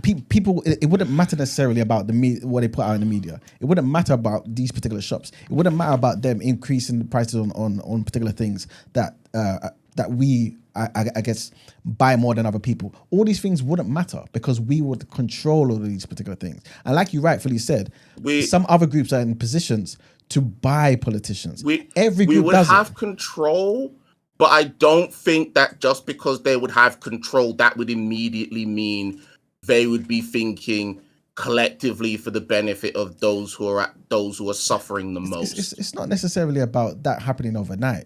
people, it wouldn't matter necessarily about what they put out in the media. It wouldn't matter about these particular shops. It wouldn't matter about them increasing the prices on particular things that we, I guess, buy more than other people. All these things wouldn't matter because we would control all of these particular things. And like you rightfully said, some other groups are in positions to buy politicians. Every group would have control, but I don't think that just because they would have control, that would immediately mean they would be thinking collectively for the benefit of those who are suffering the most. It's not necessarily about that happening overnight.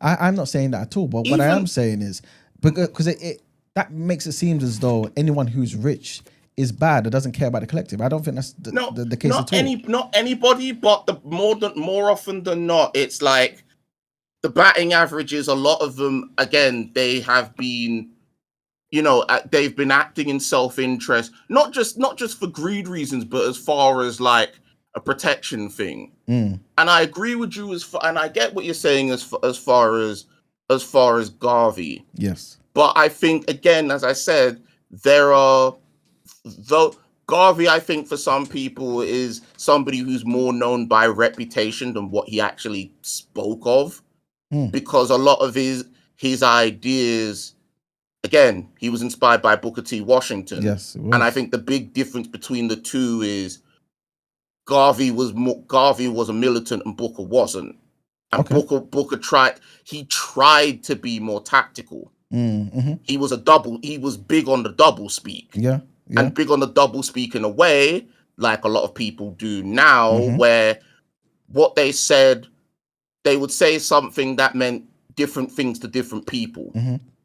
I'm not saying that at all. But what I am saying is, because that makes it seem as though anyone who's rich is bad or doesn't care about the collective. I don't think that's the case at all. Not anybody, but more often than not, it's like the batting averages. A lot of them, again, they have been, they've been acting in self-interest, not just for greed reasons, but as far as like a protection thing. And I agree with you and I get what you're saying as far as Garvey. Yes, but I think, again, as I said, there are. Though Garvey, I think for some people is somebody who's more known by reputation than what he actually spoke of, because a lot of his ideas, again, he was inspired by Booker T. Washington. Yes, and I think the big difference between the two is Garvey was a militant and Booker wasn't. And Booker tried to be more tactical. He was big on the double speak. Yeah. And big on the double speak in a way, like a lot of people do now, where what they said, they would say something that meant different things to different people.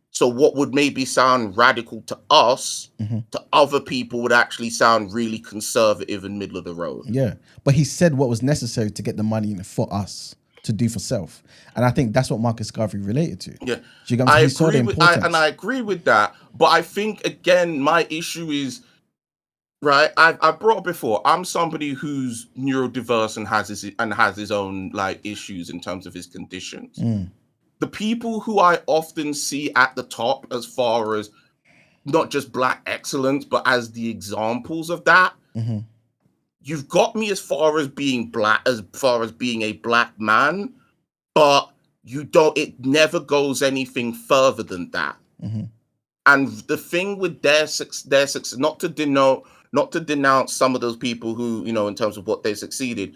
So what would maybe sound radical to us, to other people would actually sound really conservative and middle of the road. Yeah. But he said what was necessary to get the money in for us to do for self. And I think that's what Marcus Garvey related to. Yeah. I agree with that. But I think, again, my issue is, right, I've brought up before, I'm somebody who's neurodiverse and has his own like issues in terms of his conditions. The people who I often see at the top as far as not just Black excellence, but as the examples of that, you've got me as far as being a Black man, but it never goes anything further than that. And the thing with their success, not to denounce some of those people who, in terms of what they succeeded,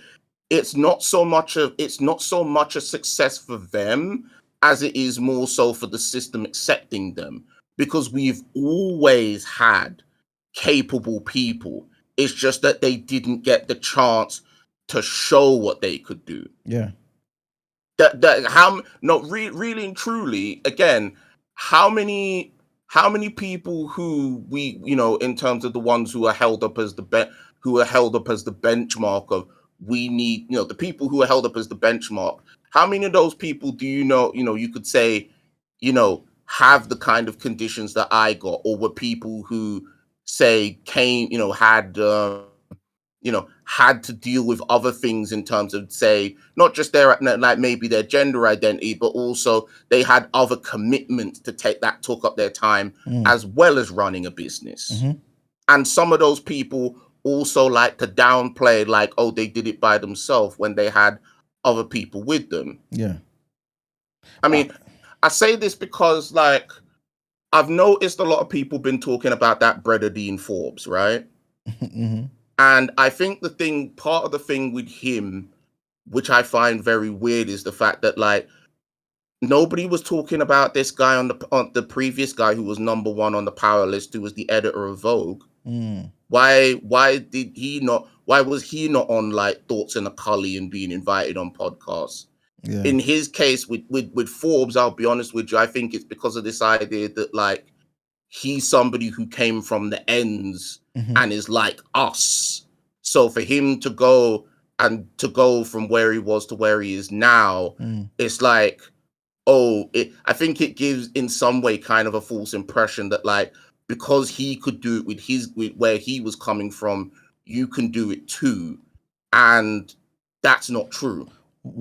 it's not so much a success for them as it is more so for the system accepting them, because we've always had capable people. It's just that they didn't get the chance to show what they could do. Yeah. Really and truly, again, how many people who we, in terms of the ones who are held up as the benchmark of we need, the people who are held up as the benchmark, how many of those people do you could say, have the kind of conditions that I got, or were people who say came, had to deal with other things in terms of, say, not just maybe their gender identity, but also they had other commitments that took up their time, as well as running a business. And some of those people also like to downplay, like, oh, they did it by themselves, when they had other people with them. Yeah. I mean, I say this because, like, I've noticed a lot of people been talking about that Brother Dean Forbes, right? And I think part of the thing with him, which I find very weird, is the fact that, like, nobody was talking about this guy on the previous guy who was #1 on the power list, who was the editor of Vogue. Why was he not on, like, Thoughts in a Cully and being invited on podcasts? Yeah. In his case with Forbes, I'll be honest with you, I think it's because of this idea that, like, he's somebody who came from the ends and is like us. So for him to go from where he was to where he is now, it's like, I think it gives in some way kind of a false impression that, like, because he could do it with where he was coming from, you can do it too. And that's not true.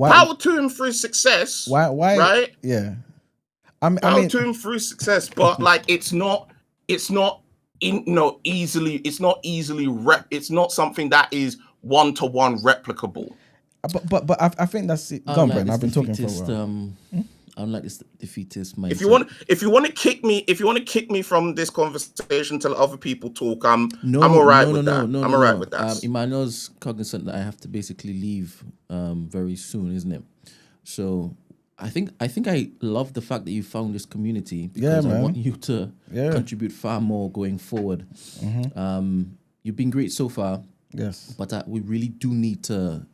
Power to him for his success. Why? Right? Yeah. Power to him for his success, but like it's not easily something that is one-to-one replicable. But I think that's it. Go on, Brent. I've been talking for a while. Unlike this defeatist mindset. If you want to kick me from this conversation to let other people talk, I'm all right with that. I'm all right with that. Emmanuel's cognizant that I have to basically leave very soon, isn't it? So I think I love the fact that you found this community, because I want you to contribute far more going forward. You've been great so far. Yes, but we really do need to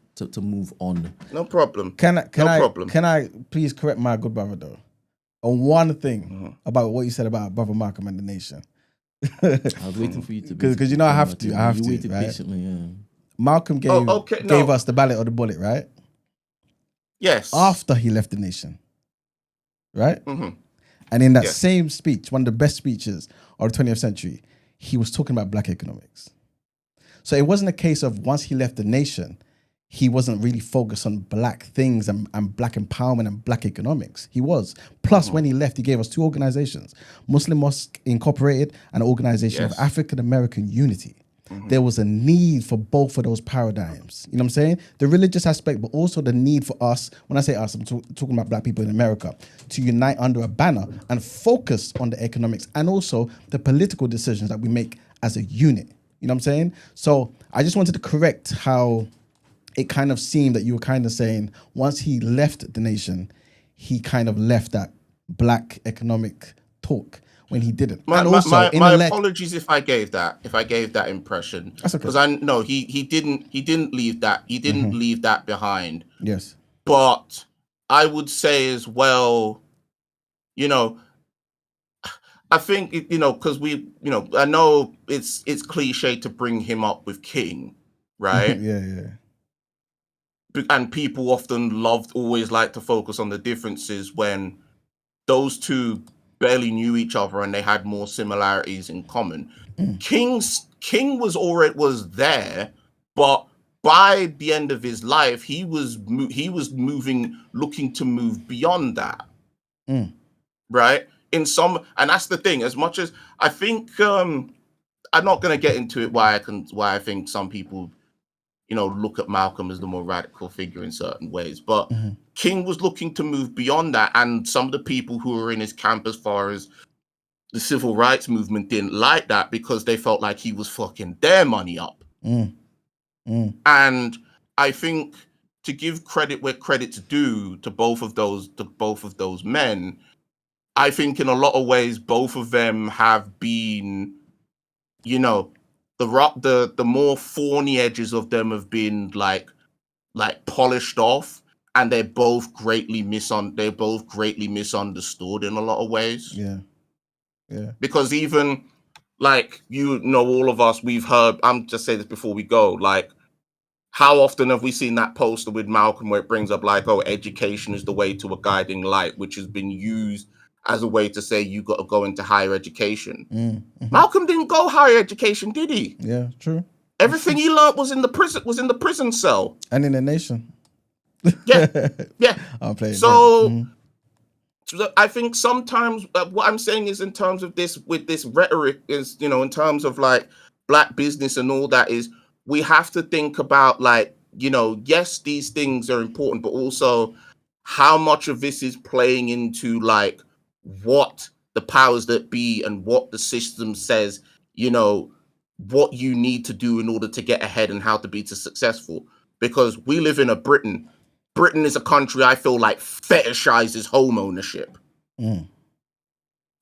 move on. No problem. Can I please correct my good brother though on one thing about what you said about Brother Malcolm and the nation? I was waiting for you to, because I have to. You waited patiently. Yeah. Malcolm gave us the ballot or the bullet, right? Yes. After he left the nation, right? And in that same speech, one of the best speeches of the 20th century, he was talking about Black economics. So it wasn't a case of once he left the nation, he wasn't really focused on Black things and Black empowerment and Black economics. He was. Plus, when he left, he gave us 2 organizations, Muslim Mosque Incorporated and an organization of African American Unity. There was a need for both of those paradigms. You know what I'm saying? The religious aspect, but also the need for us, when I say us, I'm talking about Black people in America, to unite under a banner and focus on the economics and also the political decisions that we make as a unit. You know what I'm saying? So I just wanted to correct how it kind of seemed that you were kind of saying once he left the nation, he kind of left that black economic talk when he didn't. My, And my, also, my, in my elect, apologies if I gave that impression. That's okay. Because I know he didn't leave that behind. yes, But I would say as well, you know, I think because I know it's cliche to bring him up with King, right? yeah. And people often always like to focus on the differences when those two barely knew each other and they had more similarities in common. King was there, but by the end of his life, he was looking to move beyond that, right? And that's the thing. As much as I think, I'm not going to get into it. Why I think some people, look at Malcolm as the more radical figure in certain ways, but King was looking to move beyond that, and some of the people who were in his camp as far as the civil rights movement didn't like that because they felt like he was fucking their money up. And I think to give credit where credit's due to both of those men, I think in a lot of ways both of them have been, the more thorny edges of them have been like polished off, and they're both greatly misunderstood in a lot of ways. Yeah. Because even all of us, we've heard, I'm just saying this before we go, like, how often have we seen that poster with Malcolm where it brings up like, oh, education is the way to a guiding light, which has been used as a way to say you got to go into higher education. Malcolm didn't go higher education, did he? Yeah, true. Everything he learned was in the prison cell. And in the nation. Yeah. I'm playing. So I think sometimes what I'm saying is in terms of this rhetoric is, in terms of like black business and all that, is we have to think about like, yes, these things are important, but also how much of this is playing into like what the powers that be and what the system says, what you need to do in order to get ahead and how to be successful. Because we live in a Britain. Britain is a country I feel like fetishizes home ownership.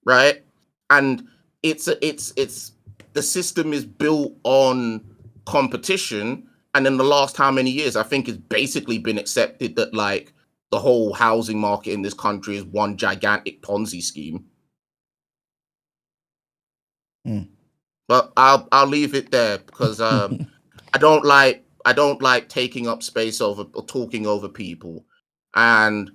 Right? And it's the system is built on competition, and in the last how many years, I think it's basically been accepted that like the whole housing market in this country is one gigantic Ponzi scheme. But I'll leave it there because I don't like taking up space or talking over people. And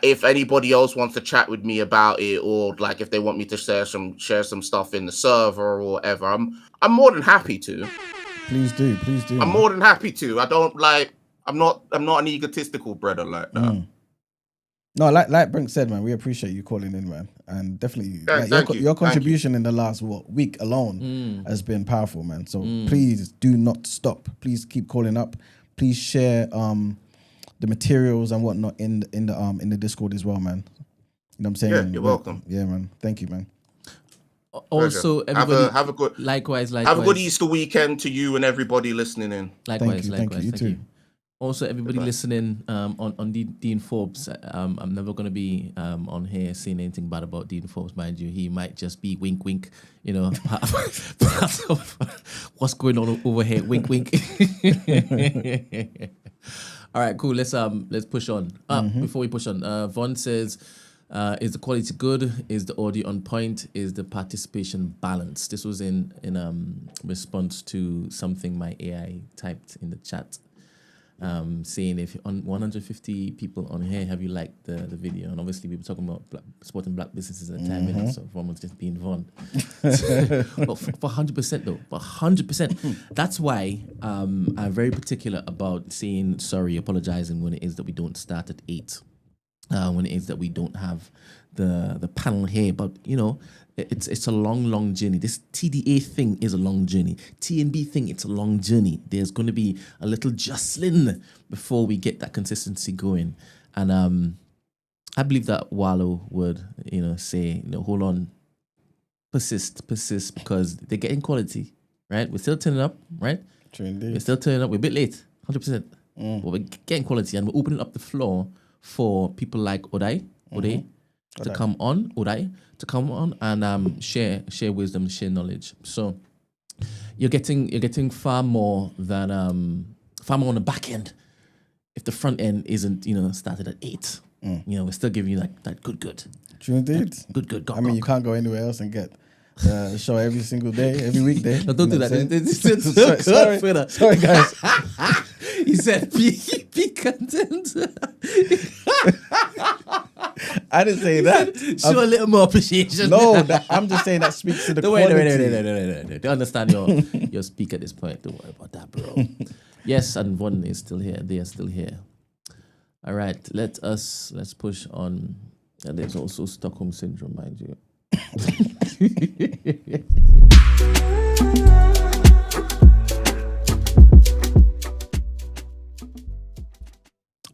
if anybody else wants to chat with me about it, or like if they want me to share some stuff in the server or whatever, I'm more than happy to. Please do. I'm more than happy to. I'm not an egotistical brother like that. No, like Brent said, man, we appreciate you calling in, man, and definitely your contribution in the last week alone has been powerful, man. So please do not stop. Please keep calling up. Please share the materials and whatnot in the Discord as well, man. You know what I'm saying? Yeah, you're welcome. Yeah, man. Thank you, man. Also, everybody have a good likewise. Have a good Easter weekend to you and everybody listening in. Likewise. Thank you. You too. Also, everybody listening on Dean Forbes, I'm never going to be on here saying anything bad about Dean Forbes, mind you. He might just be wink, wink, part of what's going on over here. Wink, wink. All right, cool. Let's push on. Before we push on, Vaughn says, is the quality good? Is the audio on point? Is the participation balanced? This was in response to something my AI typed in the chat. Saying if on 150 people on here, have you liked the video? And obviously we were talking about supporting black businesses at the time, so Vaughn was just being Vaughn. But for 100% though, for 100%. That's why I'm very particular about saying sorry, apologizing when it is that we don't start at 8. When it is that we don't have the panel here. But it's a long journey. This TDA thing is a long journey. TNB thing, it's a long journey. There's going to be a little jostling before we get that consistency going. And I believe that Wallo would, say, hold on, persist, because they're getting quality, right? We're still turning up, right? True indeed. We're still turning up. We're a bit late. 100%. But we're getting quality, and we're opening up the floor for people like Oday to come on, and share wisdom, share knowledge. So you're getting far more on the back end. If the front end isn't started at 8, we're still giving you that good. True indeed. Good. I mean, you can't go anywhere else and get the show every single day, every weekday. No, don't do that. Sorry, guys. He said, be content. I didn't say that. Show a little more appreciation. No, I'm just saying that speaks to the quality. Wait. Don't understand your speak at this point. Don't worry about that, bro. Yes, and one is still here. They are still here. All right, let's push on. And there's also Stockholm Syndrome, mind you.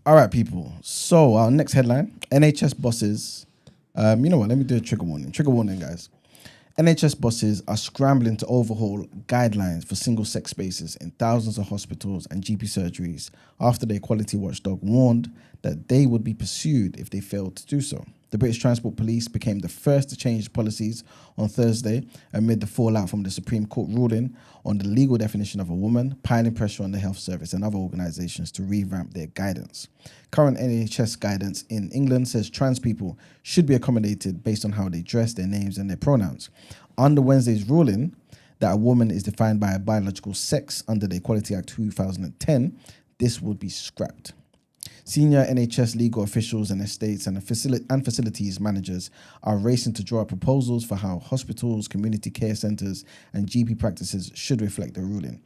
All right, people. So our next headline, NHS bosses. You know what? Let me do a trigger warning. Trigger warning, guys. NHS bosses are scrambling to overhaul guidelines for single-sex spaces in thousands of hospitals and GP surgeries after the equality watchdog warned that they would be pursued if they failed to do so. The British Transport Police became the first to change policies on Thursday amid the fallout from the Supreme Court ruling on the legal definition of a woman, piling pressure on the health service and other organisations to revamp their guidance. Current NHS guidance in England says trans people should be accommodated based on how they dress, their names and their pronouns. Under Wednesday's ruling that a woman is defined by a biological sex under the Equality Act 2010, this would be scrapped. Senior NHS legal officials and estates and facilities managers are racing to draw up proposals for how hospitals, community care centres and GP practices should reflect the ruling.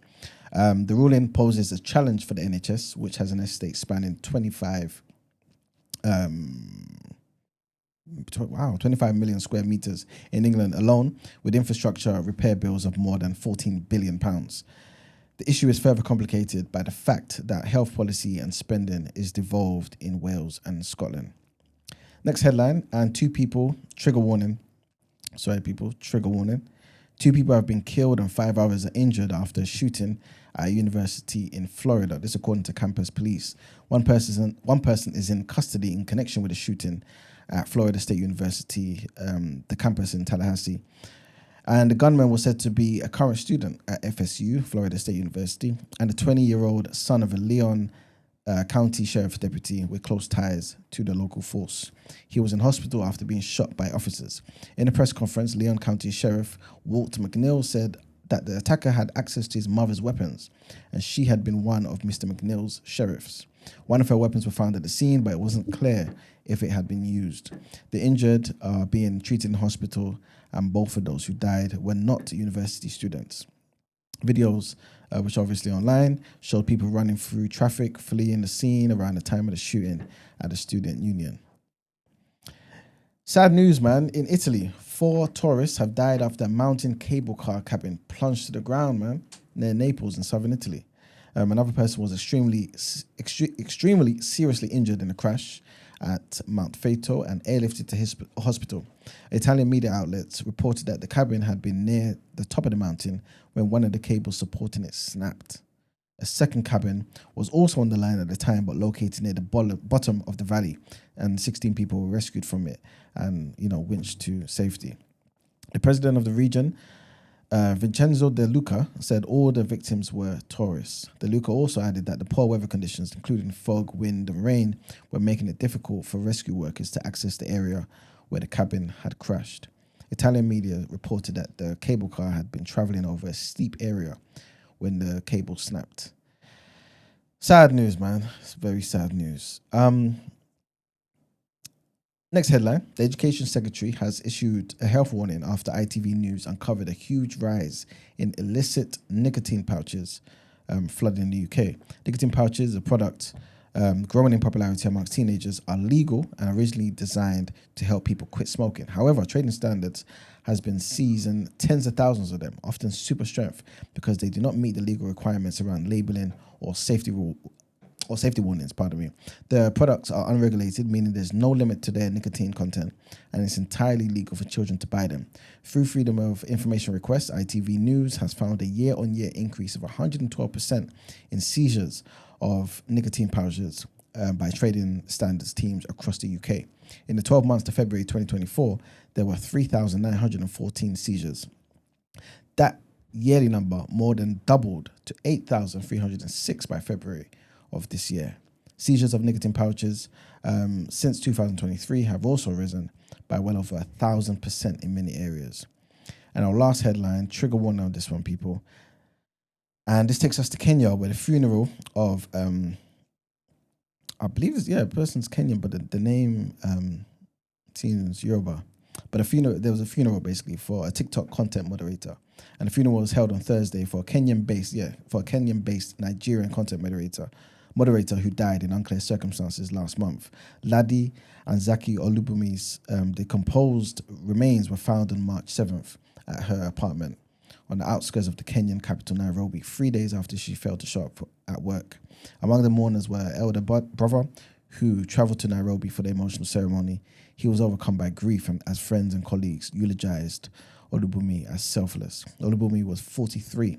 The ruling poses a challenge for the NHS, which has an estate spanning 25 million square metres in England alone, with infrastructure repair bills of more than £14 billion. The issue is further complicated by the fact that health policy and spending is devolved in Wales and Scotland. Next headline, and trigger warning. 2 people have been killed and 5 others are injured after a shooting at a university in Florida. This according to campus police. One person is in custody in connection with the shooting at Florida State University, the campus in Tallahassee. And the gunman was said to be a current student at FSU, Florida State University, and a 20-year-old son of a Leon County Sheriff's deputy with close ties to the local force. He was in hospital after being shot by officers. In a press conference, Leon County Sheriff Walt McNeil said that the attacker had access to his mother's weapons, and she had been one of Mr. McNeil's sheriffs. One of her weapons were found at the scene, but it wasn't clear if it had been used. The injured are being treated in hospital, and both of those who died were not university students. Videos, which are obviously online, showed people running through traffic, fleeing the scene around the time of the shooting at the student union. Sad news, man. In Italy, 4 tourists have died after a mountain cable car cabin plunged to the ground, man, near Naples in southern Italy. Another person was extremely seriously injured in a crash at Mount Fato and airlifted to hospital. Italian media outlets reported that the cabin had been near the top of the mountain when one of the cables supporting it snapped. A second cabin was also on the line at the time, but located near the bottom of the valley, and 16 people were rescued from it and, winched to safety. The president of the region, Vincenzo De Luca, said all the victims were tourists. De Luca also added that the poor weather conditions, including fog, wind, and rain, were making it difficult for rescue workers to access the area where the cabin had crashed. Italian media reported that the cable car had been traveling over a steep area when the cable snapped. Sad news, man. It's very sad news. Next headline, the Education Secretary has issued a health warning after ITV News uncovered a huge rise in illicit nicotine pouches flooding the UK. Nicotine pouches, a product growing in popularity amongst teenagers, are legal and originally designed to help people quit smoking. However, Trading Standards has been seizing tens of thousands of them, often super strength, because they do not meet the legal requirements around labeling or safety or safety warnings, pardon me. The products are unregulated, meaning there's no limit to their nicotine content, and it's entirely legal for children to buy them. Through Freedom of Information requests, ITV News has found a year-on-year increase of 112% in seizures of nicotine pouches by trading standards teams across the UK. In the 12 months to February 2024, there were 3,914 seizures. That yearly number more than doubled to 8,306 by February of this year. Seizures of nicotine pouches since 2023 have also risen by well over 1,000% in many areas. And our last headline, trigger warning on this one, people. And this takes us to Kenya, where the funeral of, I believe it's, a person's Kenyan, but the name seems Yoruba. But there was a funeral basically for a TikTok content moderator. And the funeral was held on Thursday for a Kenyan-based Nigerian content moderator who died in unclear circumstances last month. Ladi and Zaki Olubumi's decomposed remains were found on March 7th at her apartment on the outskirts of the Kenyan capital, Nairobi, 3 days after she failed to show up at work. Among the mourners were her elder brother, who travelled to Nairobi for the emotional ceremony. He was overcome by grief, and as friends and colleagues eulogized Olubumi as selfless. Olubumi was 43.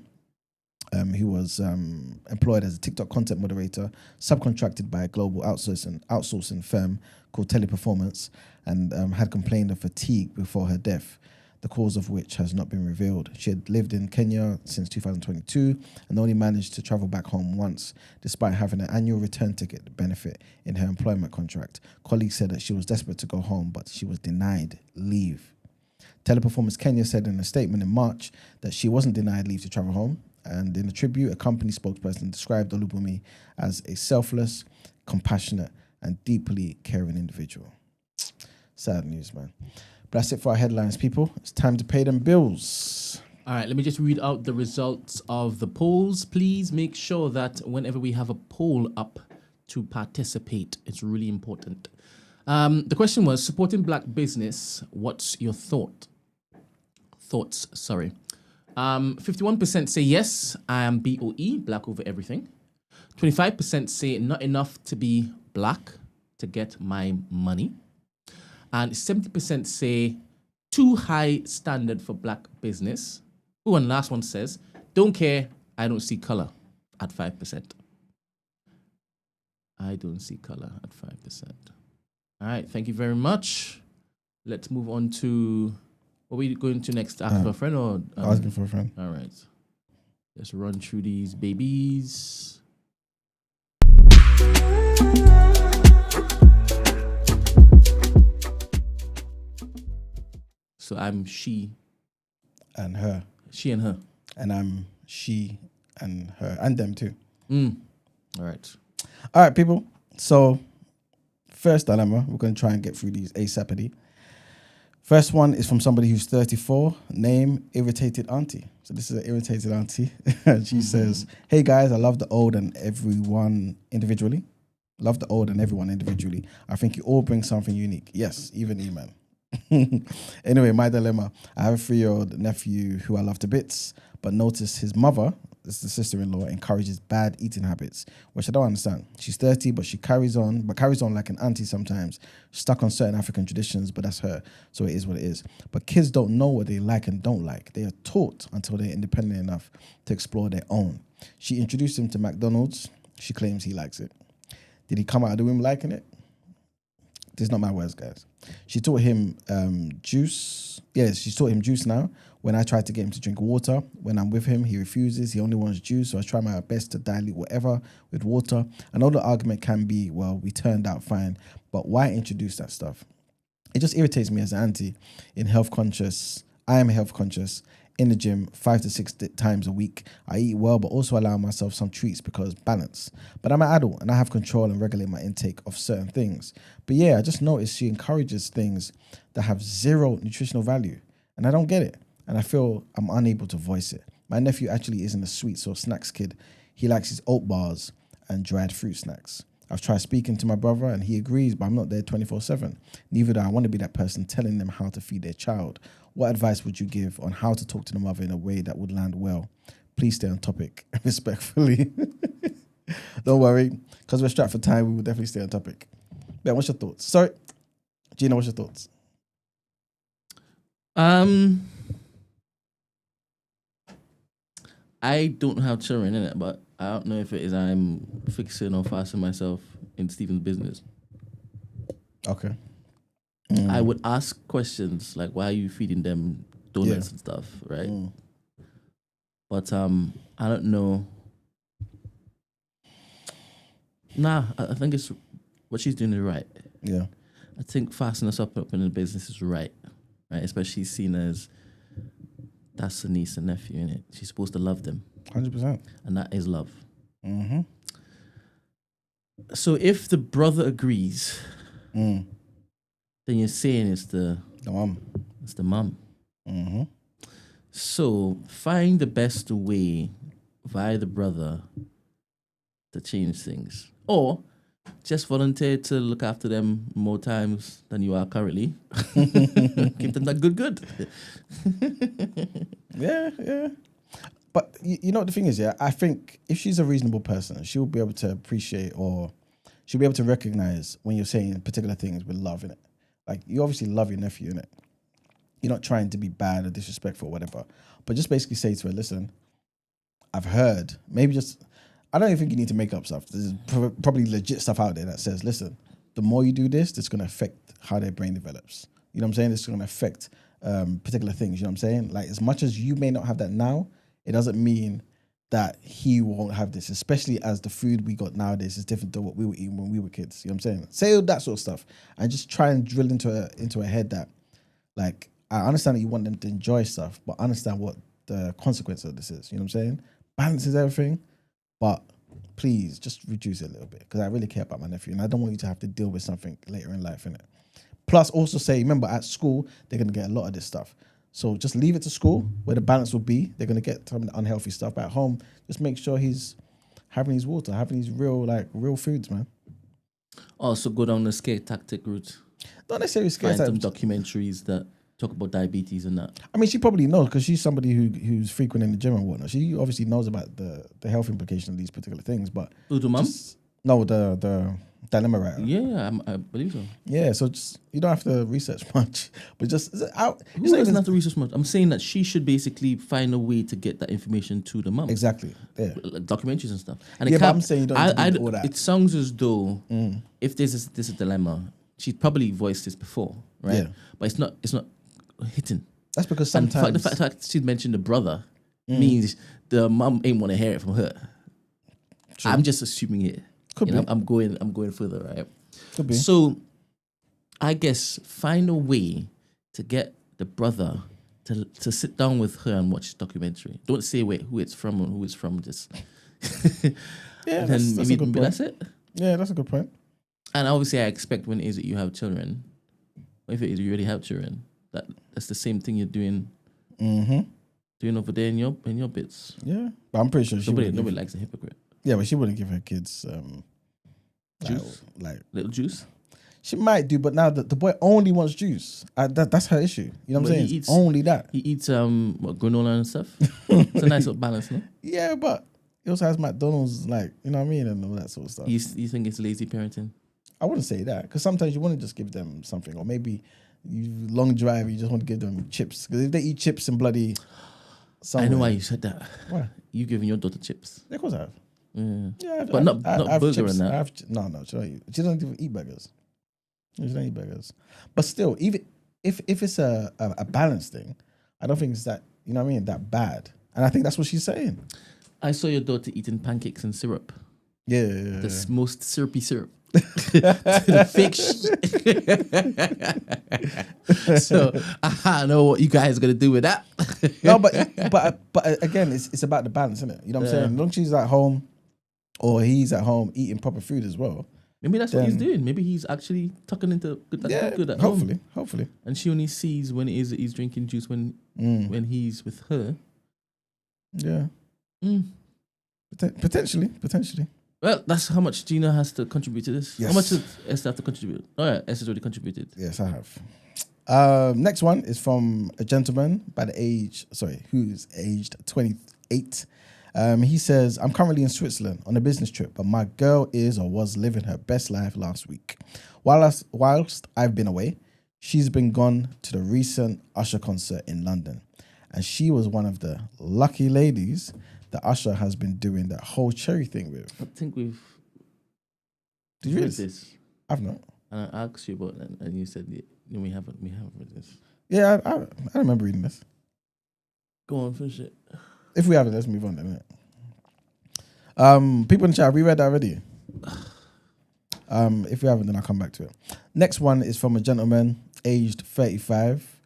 He was employed as a TikTok content moderator, subcontracted by a global outsourcing firm called Teleperformance, and had complained of fatigue before her death, the cause of which has not been revealed. She had lived in Kenya since 2022 and only managed to travel back home once, despite having an annual return ticket benefit in her employment contract. Colleagues said that she was desperate to go home, but she was denied leave. Teleperformance Kenya said in a statement in March that she wasn't denied leave to travel home, and in a tribute, a company spokesperson described Olubumi as a selfless, compassionate, and deeply caring individual. Sad news, man. But that's it for our headlines, people. It's time to pay them bills. All right, let me just read out the results of the polls. Please make sure that whenever we have a poll up to participate, it's really important. The question was, supporting black business, what's your thoughts? 51% say yes, I am BOE, black over everything. 25% say not enough to be black to get my money. And 70% say too high standard for black business. Ooh, and last one says, don't care, I don't see color at 5%. I don't see color at 5%. All right, thank you very much. Let's move on to, what are we going to next? Ask for a friend or? Asking for a friend. All right. Let's run through these babies. So I'm she. And her. She and her. And I'm she and her. And them too. All right. All right, people. So, first dilemma. We're going to try and get through these ASAPity. First one is from somebody who's 34. Name, Irritated Auntie. So this is an irritated auntie. She says, hey guys, I love the old and everyone individually. Love the old and everyone individually. I think you all bring something unique. Yes, even E-Man. Anyway, my dilemma. I have a 3-year-old nephew who I love to bits, but notice his mother, this is the sister-in-law, encourages bad eating habits, which I don't understand. She's 30, but she carries on like an auntie sometimes, stuck on certain African traditions, but that's her, so it is what it is. But kids don't know what they like and don't like. They are taught until they're independent enough to explore their own. She introduced him to McDonald's. She claims he likes it. Did he come out of the womb liking it? This is not my words, guys. She taught him juice. Yes, she's taught him juice now. When I try to get him to drink water, when I'm with him, he refuses. He only wants juice, so I try my best to dilute whatever with water. I know the argument can be, well, we turned out fine, but why introduce that stuff? It just irritates me as an auntie in health conscious. I am health conscious. In the gym 5 to 6 times a week. I eat well, but also allow myself some treats because balance. But I'm an adult and I have control and regulate my intake of certain things. But yeah, I just noticed she encourages things that have zero nutritional value. And I don't get it. And I feel I'm unable to voice it. My nephew actually isn't a sweets or snacks kid. He likes his oat bars and dried fruit snacks. I've tried speaking to my brother and he agrees, but I'm not there 24/7. Neither do I want to be that person telling them how to feed their child. What advice would you give on how to talk to the mother in a way that would land well? Please stay on topic. Respectfully. Don't worry, because we're strapped for time, we will definitely stay on topic. Ben, what's your thoughts? Sorry, Gina, what's your thoughts? I don't have children in it, but I don't know if it is I'm fixing or fastening myself in Stephen's business. Okay. I would ask questions like, "Why are you feeding them donuts and stuff?" Right? But I don't know. Nah, I think it's what she's doing is right. Yeah. I think fastening us up in the business is right? Especially seen as that's a niece and nephew, innit? She's supposed to love them. 100%. And that is love. Mm-hmm. So if the brother agrees, then you're saying it's the mom. It's the mom. Mm-hmm. So find the best way via the brother to change things. Or just volunteer to look after them more times than you are currently. Keep them that good. Yeah. But you know what the thing is, yeah? I think if she's a reasonable person, she'll be able to appreciate or she'll be able to recognize when you're saying particular things with love in it. Like, you obviously love your nephew, in it. You're not trying to be bad or disrespectful or whatever. But just basically say to her, listen, I've heard, maybe just, I don't even think you need to make up stuff. There's probably legit stuff out there that says, listen, the more you do this, it's going to affect how their brain develops. You know what I'm saying? It's going to affect particular things. You know what I'm saying? Like, as much as you may not have that now, it doesn't mean that he won't have this, especially as the food we got nowadays is different to what we were eating when we were kids. You know what I'm saying? Say all that sort of stuff and just try and drill into a head that, like, I understand that you want them to enjoy stuff, but understand what the consequence of this is. You know what I'm saying? Balance is everything, but please just reduce it a little bit because I really care about my nephew and I don't want you to have to deal with something later in life, innit? Plus, also say, remember, at school, they're going to get a lot of this stuff. So just leave it to school where the balance will be. They're going to get some of the unhealthy stuff. But at home, just make sure he's having his water, having his real foods, man. Also go down the scare tactic route. Not necessarily scare Find tactics. some documentaries that talk about diabetes and that. I mean, she probably knows because she's somebody who's frequent in the gym and whatnot. She obviously knows about the health implications of these particular things. But the mum? No, the dilemma writer. Yeah, I believe so. Yeah, so just you don't have to research much, but just who doesn't have to research much? I'm saying that she should basically find a way to get that information to the mum. Exactly. Yeah. Like documentaries and stuff. And yeah, but I'm saying you don't need to do all that. It sounds as though if this is a dilemma, she'd probably voiced this before, right? Yeah. But it's not hitting. That's because sometimes and the fact she'd mentioned the brother means the mum ain't want to hear it from her. True. I'm just assuming it. Could be. I'm going further, right? Could be. So I guess find a way to get the brother to sit down with her and watch the documentary. Don't say who it's from or who it's from. Just yeah, that's a good point. That's it. Yeah, that's a good point. And obviously, I expect when it is that you have children, or if it is you already have children, that's the same thing you're doing. Doing over there in your bits. Yeah, but I'm pretty sure nobody likes a hypocrite. Yeah, but she wouldn't give her kids juice, like little juice. She might do, but now the boy only wants juice. That's her issue. You know what I'm saying? It's only that. He eats granola and stuff. It's a nice little balance, no? Yeah, but he also has McDonald's, like, you know what I mean, and all that sort of stuff. You think it's lazy parenting? I wouldn't say that, because sometimes you want to just give them something, or maybe you long drive, you just want to give them chips. Because if they eat chips and bloody, I know why you said that. Why? You giving your daughter chips? Yeah, of course I have. Yeah, but not burger chips, and that. No, she doesn't even eat burgers. She doesn't eat burgers. But still, even if it's a balanced thing, I don't think it's that, you know what I mean, that bad. And I think that's what she's saying. I saw your daughter eating pancakes and syrup. Yeah. The most syrupy syrup. The fake shit. So I know what you guys are gonna do with that. No, but again, it's about the balance, isn't it? You know what I'm saying? As long as she's at home, or he's at home eating proper food as well. Maybe that's what he's doing. Maybe he's actually tucking into good at hopefully, home. Hopefully. And she only sees when it is that he's drinking juice when he's with her. Yeah. Potentially. Well, that's how much Gina has to contribute to this. Yes. How much does Esther have to contribute? Oh yeah, Esther's already contributed. Yes, I have. Next one is from a gentleman who's aged 28. He says, I'm currently in Switzerland on a business trip, but my girl is or was living her best life last week. Whilst I've been away, she's been gone to the recent Usher concert in London. And she was one of the lucky ladies that Usher has been doing that whole cherry thing with. I think we've Did you read read this? this. I've not. And I asked you about that, and you said no, we haven't read this. Yeah, I remember reading this. Go on, finish it. If we haven't, let's move on then. People in the chat, have we read that already? If we haven't, then I'll come back to it. Next one is from a gentleman aged 35.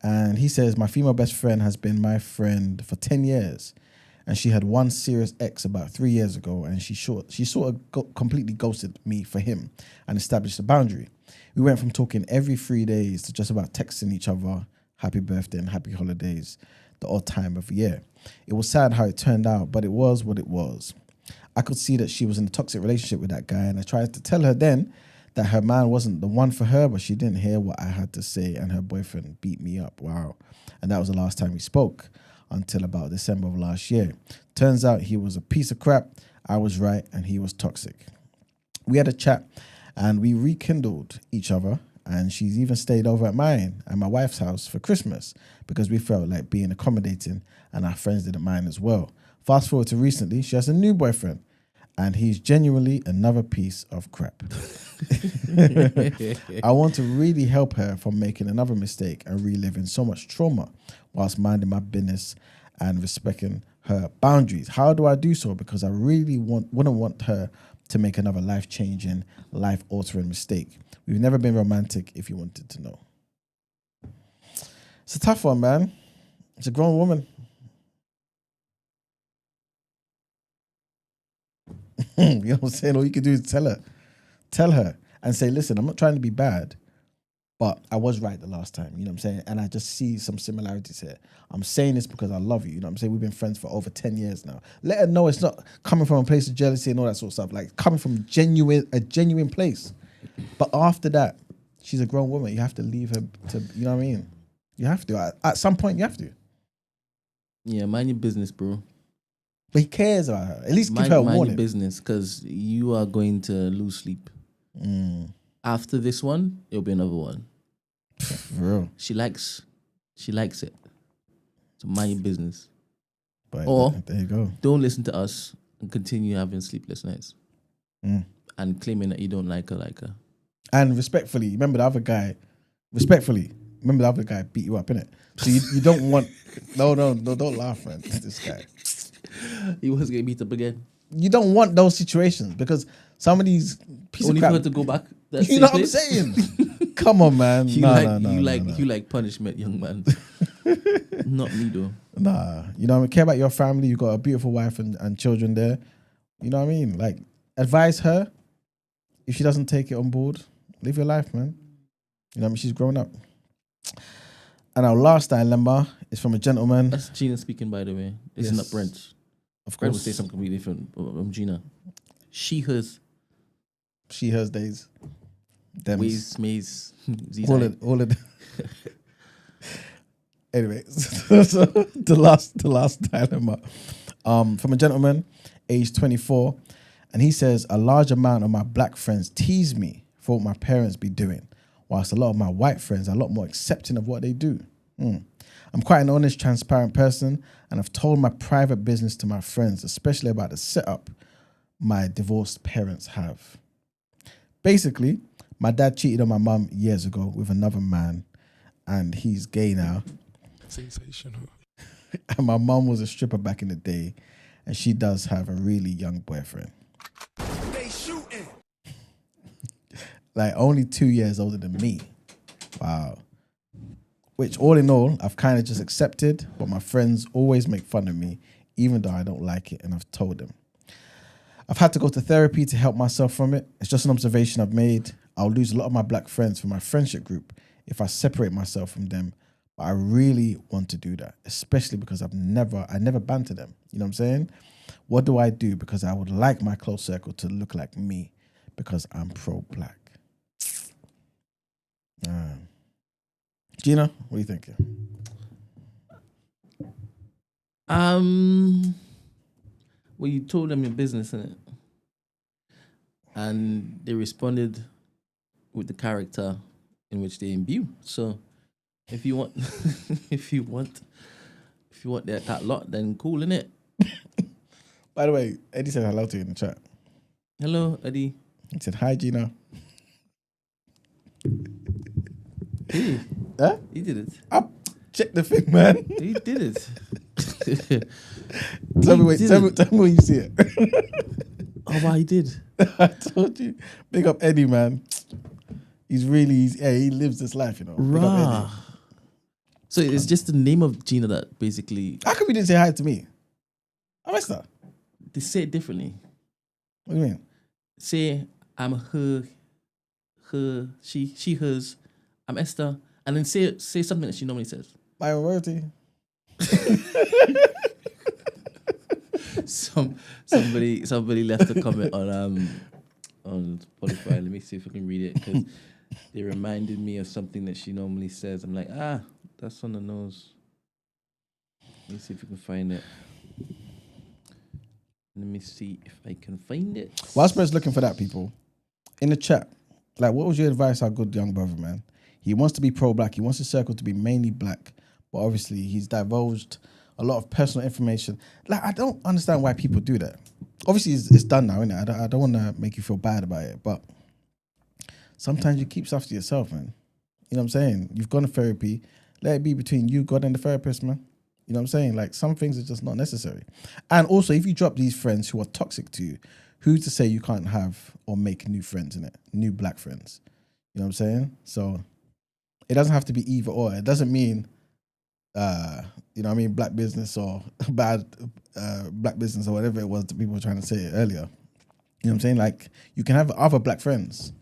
And he says, my female best friend has been my friend for 10 years. And she had one serious ex about 3 years ago. And she sort of completely ghosted me for him and established a boundary. We went from talking every 3 days to just about texting each other happy birthday and happy holidays the odd time of year. It was sad how it turned out, but it was what it was. I could see that she was in a toxic relationship with that guy, and I tried to tell her then that her man wasn't the one for her, but she didn't hear what I had to say, and her boyfriend beat me up. Wow. And that was the last time we spoke until about December of last year. Turns out he was a piece of crap. I was right, and he was toxic. We had a chat, and we rekindled each other, and she's even stayed over at mine and my wife's house for Christmas because we felt like being accommodating, and our friends didn't mind as well. Fast forward to recently, she has a new boyfriend, and he's genuinely another piece of crap. I want to really help her from making another mistake and reliving so much trauma whilst minding my business and respecting her boundaries. How do I do so? Because I really wouldn't want her to make another life-changing, life-altering mistake. We've never been romantic, if you wanted to know. It's a tough one, man. It's a grown woman. You know what I'm saying? All you can do is tell her and say, listen, I'm not trying to be bad, but I was right the last time, you know what I'm saying? And I just see some similarities here. I'm saying this because I love you know what I'm saying? We've been friends for over 10 years now. Let her know it's not coming from a place of jealousy and all that sort of stuff, like coming from a genuine place. But after that, she's a grown woman. You have to leave her to, you know what I mean? You have to. At some point, you have to. Yeah, mind your business, bro. But he cares about her. At least give her a Mind warning. your business, because you are going to lose sleep. After this one, it'll be another one. For real. She likes it. So mind your business. But Or there you go. don't listen to us and continue having sleepless nights. And claiming that you don't like her. And respectfully, remember the other guy beat you up, innit? So you don't want... No, don't laugh, man. This guy. He was getting beat up again. You don't want those situations because some of these pieces Only of crap... for her to go back. That's You know what I'm saying? Come on, man. You No. like punishment, young man. Not me, though. Nah. You know what I mean? Care about your family. You got a beautiful wife and children there. You know what I mean? Like, advise her. If she doesn't take it on board, live your life, man. You know what I mean? She's grown up. And our last dilemma is from a gentleman. That's Gina speaking, by the way. This is not Brent. Of Brent will course. say something completely different from Gina. She, hers. She, hers days. Them. Ways, maze. All of Anyway, so the last dilemma from a gentleman, age 24, and he says, a large amount of my black friends tease me for what my parents be doing, whilst a lot of my white friends are a lot more accepting of what they do. I'm quite an honest, transparent person, and I've told my private business to my friends, especially about the setup my divorced parents have. Basically, my dad cheated on my mum years ago with another man, and he's gay now. Sensational. And my mum was a stripper back in the day, and she does have a really young boyfriend. They shooting. Like only 2 years older than me. Wow. Which all in all, I've kind of just accepted, but my friends always make fun of me, even though I don't like it, and I've told them. I've had to go to therapy to help myself from it. It's just an observation I've made. I'll lose a lot of my black friends from my friendship group if I separate myself from them. But I really want to do that, especially because I never banter them. You know what I'm saying? What do I do? Because I would like my close circle to look like me because I'm pro-black. Gina, what are you thinking? Well, you told them your business, innit? And they responded with the character in which they imbue. So if you want if you want that lot, then cool, innit? By the way, Eddie said hello to you in the chat. Hello, Eddie. He said, hi, Gina. Hey, Huh? he did it. Check the thing, man. He did it. Tell me when you see it. Oh, wow, he did. I told you. Big up Eddie, man. He lives this life, you know. Big up Eddie. Rah. So it's just the name of Gina that basically... How come you didn't say hi to me? I missed that. They say it differently. What do you mean? Say, I'm her, she, hers. I'm Esther. And then say something that she normally says. My royalty. Somebody left a comment on Spotify. Let me see if I can read it, because they reminded me of something that she normally says. I'm like, that's on the nose. Let me see if we can find it. Let me see if I can find it. Whilst Brent's looking for that, people, in the chat, like, what was your advice, our good young brother, man? He wants to be pro-black. He wants his circle to be mainly black. But obviously, he's divulged a lot of personal information. Like, I don't understand why people do that. Obviously, it's done now, innit? I don't want to make you feel bad about it. But sometimes you keep stuff to yourself, man. You know what I'm saying? You've gone to therapy. Let it be between you, God, and the therapist, man. You know what I'm saying? Like, some things are just not necessary. And also, if you drop these friends who are toxic to you, who's to say you can't have or make new friends in it? New black friends. You know what I'm saying? So it doesn't have to be either or. It doesn't mean, you know what I mean, black business or bad black business or whatever it was that people were trying to say earlier. You know what I'm saying? Like, you can have other black friends.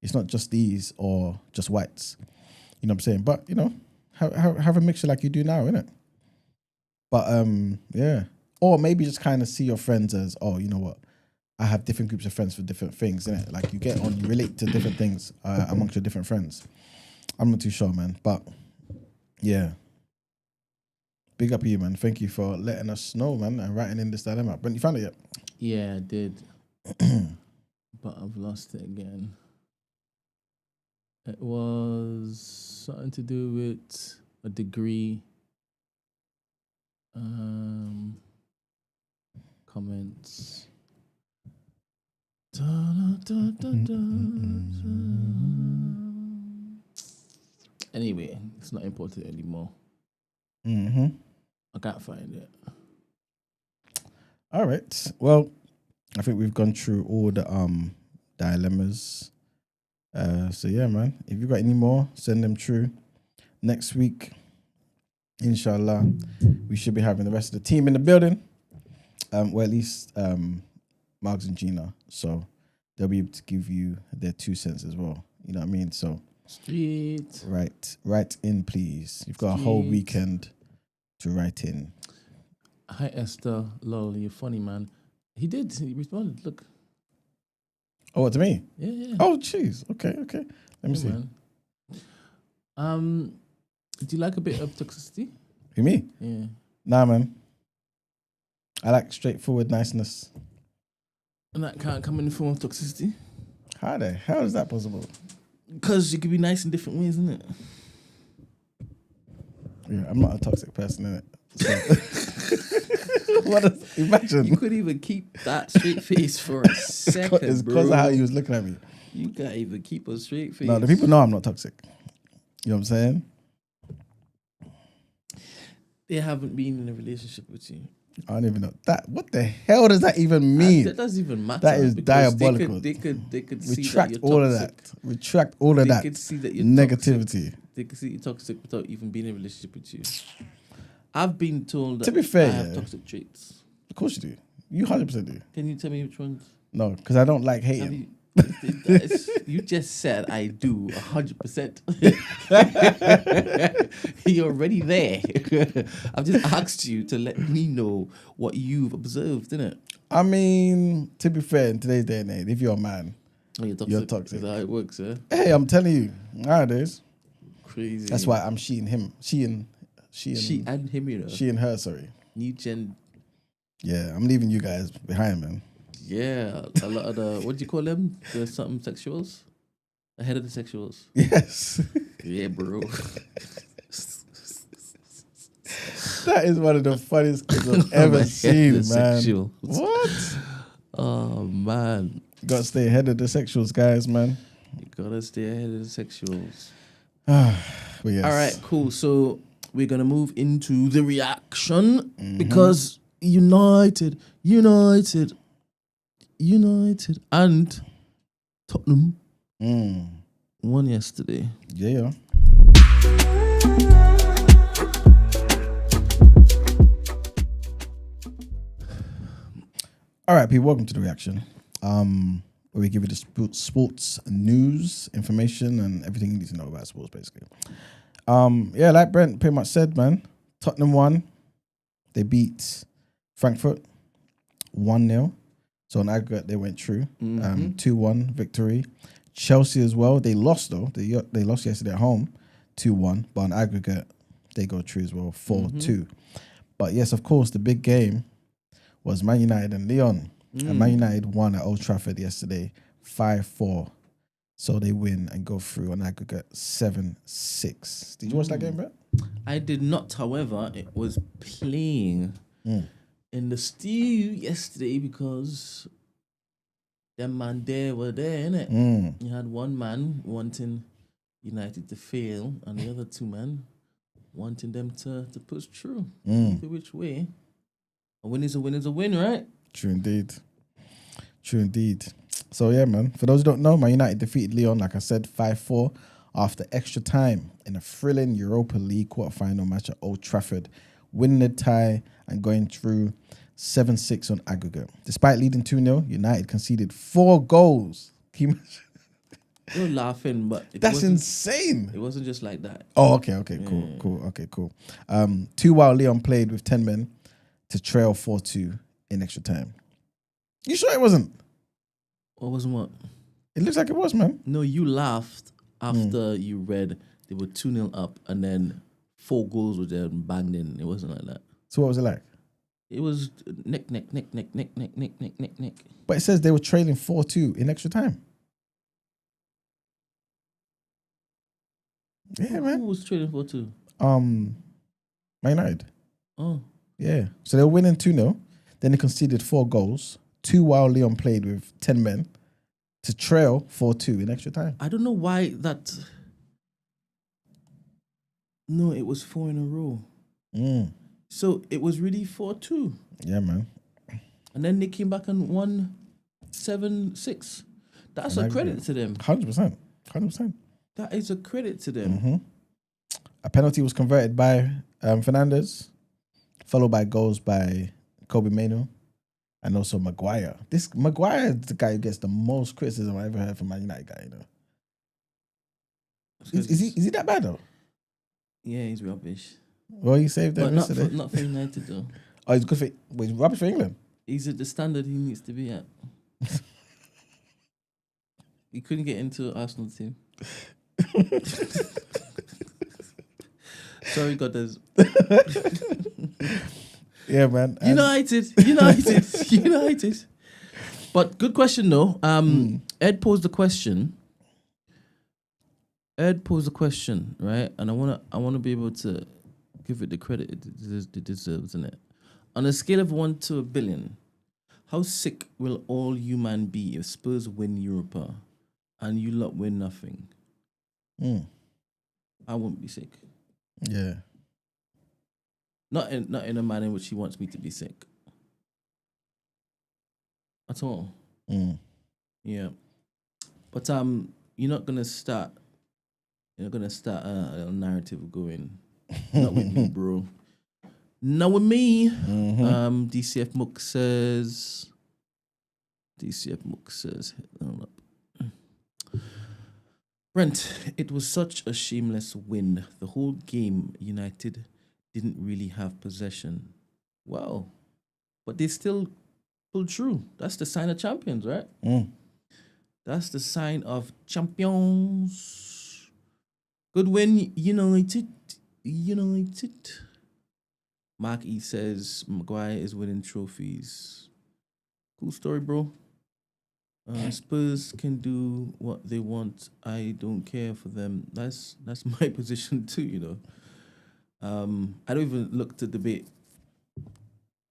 It's not just these or just whites. You know what I'm saying? But, you know, have a mixture like you do now, innit? But, yeah. Or maybe just kind of see your friends as, oh, you know what? I have different groups of friends for different things, innit? Like, you get on, you relate to different things amongst your different friends. I'm not too sure, man. But, yeah. Big up you, man. Thank you for letting us know, man, and writing in this dilemma. Brent, you found it yet? Yeah, I did. But I've lost it again. It was something to do with a degree. Comments. Anyway, it's not important anymore. I can't find it. All right. Well, I think we've gone through all the dilemmas. So yeah, man. If you've got any more, send them through. Next week, inshallah, we should be having the rest of the team in the building. Or at least Margs and Gina. So they'll be able to give you their 2 cents as well. You know what I mean? So Street. Write in, please. You've got a whole weekend to write in. Hi Esther, lol, you're funny, man. He did. He responded. Look. Oh, what, to me? Yeah. Oh, jeez. Okay. Let me see. Man. Do you like a bit of toxicity? You me? Yeah. Nah, man. I like straightforward niceness. And that can't come in the form of toxicity? How the hell is that possible? Because you could be nice in different ways, isn't it? Yeah, I'm not a toxic person, innit? So. Imagine. You couldn't even keep that straight face for a second, It's because of how he was looking at me. You can't even keep a straight face. No, the people know I'm not toxic. You know what I'm saying? They haven't been in a relationship with you. I don't even know that. What the hell does that even mean? That doesn't even matter. That is diabolical. They could see retract that you're all toxic. of that. Retract all of that. They could see that you're negativity. Toxic. They could see you're toxic without even being in a relationship with you. I've been told that to be fair, I have toxic traits. Of course you do. You 100% do. Can you tell me which ones? No, because I don't like hating. You just said I do 100%. You're already there. I've just asked you to let me know what you've observed, innit? I mean, to be fair, in today's day and age, if you're a man, you're toxic. Is that how it works, yeah? Hey, I'm telling you, nowadays. Crazy. That's why I'm she and him. She and him, you know. She and her, sorry. New gen Yeah, I'm leaving you guys behind, man. Yeah, a lot of the what do you call them? The something sexuals, ahead of the sexuals. Yes. Yeah, bro. That is one of the funniest clips I've I'm ever ahead of seen, the man. sexuals. What? Oh man, You gotta stay ahead of the sexuals, guys, man. you gotta stay ahead of the sexuals. But yes. All right, cool. So we're gonna move into the reaction because United, and Tottenham won yesterday. Yeah. All right, people, welcome to the reaction. Where we give you the sports news, information, and everything you need to know about sports, basically. Yeah, like Brent pretty much said, man. Tottenham won. They beat Frankfurt 1-0. So on aggregate, they went through. 2-1 victory. Chelsea as well. They lost though. They lost yesterday at home, 2-1. But on aggregate, they go through as well, 4-2. But yes, of course, the big game was Man United and Lyon. And Man United won at Old Trafford yesterday, 5-4. So they win and go through on aggregate 7-6. Did you watch that game, Brett? I did not, however, it was playing in the stew yesterday because them man there were there, innit? You had one man wanting United to fail and the other two men wanting them to push through. Either which way. A win is a win is a win, right? True indeed. So yeah, man. For those who don't know, Man United defeated Lyon, like I said, 5-4 after extra time in a thrilling Europa League quarterfinal match at Old Trafford, winning the tie and going through 7-6 on aggregate. Despite leading 2-0, United conceded 4 goals. Can you imagine? You're laughing, but That's insane. It wasn't just like that. Oh, okay, cool. 2 while Lyon played with 10 men to trail 4-2 in extra time. You sure it wasn't? What wasn't what? It looks like it was, man. No, you laughed after you read they were 2-0 up and then 4 goals were there and banged in. It wasn't like that. So what was it like? It was neck. But it says they were trailing 4-2 in extra time. Yeah, man. Who was trailing 4-2? Man United. Oh. Yeah. So they were winning 2-0. Then they conceded 4 goals. 2 while Lyon played with 10 men to trail 4-2 in extra time. I don't know why that. No, it was 4 in a row. So it was really 4-2. Yeah, man. And then they came back and won 7-6. That's a credit to them. 100%. That is a credit to them. A penalty was converted by Fernandes, followed by goals by Kobe Mainoo and also Maguire. This Maguire is the guy who gets the most criticism I ever heard from Man United guy, you know. Is he that bad though? Yeah, he's rubbish. Well, he saved them But yesterday. not for United though. Oh, he's good for. He's rubbish for England. He's at the standard he needs to be at. He couldn't get into Arsenal team. Sorry, Godders. Yeah, man. United. But good question though. Ed posed the question, right? And I wanna be able to give it the credit it deserves, isn't it? On a scale of 1 to 1 billion, how sick will all human be if Spurs win Europa and you lot win nothing? I won't be sick. Yeah. Not in a manner in which he wants me to be sick. At all. Yeah. But you're not gonna start a little narrative going. Not with me, bro. Not with me. DCF Mook says. Hold up. Brent, it was such a shameless win. The whole game, United didn't really have possession. Wow. But they still pulled through. That's the sign of champions, right? That's the sign of champions. Good win, United. Mark E says Maguire is winning trophies. Cool story, bro. Spurs can do what they want. I don't care for them. That's my position too, you know. I don't even look to debate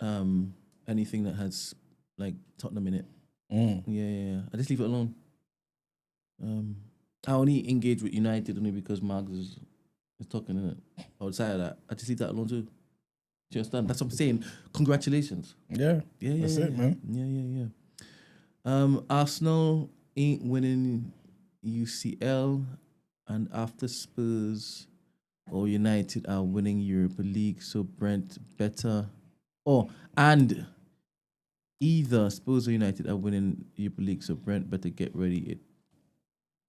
anything that has like Tottenham in it. Yeah. I just leave it alone. I only engage with United only because Mark is talking in it. Outside of that, I just leave that alone too. Do you understand? That's what I'm saying. Congratulations. Yeah. That's it, man. Yeah. Arsenal ain't winning UCL, and after Spurs or United are winning Europa League, so Brent better. And either Spurs or United are winning Europa League, so Brent better get ready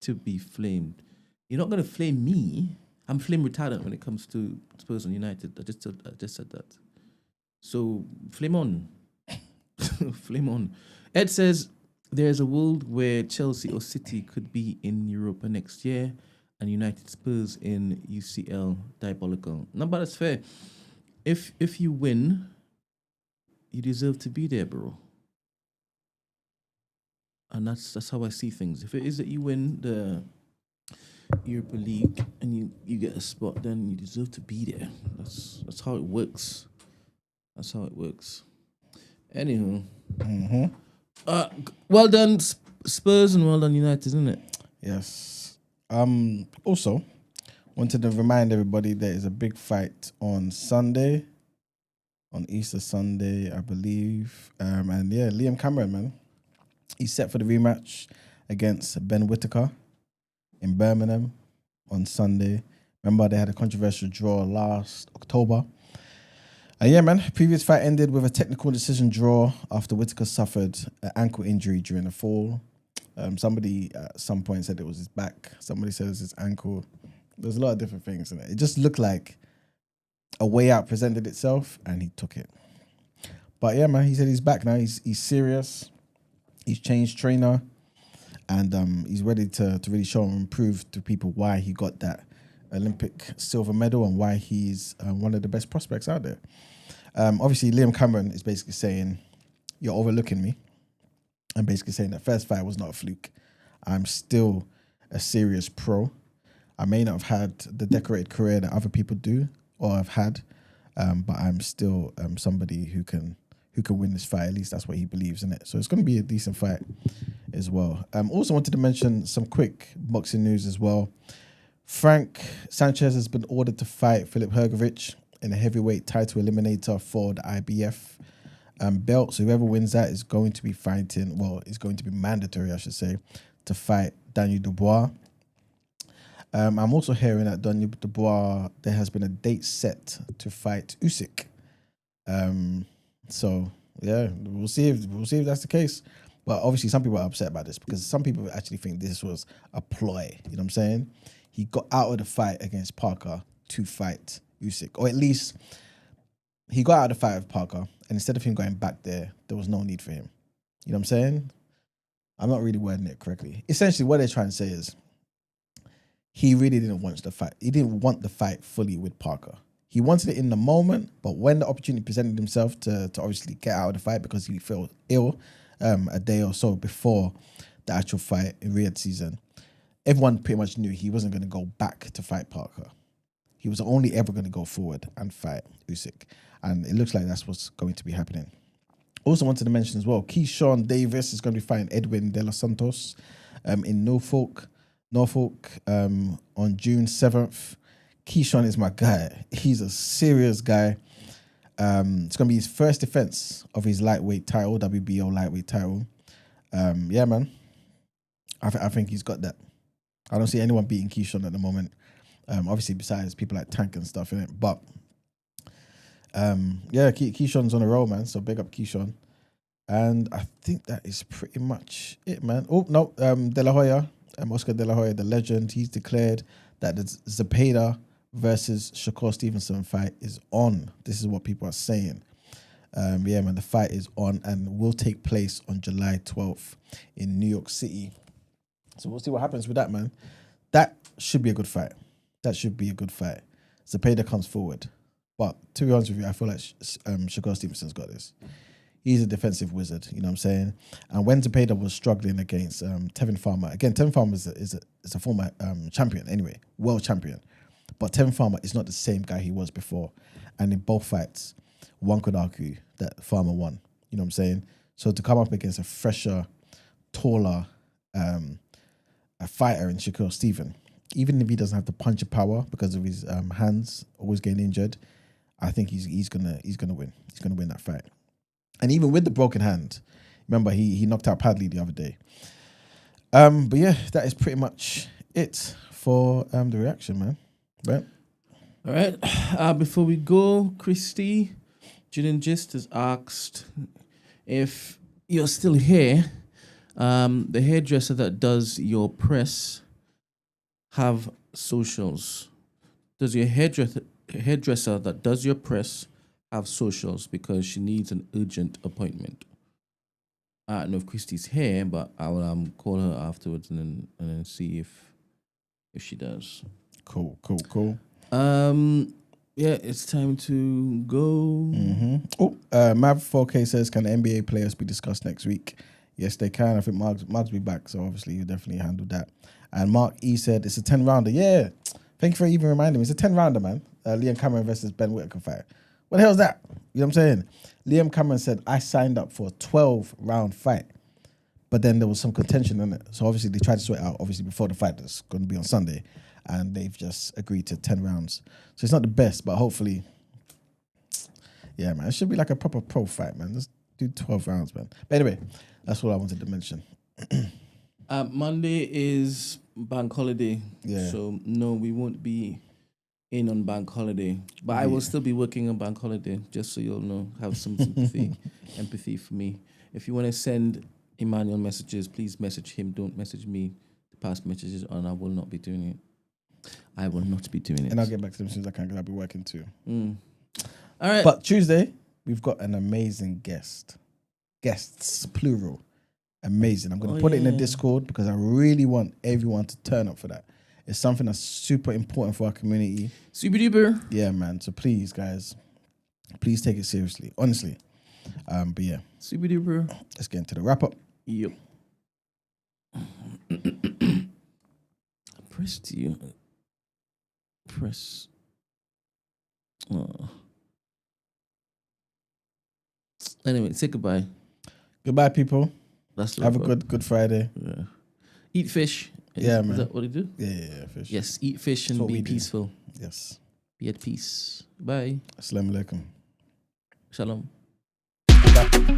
to be flamed. You're not gonna flame me. I'm flame retardant when it comes to Spurs and United. I just said that. So flame on. Flame on. Ed says there's a world where Chelsea or City could be in Europa next year and United Spurs in UCL. Diabolical. No, but that's fair. If you win, you deserve to be there, bro. And that's how I see things. If it is that you win the Europa League and you get a spot, then you deserve to be there. That's how it works. That's how it works. Anywho. Well done Spurs and well done United, isn't it? Yes. Also, wanted to remind everybody there is a big fight on Sunday, on Easter Sunday, I believe. And yeah, Liam Cameron, man, he's set for the rematch against Ben Whittaker in Birmingham on Sunday. Remember, they had a controversial draw last October. And yeah, man, previous fight ended with a technical decision draw after Whittaker suffered an ankle injury during the fall. Somebody at some point said it was his back. Somebody said it was his ankle. There's a lot of different things in it. It just looked like a way out presented itself and he took it. But yeah, man, he said he's back now. He's serious. He's changed trainer. And he's ready to really show and prove to people why he got that Olympic silver medal and why he's one of the best prospects out there. Obviously, Liam Cameron is basically saying, you're overlooking me. And basically saying that first fight was not a fluke. I'm still a serious pro. I may not have had the decorated career that other people do or have had, but I'm still somebody who can win this fight. At least that's what he believes in it. So it's going to be a decent fight as well. Also wanted to mention some quick boxing news as well. Frank Sanchez has been ordered to fight Filip Hrgovic in a heavyweight title eliminator for the IBF belt. So whoever wins that is going to be fighting, well, it's going to be mandatory, I should say, to fight Daniel Dubois. I'm also hearing that Daniel Dubois, there has been a date set to fight Usyk. So yeah, we'll see if that's the case. But obviously some people are upset about this because some people actually think this was a ploy. You know what I'm saying? He got out of the fight against Parker to fight Usyk, or at least he got out of the fight with Parker, and instead of him going back there was no need for him. You know what I'm saying? I'm not really wording it correctly. Essentially, what they're trying to say is he really didn't want the fight. He didn't want the fight fully with Parker. He wanted it in the moment, but when the opportunity presented himself to obviously get out of the fight because he felt ill a day or so before the actual fight in Riyadh season, everyone pretty much knew he wasn't going to go back to fight Parker. He was only ever going to go forward and fight Usyk. And it looks like that's what's going to be happening. Also wanted to mention as well, Keyshawn Davis is going to be fighting Edwin De Los Santos in Norfolk on June 7th. Keyshawn is my guy. He's a serious guy. It's going to be his first defense of his lightweight title, WBO lightweight title. Yeah, man. I think he's got that. I don't see anyone beating Keyshawn at the moment. Obviously, besides people like Tank and stuff in it. But yeah, Keyshawn's on a roll, man. So big up Keyshawn. And I think that is pretty much it, man. Oh, no. De La Hoya, Oscar De La Hoya, the legend, he's declared that the Zepeda versus Shakur Stevenson fight is on. This is what people are saying. Yeah, man, the fight is on and will take place on July 12th in New York City. So we'll see what happens with that, man. That should be a good fight. Zepeda comes forward. But to be honest with you, I feel like Shakur Stevenson's got this. He's a defensive wizard, you know what I'm saying? And when Zepeda was struggling against Tevin Farmer, again, Tevin Farmer is a former champion anyway, world champion. But Tevin Farmer is not the same guy he was before. And in both fights, one could argue that Farmer won, you know what I'm saying? So to come up against a fresher, taller a fighter in Shakur Steven, even if he doesn't have the puncher power because of his hands always getting injured, I think he's gonna win. He's gonna win that fight. And even with the broken hand, remember he knocked out Padley the other day. But yeah, that is pretty much it for the reaction, man. Right? All right. Before we go, Christy, Julian Gist has asked if you're still here. The hairdresser that does your press have socials? Does your hairdresser that does your press have socials? Because she needs an urgent appointment. I don't know if Christy's here, but I will call her afterwards and then see if she does. Cool. Yeah, it's time to go. Mm-hmm. Oh, Mav4K says, can NBA players be discussed next week? Yes, they can. I think Mark's will be back, so obviously you definitely handle that. And Mark E said, it's a 10-rounder. Yeah, thank you for even reminding me. It's a 10-rounder, man. Liam Cameron versus Ben Whittaker fight. What the hell is that? You know what I'm saying? Liam Cameron said, I signed up for a 12-round fight, but then there was some contention in it. So obviously they tried to sort it out, obviously before the fight that's going to be on Sunday, and they've just agreed to 10 rounds. So it's not the best, but hopefully, yeah, man, it should be like a proper pro fight, man. Let's do 12 rounds, man. But anyway, that's all I wanted to mention. Monday is bank holiday. Yeah. So no, we won't be in on bank holiday. But I will still be working on bank holiday, just so you'll know. Have some sympathy, empathy for me. If you want to send Emmanuel messages, please message him. Don't message me. Pass messages on. I will not be doing it. I will not be doing it. And I'll get back to them as soon as I can, because I'll be working too. All right. But Tuesday, we've got an amazing guest. Guests, plural. Amazing. I'm going to put it in the Discord because I really want everyone to turn up for that. It's something that's super important for our community. Super duper. Yeah, man. So please, guys, please take it seriously. Honestly. But yeah. Super duper. Let's get into the wrap up. Yep. Press to you. Press. Anyway, say goodbye. Goodbye, people. Have a good Friday. Yeah. Eat fish. Man. Is that what you do? Yeah, fish. Yes, eat fish and be peaceful. Yes. Be at peace. Bye. Assalamu alaikum. Shalom. Bye.